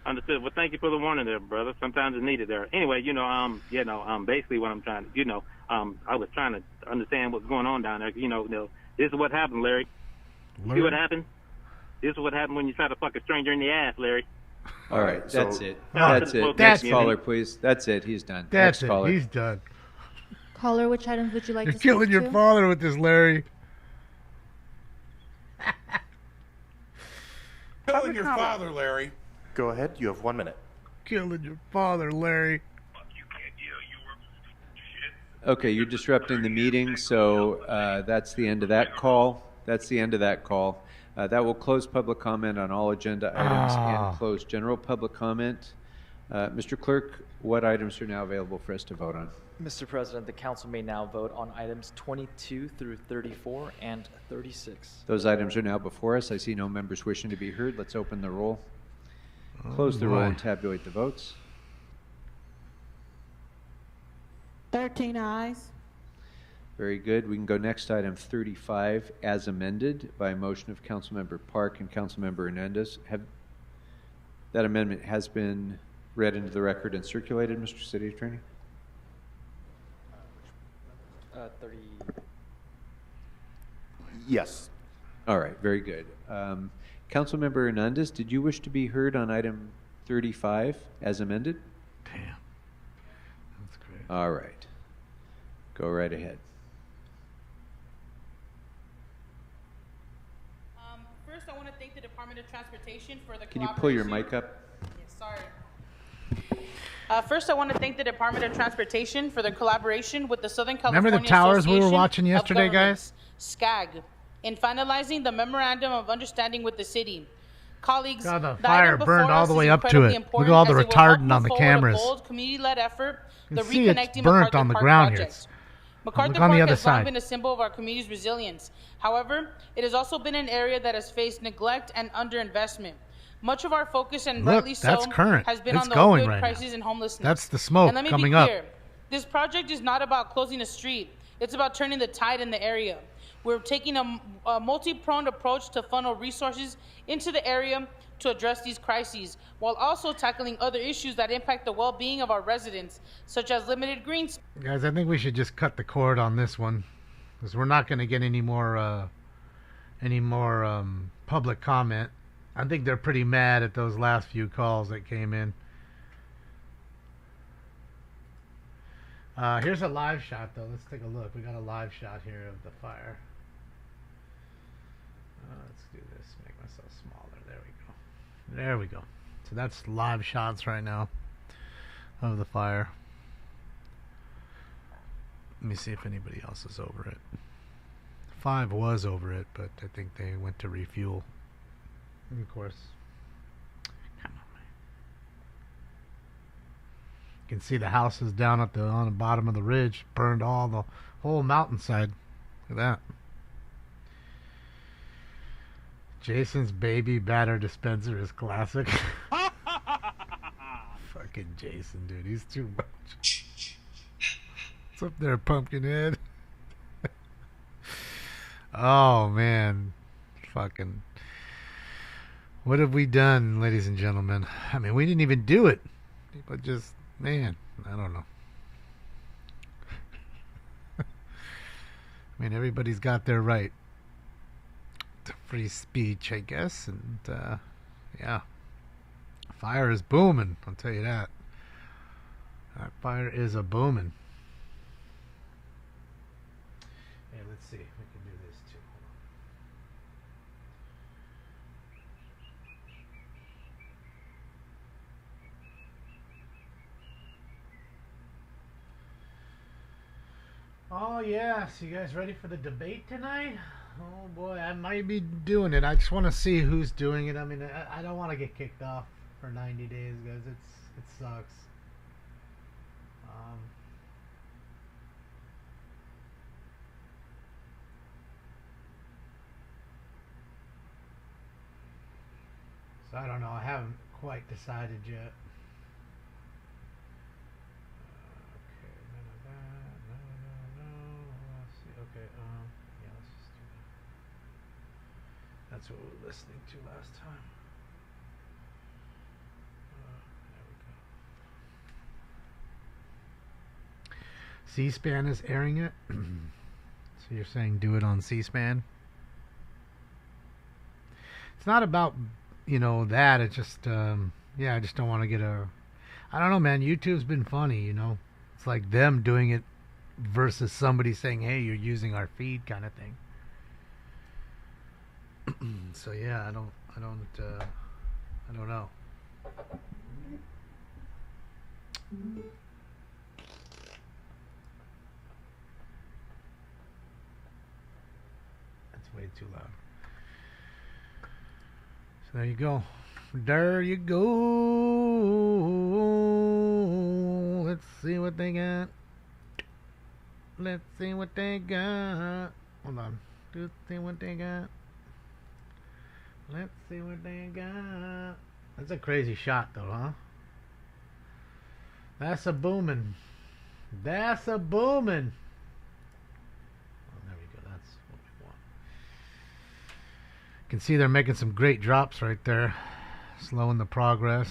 Understood. Well, thank you for the warning there, brother. Sometimes it's needed there. Anyway, basically what I'm trying to, I was trying to understand what's going on down there. This is what happened, Larry. See what happened? This is what happened when you try to fuck a stranger in the ass, Larry. All right. That's so- it. That's That's it. it. That's Next caller, please. That's it. He's done. That's Next it. caller. He's done. Caller, which items would you like You're to speak killing your to? father with this, Larry. Killing your father, Larry. Go ahead. You have 1 minute. Killing your father, Larry. Okay, you're disrupting the meeting, so that's the end of that call. That's the end of that call. That will close public comment on all agenda items and close general public comment. Mr. Clerk, what items are now available for us to vote on? Mr. President, the council may now vote on items 22 through 34 and 36. Those items are now before us. I see no members wishing to be heard. Let's open the roll, close the roll, and tabulate the votes. 13 ayes. Very good. We can go next to item 35 as amended by a motion of Councilmember Park and Councilmember Hernandez. That amendment has been read into the record and circulated, Mr. City Attorney? 30. Yes. All right, very good. Councilmember Hernandez, did you wish to be heard on item 35 as amended? Damn. That's great. All right. Go right ahead. First, I want to thank the Department of Transportation for the Can you pull your mic up? Yes, sorry. First, I want to thank the Department of Transportation for their collaboration with the Southern California Remember the towers we were Association watching yesterday, of guys? SCAG, in finalizing the Memorandum of Understanding with the city. Colleagues, God, the the fire item burned before all us the is way up to incredibly it. Look important at all the as it will help retardant move on the forward a cameras. bold, community-led effort, You the can see it's reconnecting burnt MacArthur on the Park ground here. project. MacArthur Look on the Park other has long side. been a symbol of our community's resilience. However, it has also been an area that has faced neglect and underinvestment. Much of our focus, and Look, rightly so, that's current. has been It's on the going opioid right now. crisis and homelessness. That's the smoke And let me coming be up. clear. This project is not about closing a street. It's about turning the tide in the area. We're taking a multi-pronged approach to funnel resources into the area to address these crises, while also tackling other issues that impact the well-being of our residents, such as limited green space. Guys, I think we should just cut the cord on this one, because we're not going to get any more public comment. I think they're pretty mad at those last few calls that came in. Here's a live shot, though. Let's take a look. We got a live shot here of the fire. Let's do this. Make myself smaller. There we go. There we go. So that's live shots right now of the fire. Let me see if anybody else is over it. 5 was over it, but I think they went to refuel. And of course, come on, man. You can see the houses down at on the bottom of the ridge burned all the whole mountainside. Look at that. Jason's baby batter dispenser is classic. Fucking Jason, dude, he's too much. What's up there, Pumpkinhead? Oh man, fucking. What have we done, ladies and gentlemen? I mean, we didn't even do it. But just, man, I don't know. I mean, everybody's got their right to free speech, I guess. And, yeah. Fire is booming, I'll tell you that. That fire is a booming. Hey, let's see. We can do this too. Oh, yeah. So you guys ready for the debate tonight? Oh, boy. I might be doing it. I just want to see who's doing it. I mean, I don't want to get kicked off for 90 days, guys. It sucks. So I don't know. I haven't quite decided yet. Okay, yeah, let's just do that. That's what we were listening to last time. There we go. C-SPAN is airing it. So you're saying do it on C-SPAN? It's not about, that. It's just, I just don't want to get I don't know, man. YouTube's been funny, It's like them doing it versus somebody saying, hey, you're using our feed kind of thing. So yeah, I don't know. That's way too loud. So there you go. There you go. Let's see what they got. Let's see what they got. Hold on. Let's see what they got. Let's see what they got. That's a crazy shot, though, huh? That's a booming. That's a booming. Oh, there we go. That's what we want. You can see they're making some great drops right there. Slowing the progress.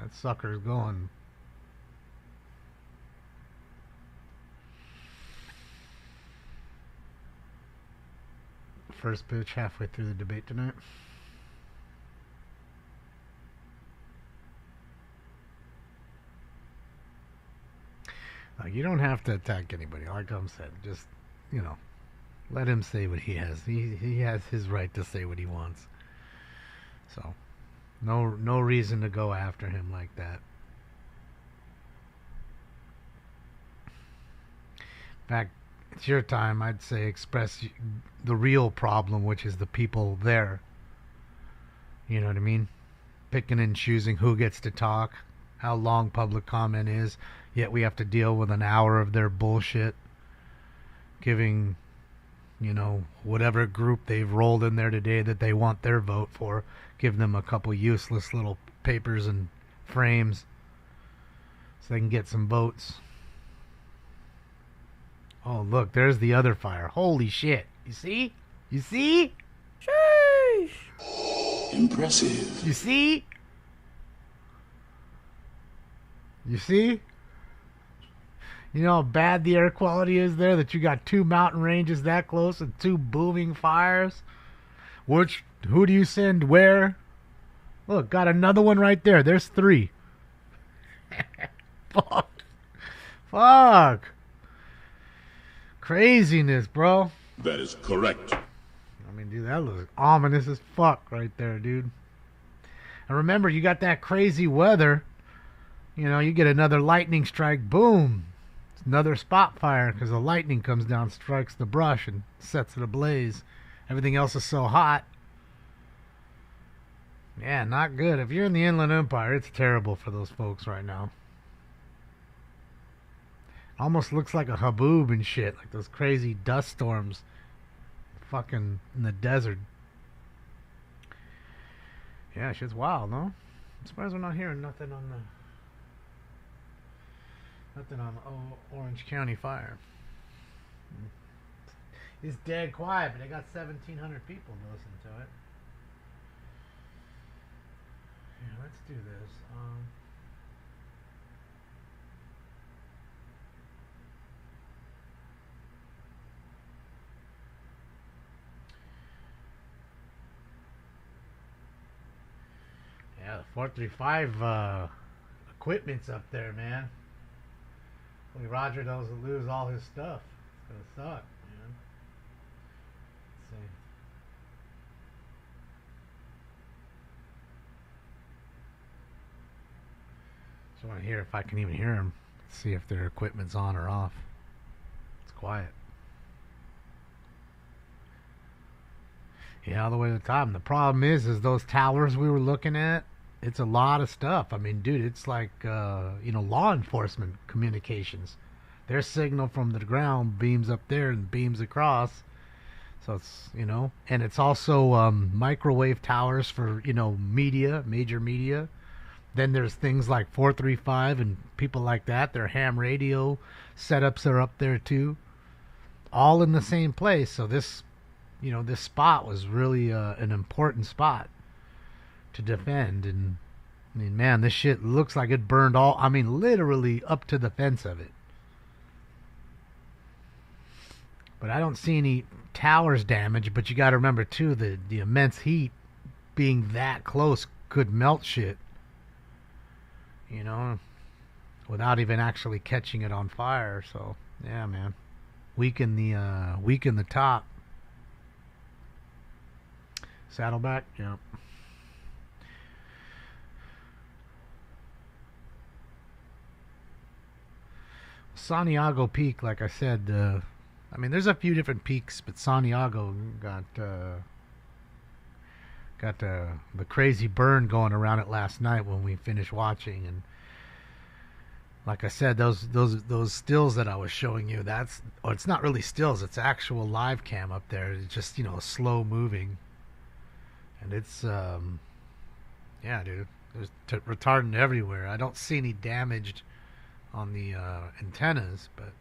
That sucker's going. First pitch halfway through the debate tonight. You don't have to attack anybody. Like Tom said, just, let him say what he has. He has his right to say what he wants. So, no reason to go after him like that. In fact, it's your time. I'd say express the real problem, which is the people there. You know what I mean? Picking and choosing who gets to talk, how long public comment is, yet we have to deal with an hour of their bullshit, giving, whatever group they've rolled in there today that they want their vote for, give them a couple useless little papers and frames so they can get some votes. Oh, look, there's the other fire. Holy shit. You see? You see? Sheesh. Impressive. You see? You see? You know how bad the air quality is there, that you got two mountain ranges that close and two booming fires? Who do you send where? Look, got another one right there. There's three. Fuck. Craziness, bro. That is correct. I mean, dude, that looks ominous as fuck right there, dude. And remember, you got that crazy weather. You get another lightning strike, boom. It's another spot fire because the lightning comes down, strikes the brush, and sets it ablaze. Everything else is so hot. Yeah, not good. If you're in the Inland Empire, it's terrible for those folks right now. Almost looks like a haboob and shit, like those crazy dust storms fucking in the desert. Yeah, shit's wild, no? I'm surprised we're not hearing nothing on the Orange County fire. It's dead quiet, but they got 1,700 people to listen to it. Yeah, let's do this. Yeah, the 435 equipment's up there, man. Only Roger doesn't lose all his stuff. It's gonna suck, man. Let's see. Just want to hear if I can even hear them. See if their equipment's on or off. It's quiet. Yeah, all the way to the top. And the problem is those towers we were looking at, it's a lot of stuff. I mean, dude, it's like, law enforcement communications. Their signal from the ground beams up there and beams across. So it's, and it's also microwave towers for, media, major media. Then there's things like 435 and people like that. Their ham radio setups are up there too. All in the same place. So this spot was really an important spot to defend. And I mean, man, this shit looks like it burned literally up to the fence of it. But I don't see any towers damaged. But you got to remember too, the immense heat being that close could melt shit, without even actually catching it on fire. So yeah, man, weaken the top. Saddleback, yeah. Santiago Peak, like I said, there's a few different peaks, but Santiago got the crazy burn going around it last night when we finished watching, and Like I said, those stills that I was showing you, it's not really stills, it's actual live cam up there. It's just, slow moving. And it's, yeah, dude, there's retardant everywhere. I don't see any damaged on the antennas, but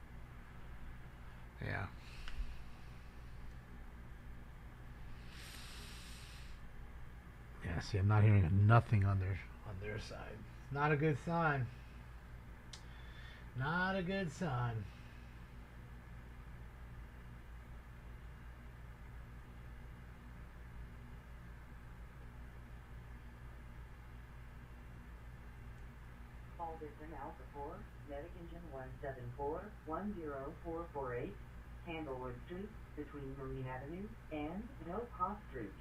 yeah. Yeah, see, I'm not hearing nothing on their side. Not a good sign. Not a good sign. Call this in Alpha 4, Medic Engine 174 10448, Candlewood Street, between Marine Avenue and No Cost Street.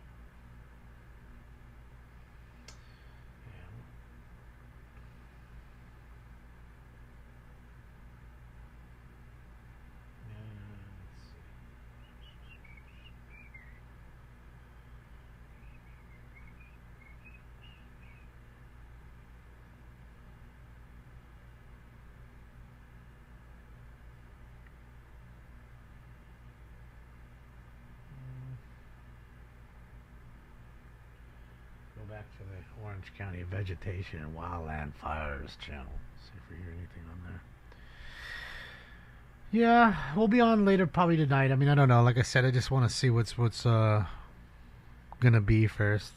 Back to the Orange County Vegetation and Wildland Fires channel. See if we hear anything on there. Yeah, we'll be on later, probably tonight. I mean, I don't know. Like I said, I just want to see what's gonna be first.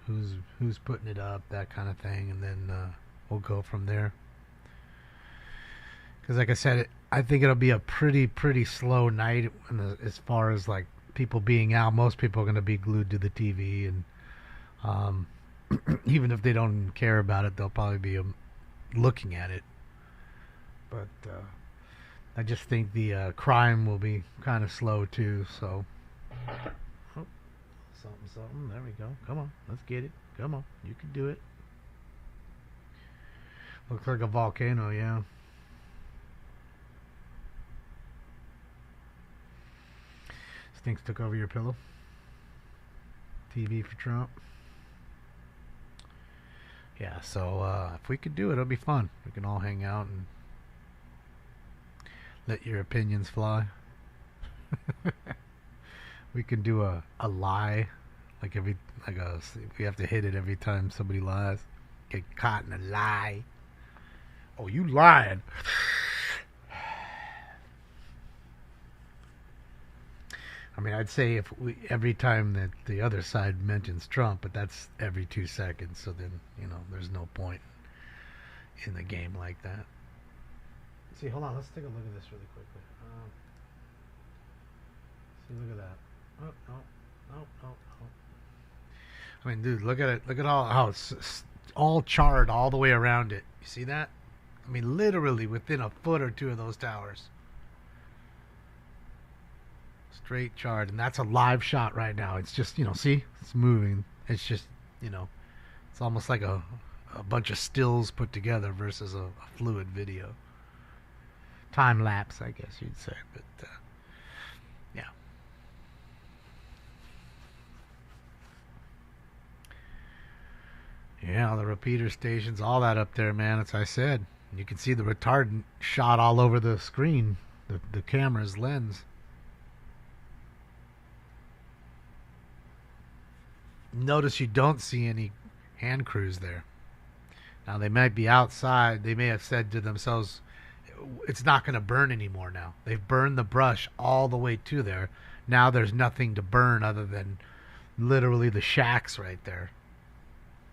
Who's putting it up, that kind of thing, and then we'll go from there. Because, like I said, I think it'll be a pretty slow night as far as like people being out. Most people are gonna be glued to the TV, and even if they don't care about it, they'll probably be looking at it. But I just think the crime will be kind of slow too. So, something. There we go. Come on, let's get it. Come on, you can do it. Looks like a volcano, yeah. Stinks took over your pillow. TV for Trump. Yeah, so if we could do it, it'll be fun. We can all hang out and let your opinions fly. We can do a lie, we have to hit it every time somebody lies. Get caught in a lie. Oh, you lying. I mean, I'd say every time that the other side mentions Trump, but that's every 2 seconds. So then, there's no point in the game like that. See, hold on. Let's take a look at this really quickly. See, look at that. Oh. I mean, dude, look at it. Look at how it's all charred all the way around it. You see that? I mean, literally within a foot or two of those towers. Straight charred, and that's a live shot right now. It's just, see, it's moving. It's just, it's almost like a bunch of stills put together versus a fluid video. Time lapse, I guess you'd say, but yeah. Yeah, the repeater stations, all that up there, man. As I said, you can see the retardant shot all over the screen, the camera's lens. Notice you don't see any hand crews there. Now, they might be outside. They may have said to themselves, it's not going to burn anymore now. They've burned the brush all the way to there. Now there's nothing to burn other than literally the shacks right there.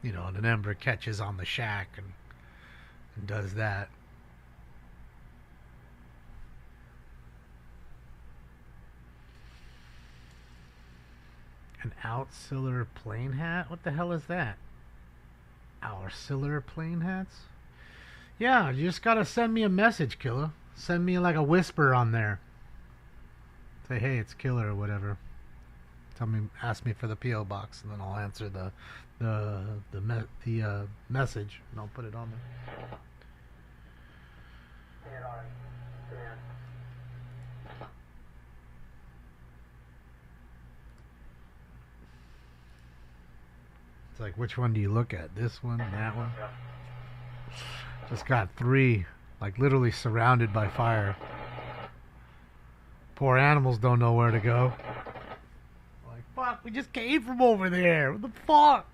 And an ember catches on the shack and does that. An Outsiller plane hat? What the hell is that? Outsiller plane hats? Yeah, you just gotta send me a message, Killer. Send me like a whisper on there. Say, hey, it's Killer or whatever. Ask me for the P.O. box, and then I'll answer the message, and I'll put it on there. It's like, which one do you look at? This one? That one? Just got 3, like literally surrounded by fire. Poor animals don't know where to go. Like, fuck, we just came from over there. What the fuck?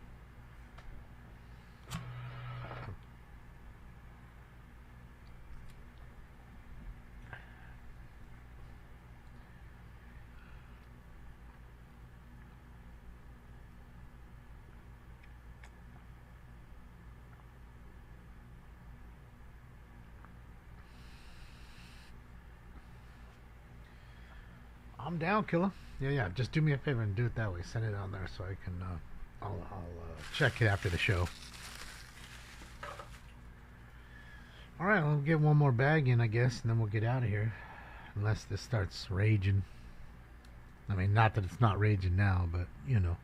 I'm down, killer. Yeah. Just do me a favor and do it that way. Send it on there so I can. I'll check it after the show. All right, we'll get one more bag in, I guess, and then we'll get out of here. Unless this starts raging. I mean, not that it's not raging now, but you know.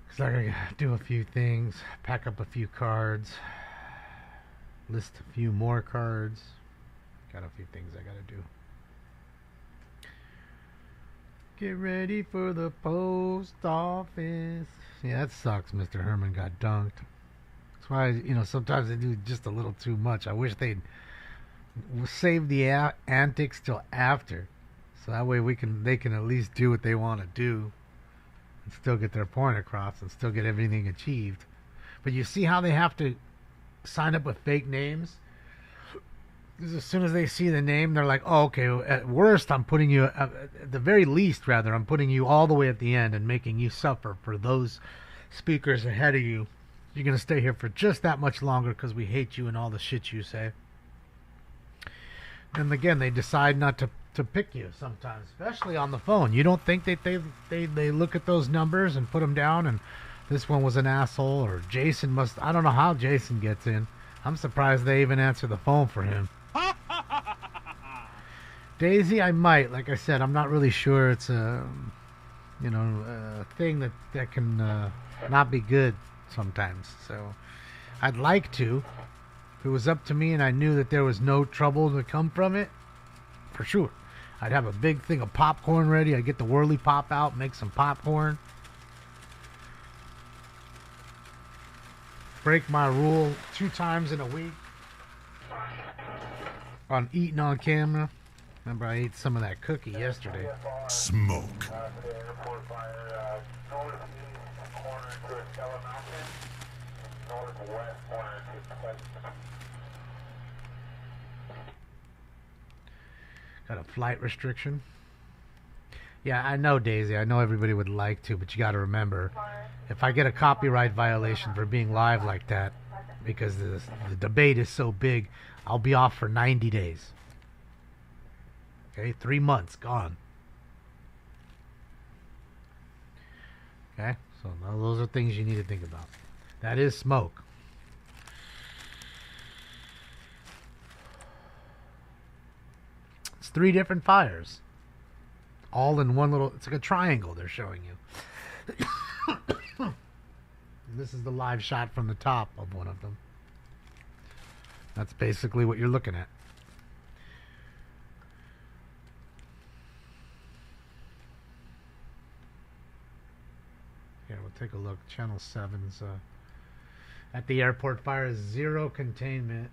Cause I gotta do a few things, pack up a few cards, list a few more cards. Got a few things I gotta do. Get ready for the post office. Yeah, that sucks. Mr. Herman got dunked. That's why, you know, sometimes they do just a little too much. I wish they'd save the antics till after, so that way they can at least do what they want to do and still get their point across and still get everything achieved. But you see how they have to sign up with fake names? Because as soon as they see the name, they're like, oh, okay, at worst, I'm putting you, at the very least, rather, I'm putting you all the way at the end and making you suffer for those speakers ahead of you. You're going to stay here for just that much longer because we hate you and all the shit you say. And again, they decide not to pick you sometimes, especially on the phone. You don't think that they look at those numbers and put them down and this one was an asshole or Jason must, I don't know how Jason gets in. I'm surprised they even answer the phone for him. Daisy, I might. Like I said, I'm not really sure. It's a thing that can not be good sometimes. So I'd like to. If it was up to me and I knew that there was no trouble to come from it, for sure. I'd have a big thing of popcorn ready. I'd get the Whirly Pop out, make some popcorn. Break my rule 2 times in a week on eating on camera. Remember, I ate some of that cookie yesterday. Smoke. Got a flight restriction. Yeah, I know, Daisy. I know everybody would like to, but you got to remember, if I get a copyright violation for being live like that, because the debate is so big, I'll be off for 90 days. Okay, 3 months gone. Okay, so those are things you need to think about. That is smoke. It's 3 different fires. All in one little, it's like a triangle they're showing you. This is the live shot from the top of one of them. That's basically what you're looking at. Here, we'll take a look. Channel 7's at the airport fire is 0 containment.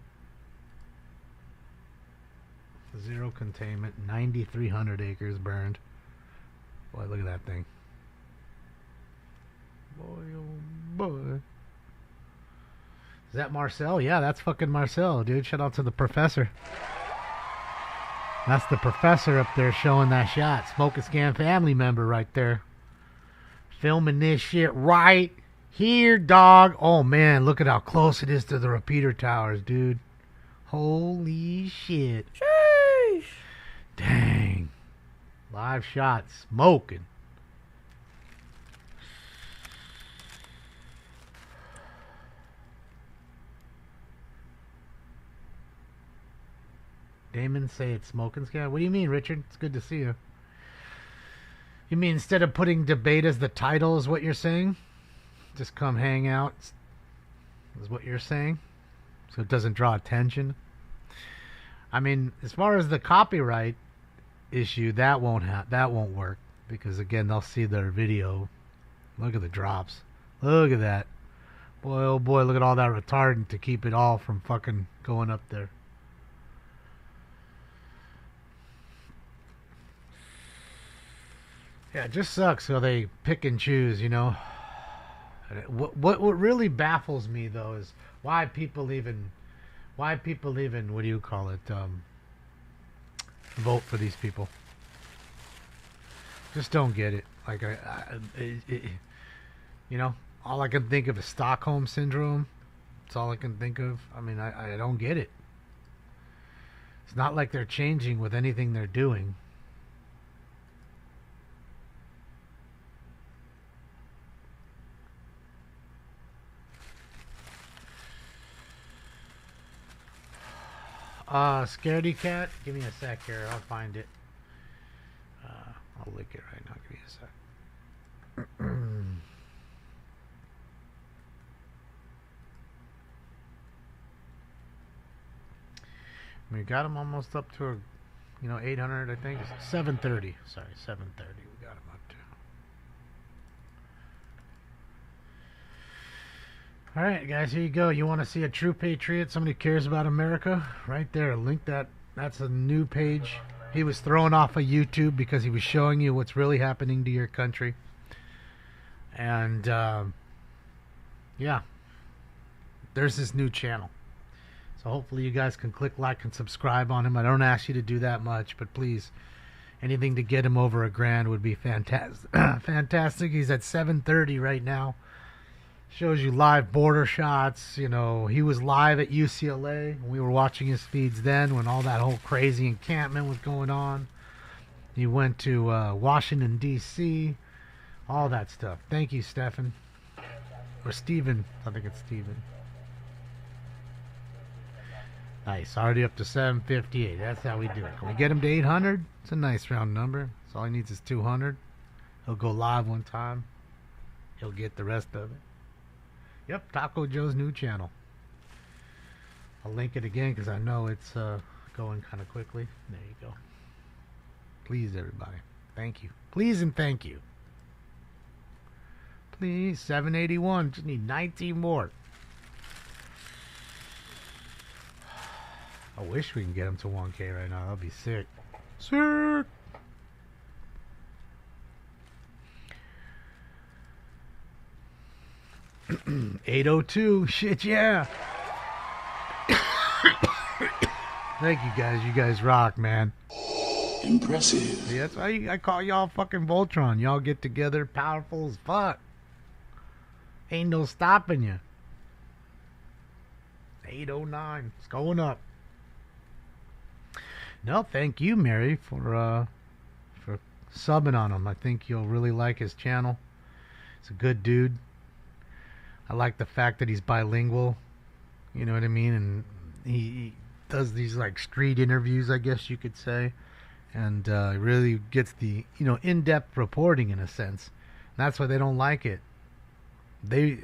0 containment. 9,300 acres burned. Boy, look at that thing. Boy, oh boy. Is that Marcel? Yeah, that's fucking Marcel, dude. Shout out to the professor. That's the professor up there showing that shot. Smoke and Scan family member right there. Filming this shit right here, dog. Oh, man, look at how close it is to the repeater towers, dude. Holy shit. Sheesh. Dang. Live shot. Smoking. Damon say it's Smoking Scan. What do you mean, Richard? It's good to see you. You mean instead of putting debate as the title is what you're saying? Just come hang out is what you're saying? So it doesn't draw attention? I mean, as far as the copyright issue, that won't work. Because again, they'll see their video. Look at the drops. Look at that. Boy, oh boy, look at all that retardant to keep it all from fucking going up there. Yeah, it just sucks how they pick and choose, you know. What really baffles me though is why people even what do you call it, vote for these people. Just don't get it. Like you know, all I can think of is Stockholm syndrome. That's all I can think of. I mean, I don't get it. It's not like they're changing with anything they're doing. Scaredy cat. Give me a sec here. I'll find it. I'll lick it right now. Give me a sec. We got him almost up to, 800. I think 730. Sorry, 730. We got him up to. All right, guys, here you go. You want to see a true patriot, somebody who cares about America? Right there, link that. That's a new page. He was thrown off of YouTube because he was showing you what's really happening to your country. And, yeah, there's this new channel. So hopefully you guys can click like and subscribe on him. I don't ask you to do that much, but please, anything to get him over $1,000 would be fantastic. Fantastic. He's at 730 right now. Shows you live border shots. You know, he was live at UCLA. We were watching his feeds then when all that whole crazy encampment was going on. He went to Washington, D.C., all that stuff. Thank you, Stephen. Or Steven. I think it's Steven. Nice. Already up to 758. That's how we do it. Can we get him to 800? It's a nice round number. So all he needs is 200. He'll go live one time. He'll get the rest of it. Yep, Taco Joe's new channel. I'll link it again because I know it's going kind of quickly. There you go. Please, everybody. Thank you. Please and thank you. Please, 781. Just need 19 more. I wish we can get him to 1K right now. That'd be sick. Sick! $802. Shit, yeah. Thank you guys. You guys rock, man. Impressive. See, that's why I call y'all fucking Voltron. Y'all get together, powerful as fuck. Ain't no stopping you. 809. It's going up. No, thank you, Mary, for subbing on him. I think you'll really like his channel. He's a good dude. I like the fact that he's bilingual. You know what I mean? And he does these like street interviews, I guess you could say. And really gets the, in-depth reporting in a sense. And that's why they don't like it. They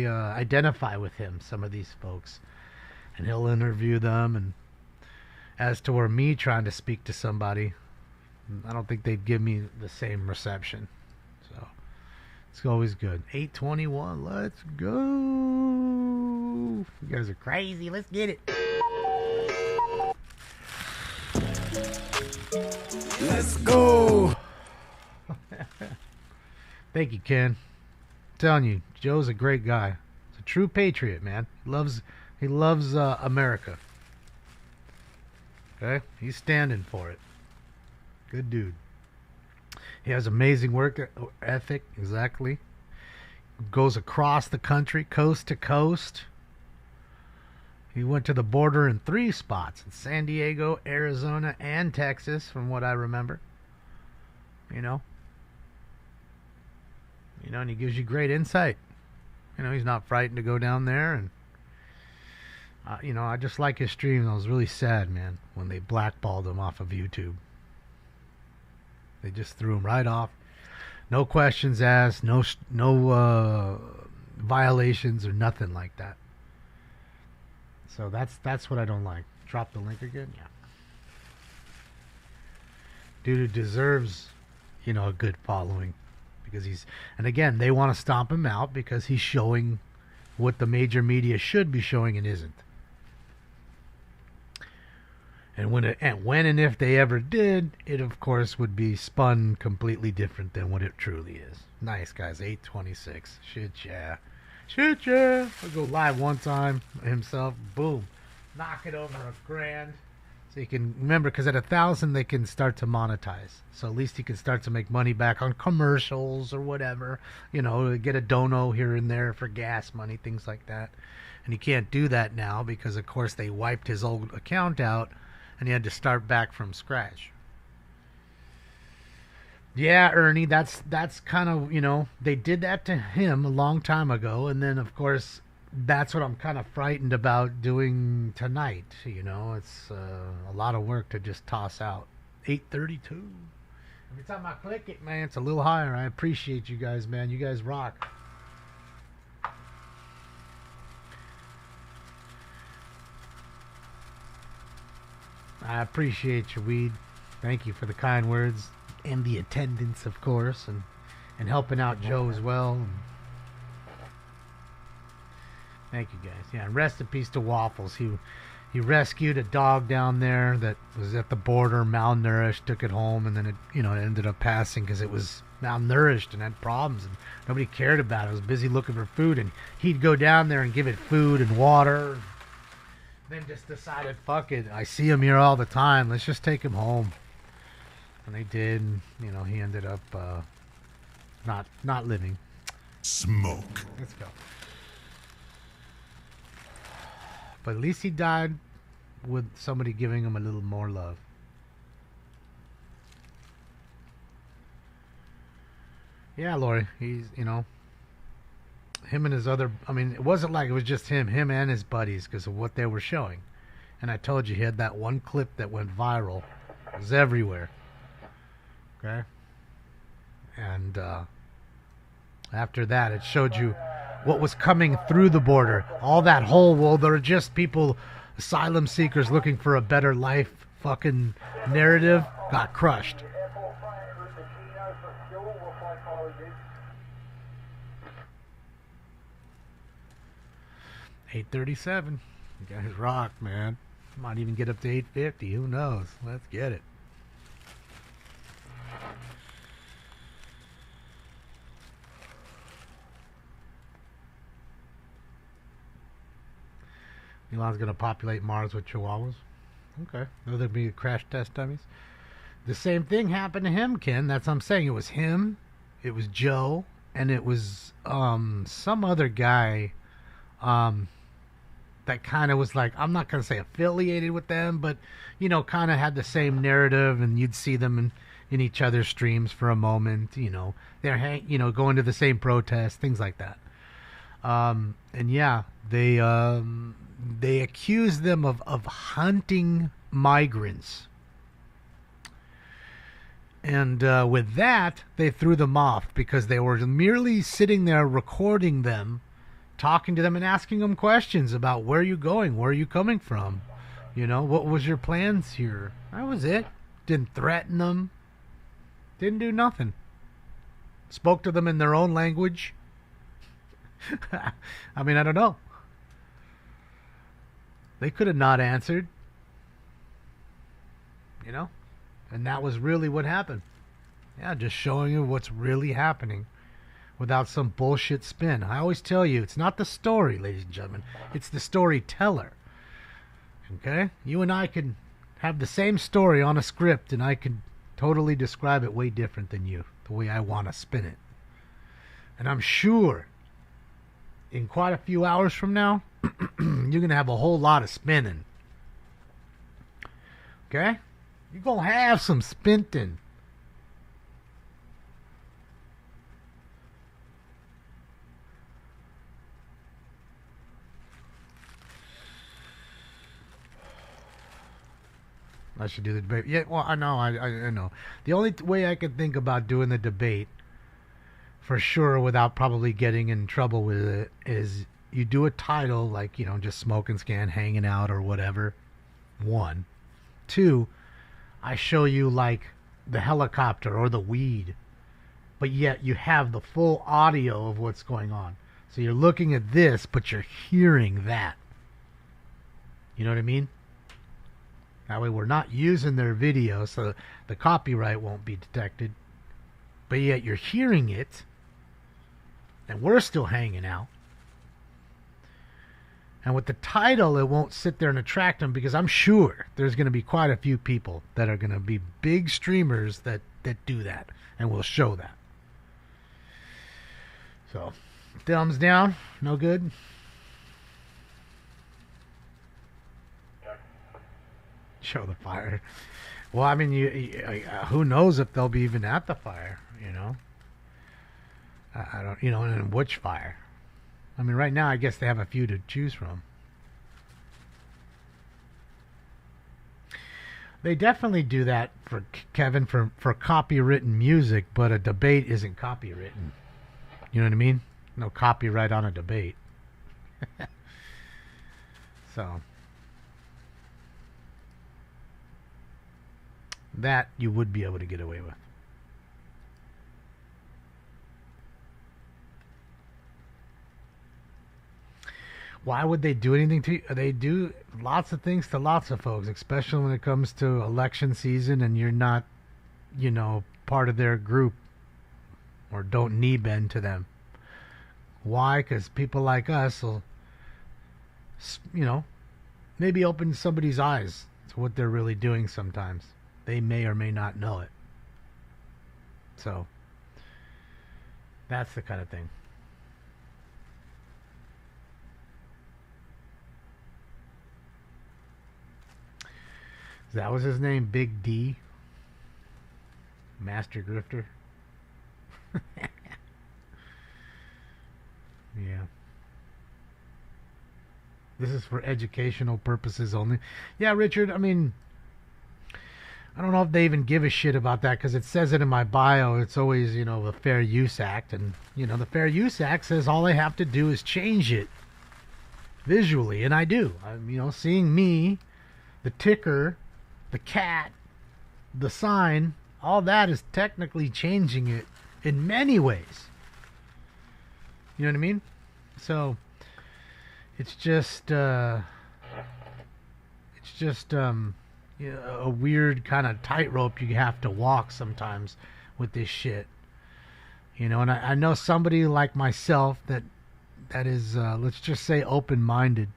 identify with him, some of these folks. And he'll interview them. And as to where me trying to speak to somebody, I don't think they'd give me the same reception. So it's always good. 821, let's go. You guys are crazy. Let's get it. Let's go. Thank you, Ken. I'm telling you, Joe's a great guy. He's a true patriot, man. He loves America. Okay? He's standing for it. Good dude. He has amazing work ethic, exactly. Goes across the country, coast to coast. He went to the border in 3 spots. In San Diego, Arizona, and Texas, from what I remember. And he gives you great insight. He's not frightened to go down there. And, I just like his stream. I was really sad, man, when they blackballed him off of YouTube. They just threw him right off. No questions asked. No violations or nothing like that. So that's what I don't like. Drop the link again? Yeah. Dude who deserves, a good following. Because and again, they want to stomp him out because he's showing what the major media should be showing and isn't. And when and if they ever did, it of course would be spun completely different than what it truly is. Nice, guys. 826. Shit, yeah. Shit, yeah. I'll go live one time himself. Boom. Knock it over $1,000. So you can remember, because at 1,000 they can start to monetize. So at least you can start to make money back on commercials or whatever. You know, get a dono here and there for gas money, things like that. And he can't do that now because, of course, they wiped his old account out and he had to start back from scratch. Yeah, Ernie, that's kind of, you know, they did that to him a long time ago, and then, of course, that's what I'm kind of frightened about doing tonight. You know, it's a lot of work to just toss out. 832. Every time I click it, man, it's a little higher. I appreciate you guys, man. You guys rock. I appreciate you, Weed. Thank you for the kind words and the attendance, of course, and helping out Joe as well. Thank you, guys. Yeah, and rest in peace to Waffles. He rescued a dog down there that was at the border, malnourished, took it home, and then it ended up passing because it was malnourished and had problems, and nobody cared about it. It was busy looking for food, and he'd go down there and give it food and water. Then just decided, fuck it, I see him here all the time, let's just take him home. And they did, and, you know, he ended up not living. Smoke. Let's go. But at least he died with somebody giving him a little more love. Yeah, Lori, he's, you know, him and his other, I mean, it wasn't like it was just him and his buddies because of what they were showing. And I told you, he had that one clip that went viral. It was everywhere. Okay? And after that, it showed you what was coming through the border. All that whole, well, there are just people, asylum seekers looking for a better life fucking narrative got crushed. $837. You guys rock, man. Might even get up to $850. Who knows? Let's get it. Elon's going to populate Mars with chihuahuas. Okay. There'll be crash test dummies. The same thing happened to him, Ken. That's what I'm saying. It was him, it was Joe, and it was some other guy that kind of was like, I'm not going to say affiliated with them, but, you know, kind of had the same narrative, and you'd see them in each other's streams for a moment, you know. They're, going to the same protests, things like that. And yeah, they accused them of hunting migrants. And with that, they threw them off because they were merely sitting there recording them, talking to them and asking them questions about where are you going, where are you coming from, you know, what was your plans here. That was it. Didn't threaten them, didn't do nothing. Spoke to them in their own language. I mean, I don't know. They could have not answered, you know, and that was really what happened. Yeah, just showing you what's really happening without some bullshit spin. I always tell you, it's not the story, ladies and gentlemen. It's the storyteller. Okay? You and I could have the same story on a script, and I could totally describe it way different than you, the way I want to spin it. And I'm sure in quite a few hours from now, you're going to have a whole lot of spinning. Okay? You're going to have some spinning. I should do the debate. Yeah, well, I know. I know. The only way I could think about doing the debate, for sure, without probably getting in trouble with it, is you do a title like, you know, just smoke and scan, hanging out or whatever. 1. 2, I show you like the helicopter or the weed, but yet you have the full audio of what's going on. So you're looking at this, but you're hearing that. You know what I mean? That way we're not using their video, so the copyright won't be detected. But yet you're hearing it, and we're still hanging out. And with the title, it won't sit there and attract them, because I'm sure there's going to be quite a few people that are going to be big streamers that do that, and will show that. So, thumbs down, no good. Show the fire. Well, I mean, who knows if they'll be even at the fire, you know? I don't, you know, and which fire. I mean, right now, I guess they have a few to choose from. They definitely do that for Kevin for copywritten music, but a debate isn't copywritten. You know what I mean? No copyright on a debate. So that you would be able to get away with. Why would they do anything to you? They do lots of things to lots of folks, especially when it comes to election season and you're not, you know, part of their group or don't knee bend to them. Why? Because people like us will, you know, maybe open somebody's eyes to what they're really doing sometimes. They may or may not know it. So, that's the kind of thing. That was his name, Big D? Master Grifter? Yeah. This is for educational purposes only. Yeah, Richard, I mean, I don't know if they even give a shit about that, because it says it in my bio. It's always, you know, the Fair Use Act. And, you know, the Fair Use Act says all I have to do is change it visually. And I do. I'm, you know, seeing me, the ticker, the cat, the sign, all that is technically changing it in many ways. You know what I mean? So it's just you know, a weird kind of tightrope you have to walk sometimes with this shit. You know, and I know somebody like myself that is let's just say open-minded.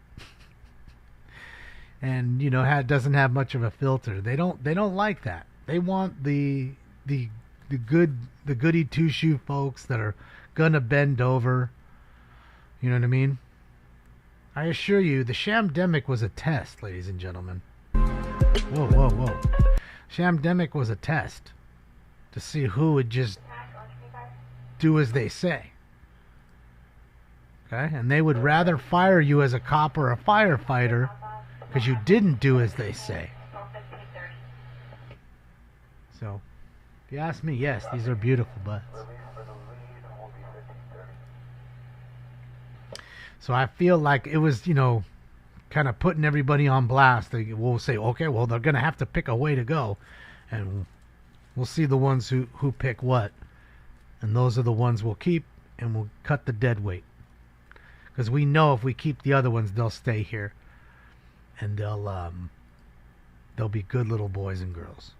And, you know, doesn't have much of a filter. They don't like that. They want the goody two-shoe folks that are gonna bend over. You know what I mean? I assure you, the Shamdemic was a test, ladies and gentlemen. Whoa, whoa, whoa. Shamdemic was a test to see who would just do as they say. Okay? And they would rather fire you as a cop or a firefighter because you didn't do as they say. So, if you ask me, yes, these are beautiful butts. So I feel like it was, you know, kind of putting everybody on blast. They will say, okay, well, they're going to have to pick a way to go. And we'll see the ones who pick what. And those are the ones we'll keep, and we'll cut the dead weight. Because we know if we keep the other ones, they'll stay here. And they'll be good little boys and girls.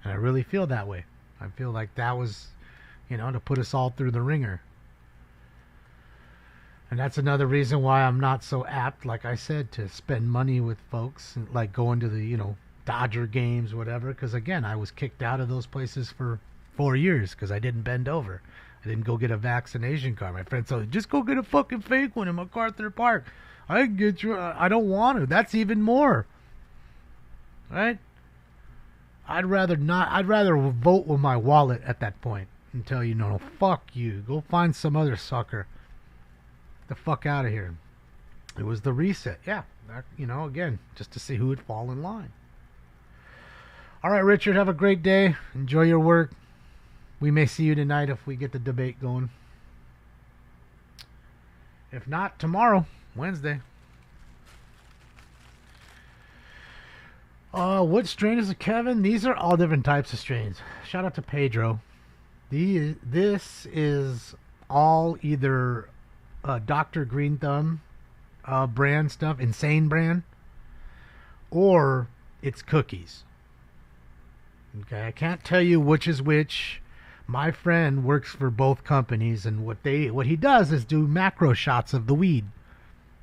And I really feel that way. I feel like that was, you know, to put us all through the ringer. And that's another reason why I'm not so apt, like I said, to spend money with folks, like going to the, you know, Dodger games, whatever. Because, again, I was kicked out of those places for 4 years because I didn't bend over. I didn't go get a vaccination card. My friend told me, just go get a fucking fake one in MacArthur Park. I can get you. I don't want to. That's even more. Right? I'd rather not. I'd rather vote with my wallet at that point and tell you, no, fuck you. Go find some other sucker. The fuck out of here. It was the reset. Yeah. You know, again, just to see who would fall in line. All right, Richard, have a great day. Enjoy your work. We may see you tonight if we get the debate going. If not, tomorrow, Wednesday. What strain is it, Kevin? These are all different types of strains. Shout out to Pedro. This is all either Dr. Green Thumb brand stuff, Insane brand, or it's cookies. Okay, I can't tell you which is which. My friend works for both companies, and what he does is do macro shots of the weed.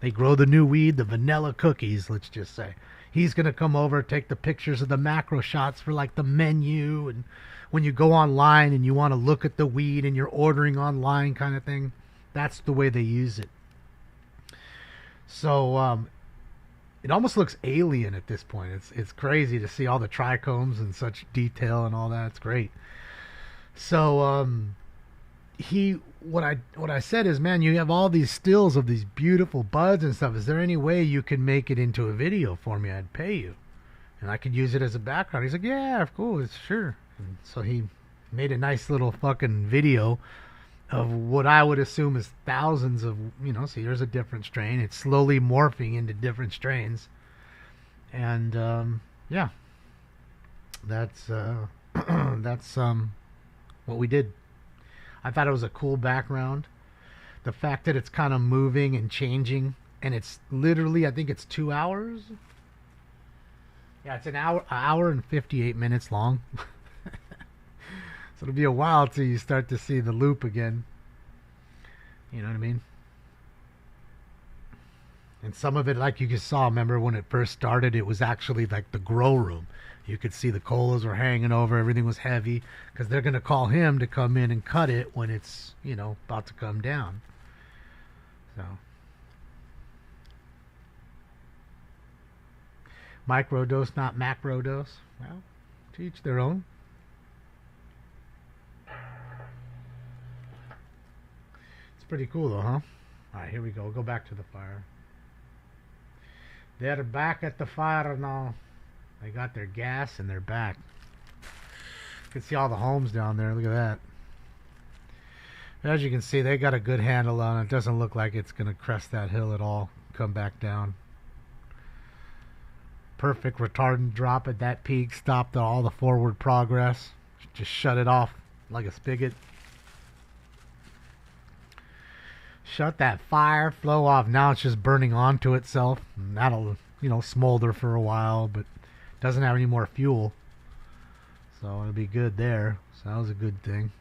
They grow the new weed, the vanilla cookies, let's just say. He's going to come over, take the pictures of the macro shots for like the menu, and when you go online and you want to look at the weed and you're ordering online kind of thing, that's the way they use it. So it almost looks alien at this point. It's crazy to see all the trichomes in such detail and all that. It's great. So what I said is, man, you have all these stills of these beautiful buds and stuff. Is there any way you can make it into a video for me? I'd pay you, and I could use it as a background. He's like, yeah, of course, sure. And so he made a nice little fucking video of what I would assume is thousands of, see, there's a different strain. It's slowly morphing into different strains. And, yeah, that's what we did. I thought it was a cool background. The fact that it's kind of moving and changing, and it's literally, I think it's 2 hours. Yeah, it's an hour and 58 minutes long. So it'll be a while till you start to see the loop again. You know what I mean? And some of it, like you just saw, remember when it first started, it was actually like the grow room. You could see the colas were hanging over, everything was heavy, because they're going to call him to come in and cut it when it's, about to come down. So. Microdose, not macrodose. Well, to each their own. Pretty cool though, huh? Alright, here we go. We'll go back to the fire. They're back at the fire now. They got their gas and they're back. You can see all the homes down there. Look at that. As you can see, they got a good handle on it. It doesn't look like it's going to crest that hill at all. Come back down. Perfect retardant drop at that peak. Stopped all the forward progress. Just shut it off like a spigot. Shut that fire flow off. Now it's just burning onto itself. And that'll, smolder for a while, but doesn't have any more fuel. So it'll be good there. So that was a good thing.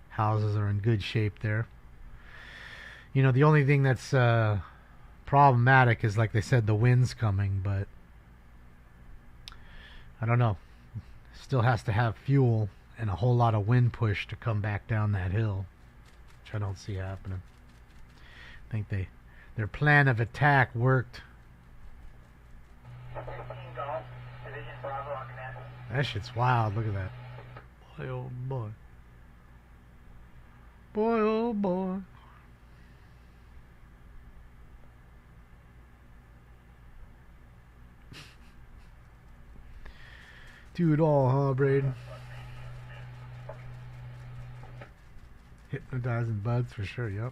Houses are in good shape there. The only thing that's problematic is, like they said, the wind's coming, but I don't know. Still has to have fuel and a whole lot of wind push to come back down that hill. I don't see happening. I think their plan of attack worked. That shit's wild. Look at that. Boy, oh boy. Boy, oh boy. Do it all, huh, Braden? Hypnotizing buds for sure, yep.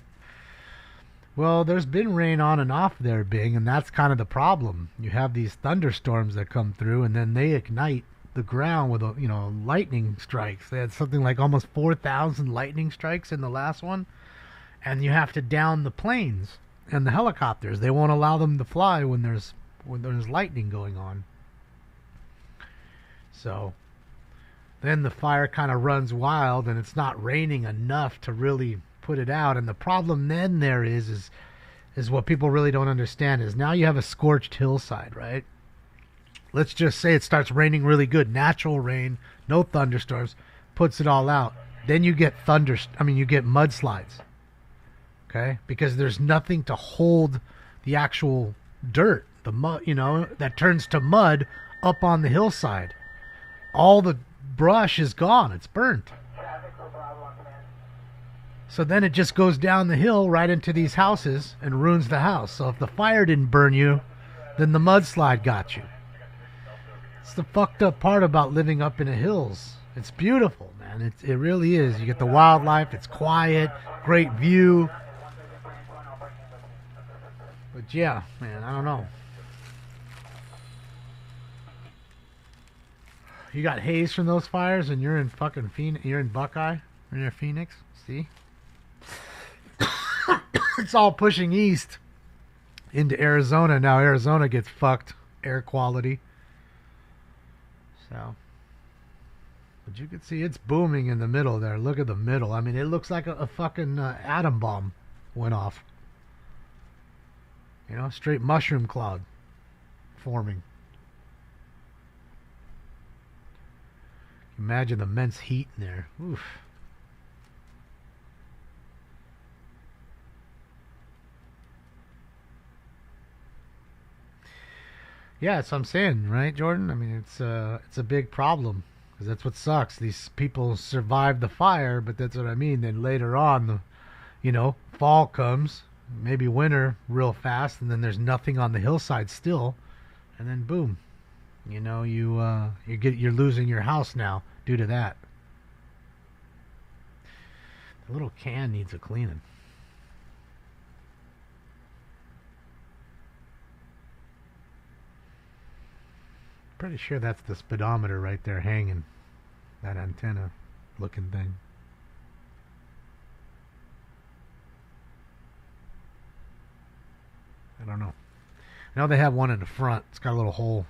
Well, there's been rain on and off there, Bing, and that's kind of the problem. You have these thunderstorms that come through, and then they ignite the ground with, lightning strikes. They had something like almost 4,000 lightning strikes in the last one, and you have to down the planes and the helicopters. They won't allow them to fly when there's lightning going on. So then the fire kind of runs wild, and it's not raining enough to really put it out. And the problem then there is what people really don't understand is now you have a scorched hillside, right? Let's just say it starts raining really good, natural rain, no thunderstorms, puts it all out. Then you get you get mudslides, okay? Because there's nothing to hold the actual dirt, the mud, that turns to mud up on the hillside. All the brush is gone. It's burnt. So then it just goes down the hill right into these houses and ruins the house. So if the fire didn't burn you, then the mudslide got you. It's the fucked up part about living up in the hills. It's beautiful, man. It really is. You get the wildlife. It's quiet. Great view. But yeah, man, I don't know. You got haze from those fires, and you're in fucking you're in Buckeye. Right there, Phoenix. See? It's all pushing east into Arizona. Now Arizona gets fucked. Air quality. So. But you can see it's booming in the middle there. Look at the middle. I mean, it looks like a fucking atom bomb went off. You know, straight mushroom cloud forming. Imagine the immense heat in there. Oof. Yeah, that's what I'm saying, right, Jordan? I mean, it's a big problem because that's what sucks. These people survived the fire, but that's what I mean. Then later on, fall comes, maybe winter real fast, and then there's nothing on the hillside still, and then boom, you're losing your house now due to that. The little can needs a cleaning. Pretty sure that's the speedometer right there hanging. That antenna looking thing. I don't know. I know they have one in the front. It's got a little hole.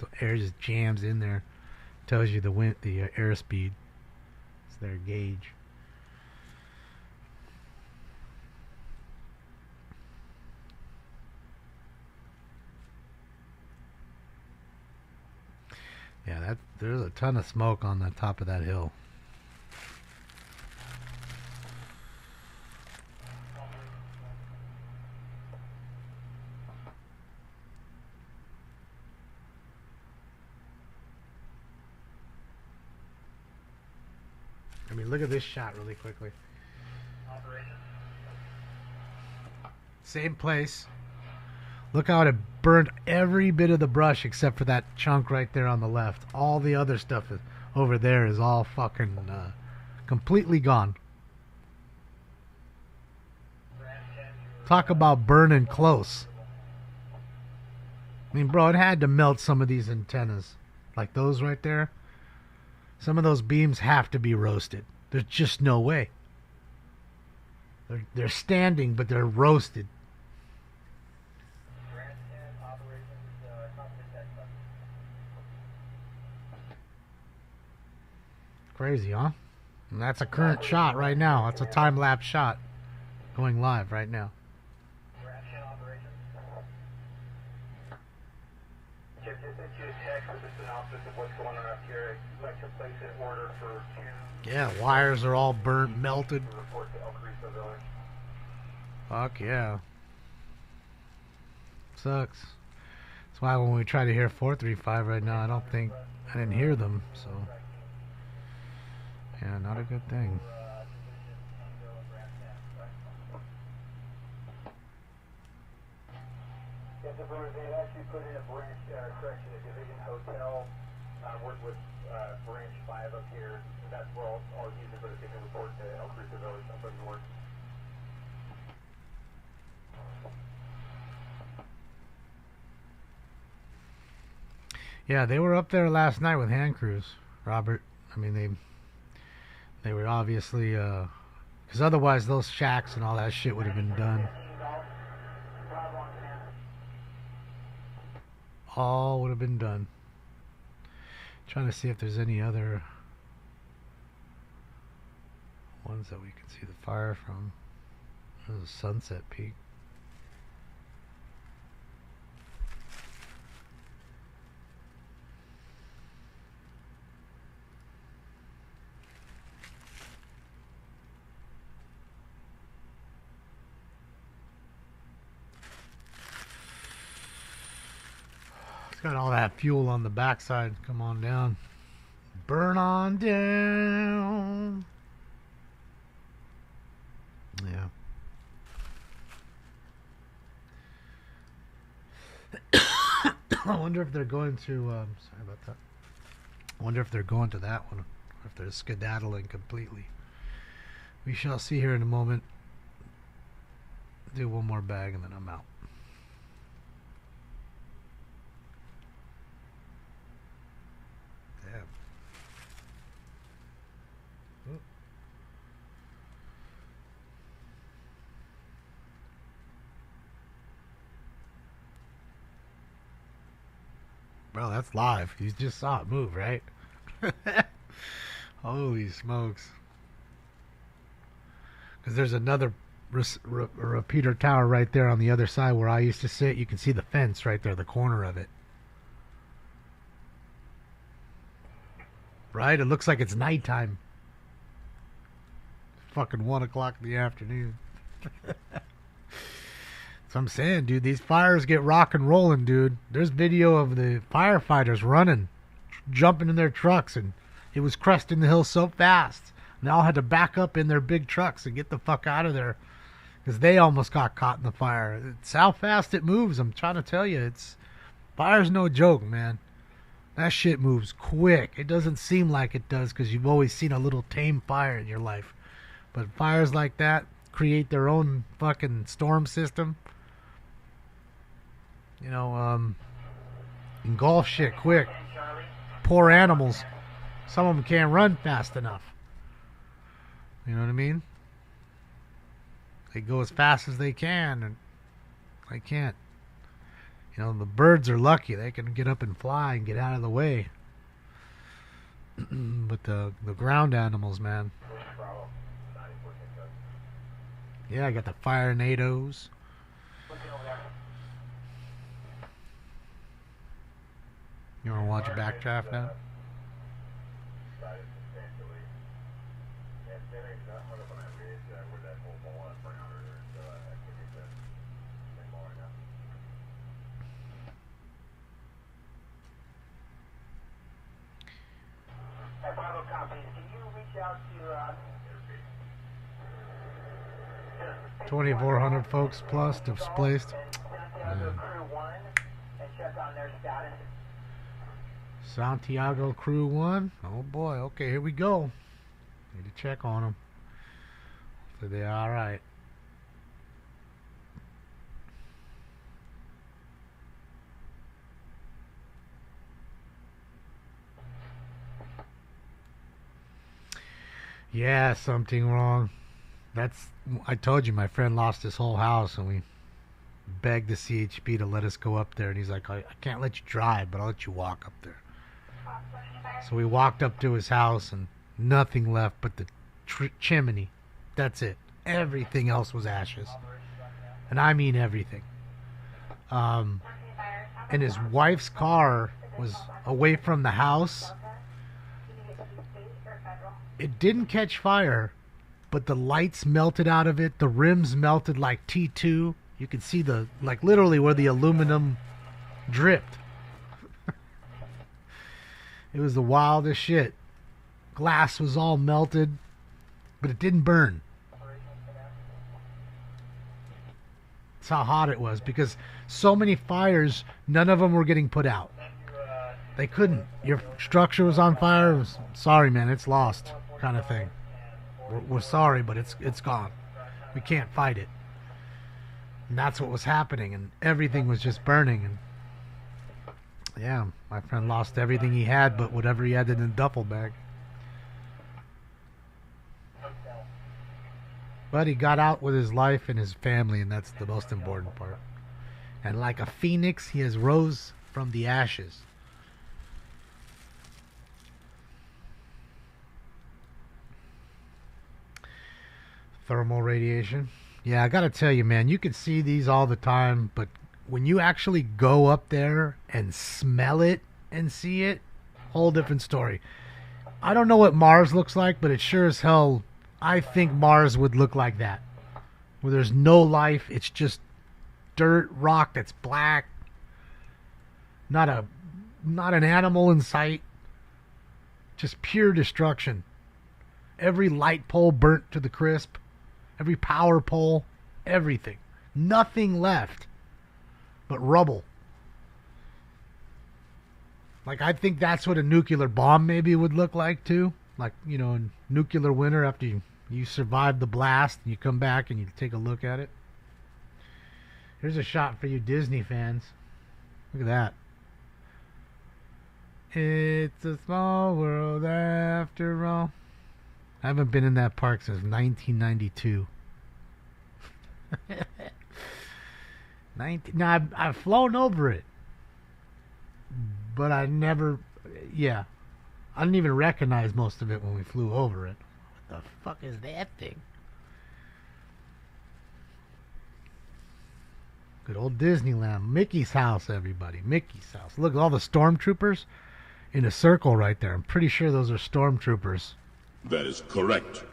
The air just jams in there. Tells you the airspeed. It's their gauge. Yeah, there's a ton of smoke on the top of that hill. I mean, look at this shot really quickly. Same place. Look how it burned every bit of the brush except for that chunk right there on the left. All the other stuff over there is all fucking completely gone. Talk about burning close. I mean, bro, it had to melt some of these antennas. Like those right there. Some of those beams have to be roasted. There's just no way. They're standing, but they're roasted. Crazy, huh? And that's a current shot right now. That's a time-lapse shot going live right now. Yeah, wires are all burnt, melted. Fuck yeah. Sucks. That's why when we try to hear 435 right now, I didn't hear them, so. Yeah, not a good thing. They actually put in a branch, correction, a division hotel. Work with branch 5 up here. That's where all users are taking report to El Cristo Village up north. Yeah, they were up there last night with hand crews, Robert. I mean, they were obviously, because otherwise those shacks and all that shit would have been done. All would have been done. Trying to see if there's any other ones that we can see the fire from. There's a Sunset Peak. Got all that fuel on the backside. Come on down. Burn on down. Yeah. I wonder if they're going to. Sorry about that. I wonder if they're going to that one. Or if they're skedaddling completely. We shall see here in a moment. Do one more bag and then I'm out. Bro, that's live. You just saw it move, right? Holy smokes. Because there's another repeater tower right there on the other side where I used to sit. You can see the fence right there, the corner of it. Right? It looks like it's nighttime. Fucking 1 o'clock in the afternoon. So I'm saying, dude, these fires get rock and rolling, dude. There's video of the firefighters running, jumping in their trucks, and it was cresting the hill so fast. And they all had to back up in their big trucks and get the fuck out of there because they almost got caught in the fire. It's how fast it moves. I'm trying to tell you, fire's no joke, man. That shit moves quick. It doesn't seem like it does because you've always seen a little tame fire in your life. But fires like that create their own fucking storm system. You know, engulf shit quick. Poor animals. Some of them can't run fast enough. You know what I mean? They go as fast as they can, and they can't. You know, the birds are lucky. They can get up and fly and get out of the way. But the ground animals, man. Yeah, I got the fire nados. You want to watch a backdraft now? Bravo copies. Can you reach out to 2,400 folks plus displaced. Santiago Crew 1 and check on their status? Santiago Crew 1. Oh boy. Okay, here we go. Need to check on them. Hopefully they're all right. Yeah, something wrong. I told you my friend lost his whole house, and we begged the CHP to let us go up there, and he's like, I can't let you drive, but I'll let you walk up there. So we walked up to his house, and nothing left but the chimney. That's it. Everything else was ashes. And I mean everything. And his wife's car was away from the house. It didn't catch fire, but the lights melted out of it. The rims melted like T2. You could see literally where the aluminum dripped. It was the wildest shit. Glass was all melted, but it didn't burn. That's how hot it was, because so many fires, none of them were getting put out. They couldn't. Your structure was on fire. Sorry, man, it's lost, kind of thing. We're sorry, but it's gone. We can't fight it. And that's what was happening, and everything was just burning. And yeah, my friend lost everything he had, but whatever he had in the duffel bag. But he got out with his life and his family, and that's the most important part. And like a phoenix, he has rose from the ashes. Thermal radiation. Yeah, I gotta tell you, man, you can see these all the time, but when you actually go up there and smell it and see it, whole different story. I don't know what Mars looks like, but it sure as hell, I think Mars would look like that. Where there's no life, it's just dirt, rock that's black. Not an animal in sight. Just pure destruction. Every light pole burnt to the crisp. Every power pole. Everything. Nothing left but rubble. Like, I think that's what a nuclear bomb maybe would look like too. Like, you know, in nuclear winter, after you survive the blast and you come back and you take a look at it. Here's a shot for you Disney fans. Look at that. It's a small world after all. I haven't been in that park since 1992. Now, I've flown over it. but I never, yeah, I didn't even recognize most of it when we flew over it. What the fuck is that thing? Good old Disneyland. Mickey's house, everybody. Mickey's house. Look at all the stormtroopers in a circle right there. I'm pretty sure those are stormtroopers. That is correct.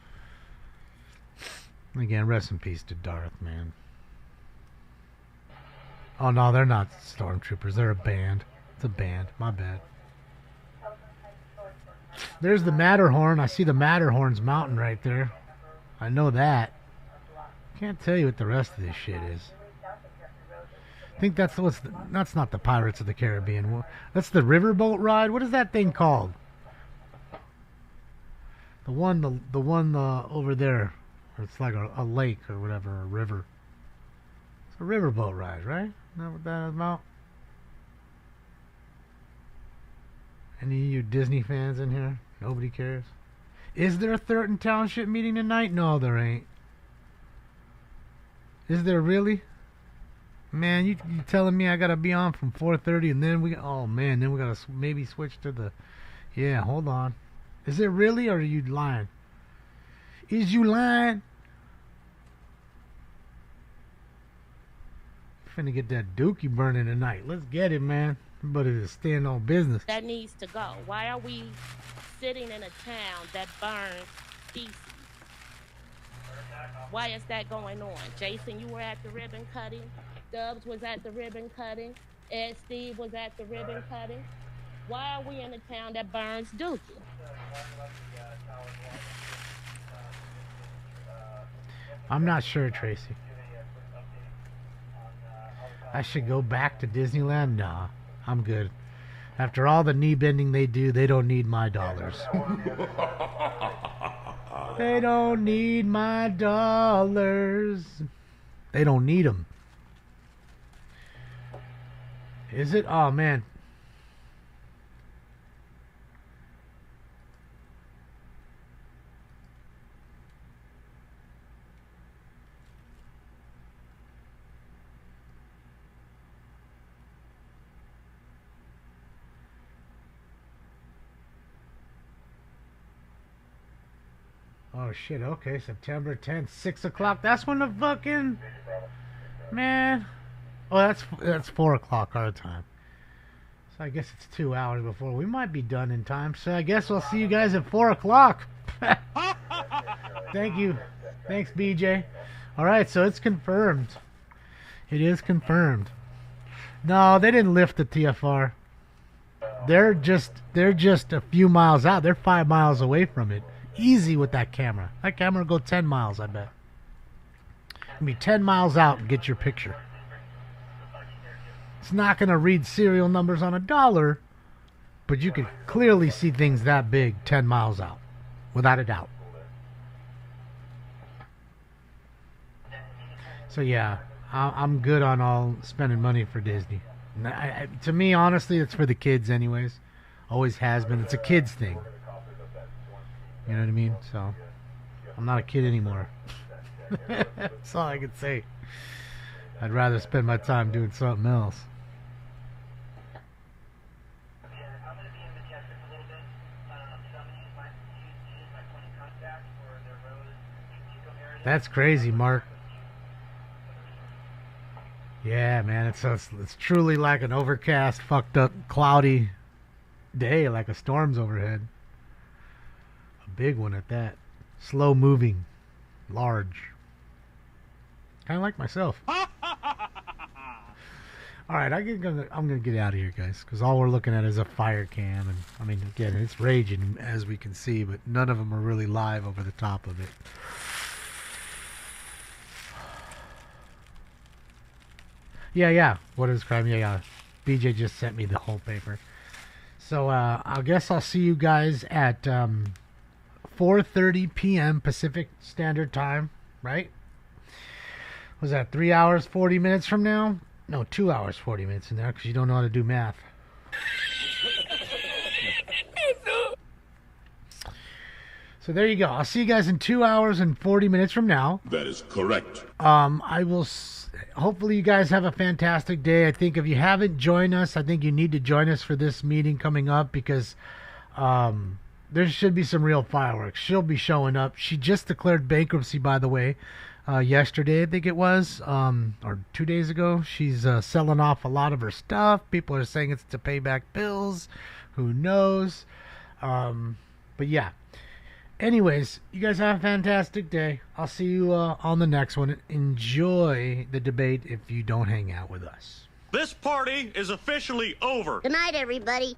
Again, rest in peace to Darth, man. Oh, no, they're not stormtroopers. They're a band. It's a band. My bad. There's the Matterhorn. I see the Matterhorn's mountain right there. I know that. Can't tell you what the rest of this shit is. I think that's that's not the Pirates of the Caribbean. That's the riverboat ride. What is that thing called? The one over there. It's like a lake or whatever, a river. It's a riverboat ride, right? Isn't that what that is about? Any of you Disney fans in here? Nobody cares. Is there a Thurton Township meeting tonight? No, there ain't. Is there really? Man, you telling me I gotta be on from 4:30 and then then we gotta maybe switch to the... Yeah, hold on. Is it really, or are you lying? Is you lying? Finna get that dookie burning tonight. Let's get it, man. But it is staying on business. That needs to go. Why are we sitting in a town that burns feces? Why is that going on? Jason, you were at the ribbon cutting. Dubs was at the ribbon cutting. Ed Steve was at the ribbon cutting. Why are we in a town that burns dookie? I'm not sure, Tracy. I should go back to Disneyland? Nah, I'm good. After all the knee bending they do, they don't need my dollars. They don't need my dollars. They don't need them. Is it? Oh, man. Oh shit, okay, September 10th, 6 o'clock. That's when the fucking... Man. Oh, that's 4 o'clock our time. So I guess it's 2 hours before. We might be done in time, so I guess we'll see you guys at 4 o'clock. Thank you. Thanks, BJ. Alright, so it's confirmed. It is confirmed. No, they didn't lift the TFR. They're just a few miles out. They're 5 miles away from it. Easy with that camera. That camera will go 10 miles, I bet. It'll be 10 miles out and get your picture. It's not going to read serial numbers on a dollar, but you can clearly see things that big 10 miles out, without a doubt. So yeah, I'm good on all spending money for Disney. To me, honestly, it's for the kids anyways. Always has been. It's a kids thing. You know what I mean? So, I'm not a kid anymore. That's all I can say. I'd rather spend my time doing something else. That's crazy, Mark. Yeah, man, it's truly like an overcast, fucked up, cloudy day, like a storm's overhead. A big one at that. Slow moving, large. Kind of like myself. All right, I'm gonna get out of here, guys, because all we're looking at is a fire cam, and I mean, again, it's raging as we can see, but none of them are really live over the top of it. Yeah. What is crime? Yeah. BJ just sent me the whole paper. So I guess I'll see you guys at 4:30 p.m. Pacific Standard Time, right? Was that 3 hours 40 minutes from now? No, 2 hours 40 minutes from now, because you don't know how to do math. So there you go. I'll see you guys in 2 hours and 40 minutes from now. That is correct. I will. Hopefully you guys have a fantastic day. I think if you haven't joined us, I think you need to join us for this meeting coming up because there should be some real fireworks. She'll be showing up. She just declared bankruptcy, by the way, yesterday, I think it was, or 2 days ago. She's selling off a lot of her stuff. People are saying it's to pay back bills. Who knows? But yeah. Anyways, you guys have a fantastic day. I'll see you on the next one. Enjoy the debate if you don't hang out with us. This party is officially over. Good night, everybody.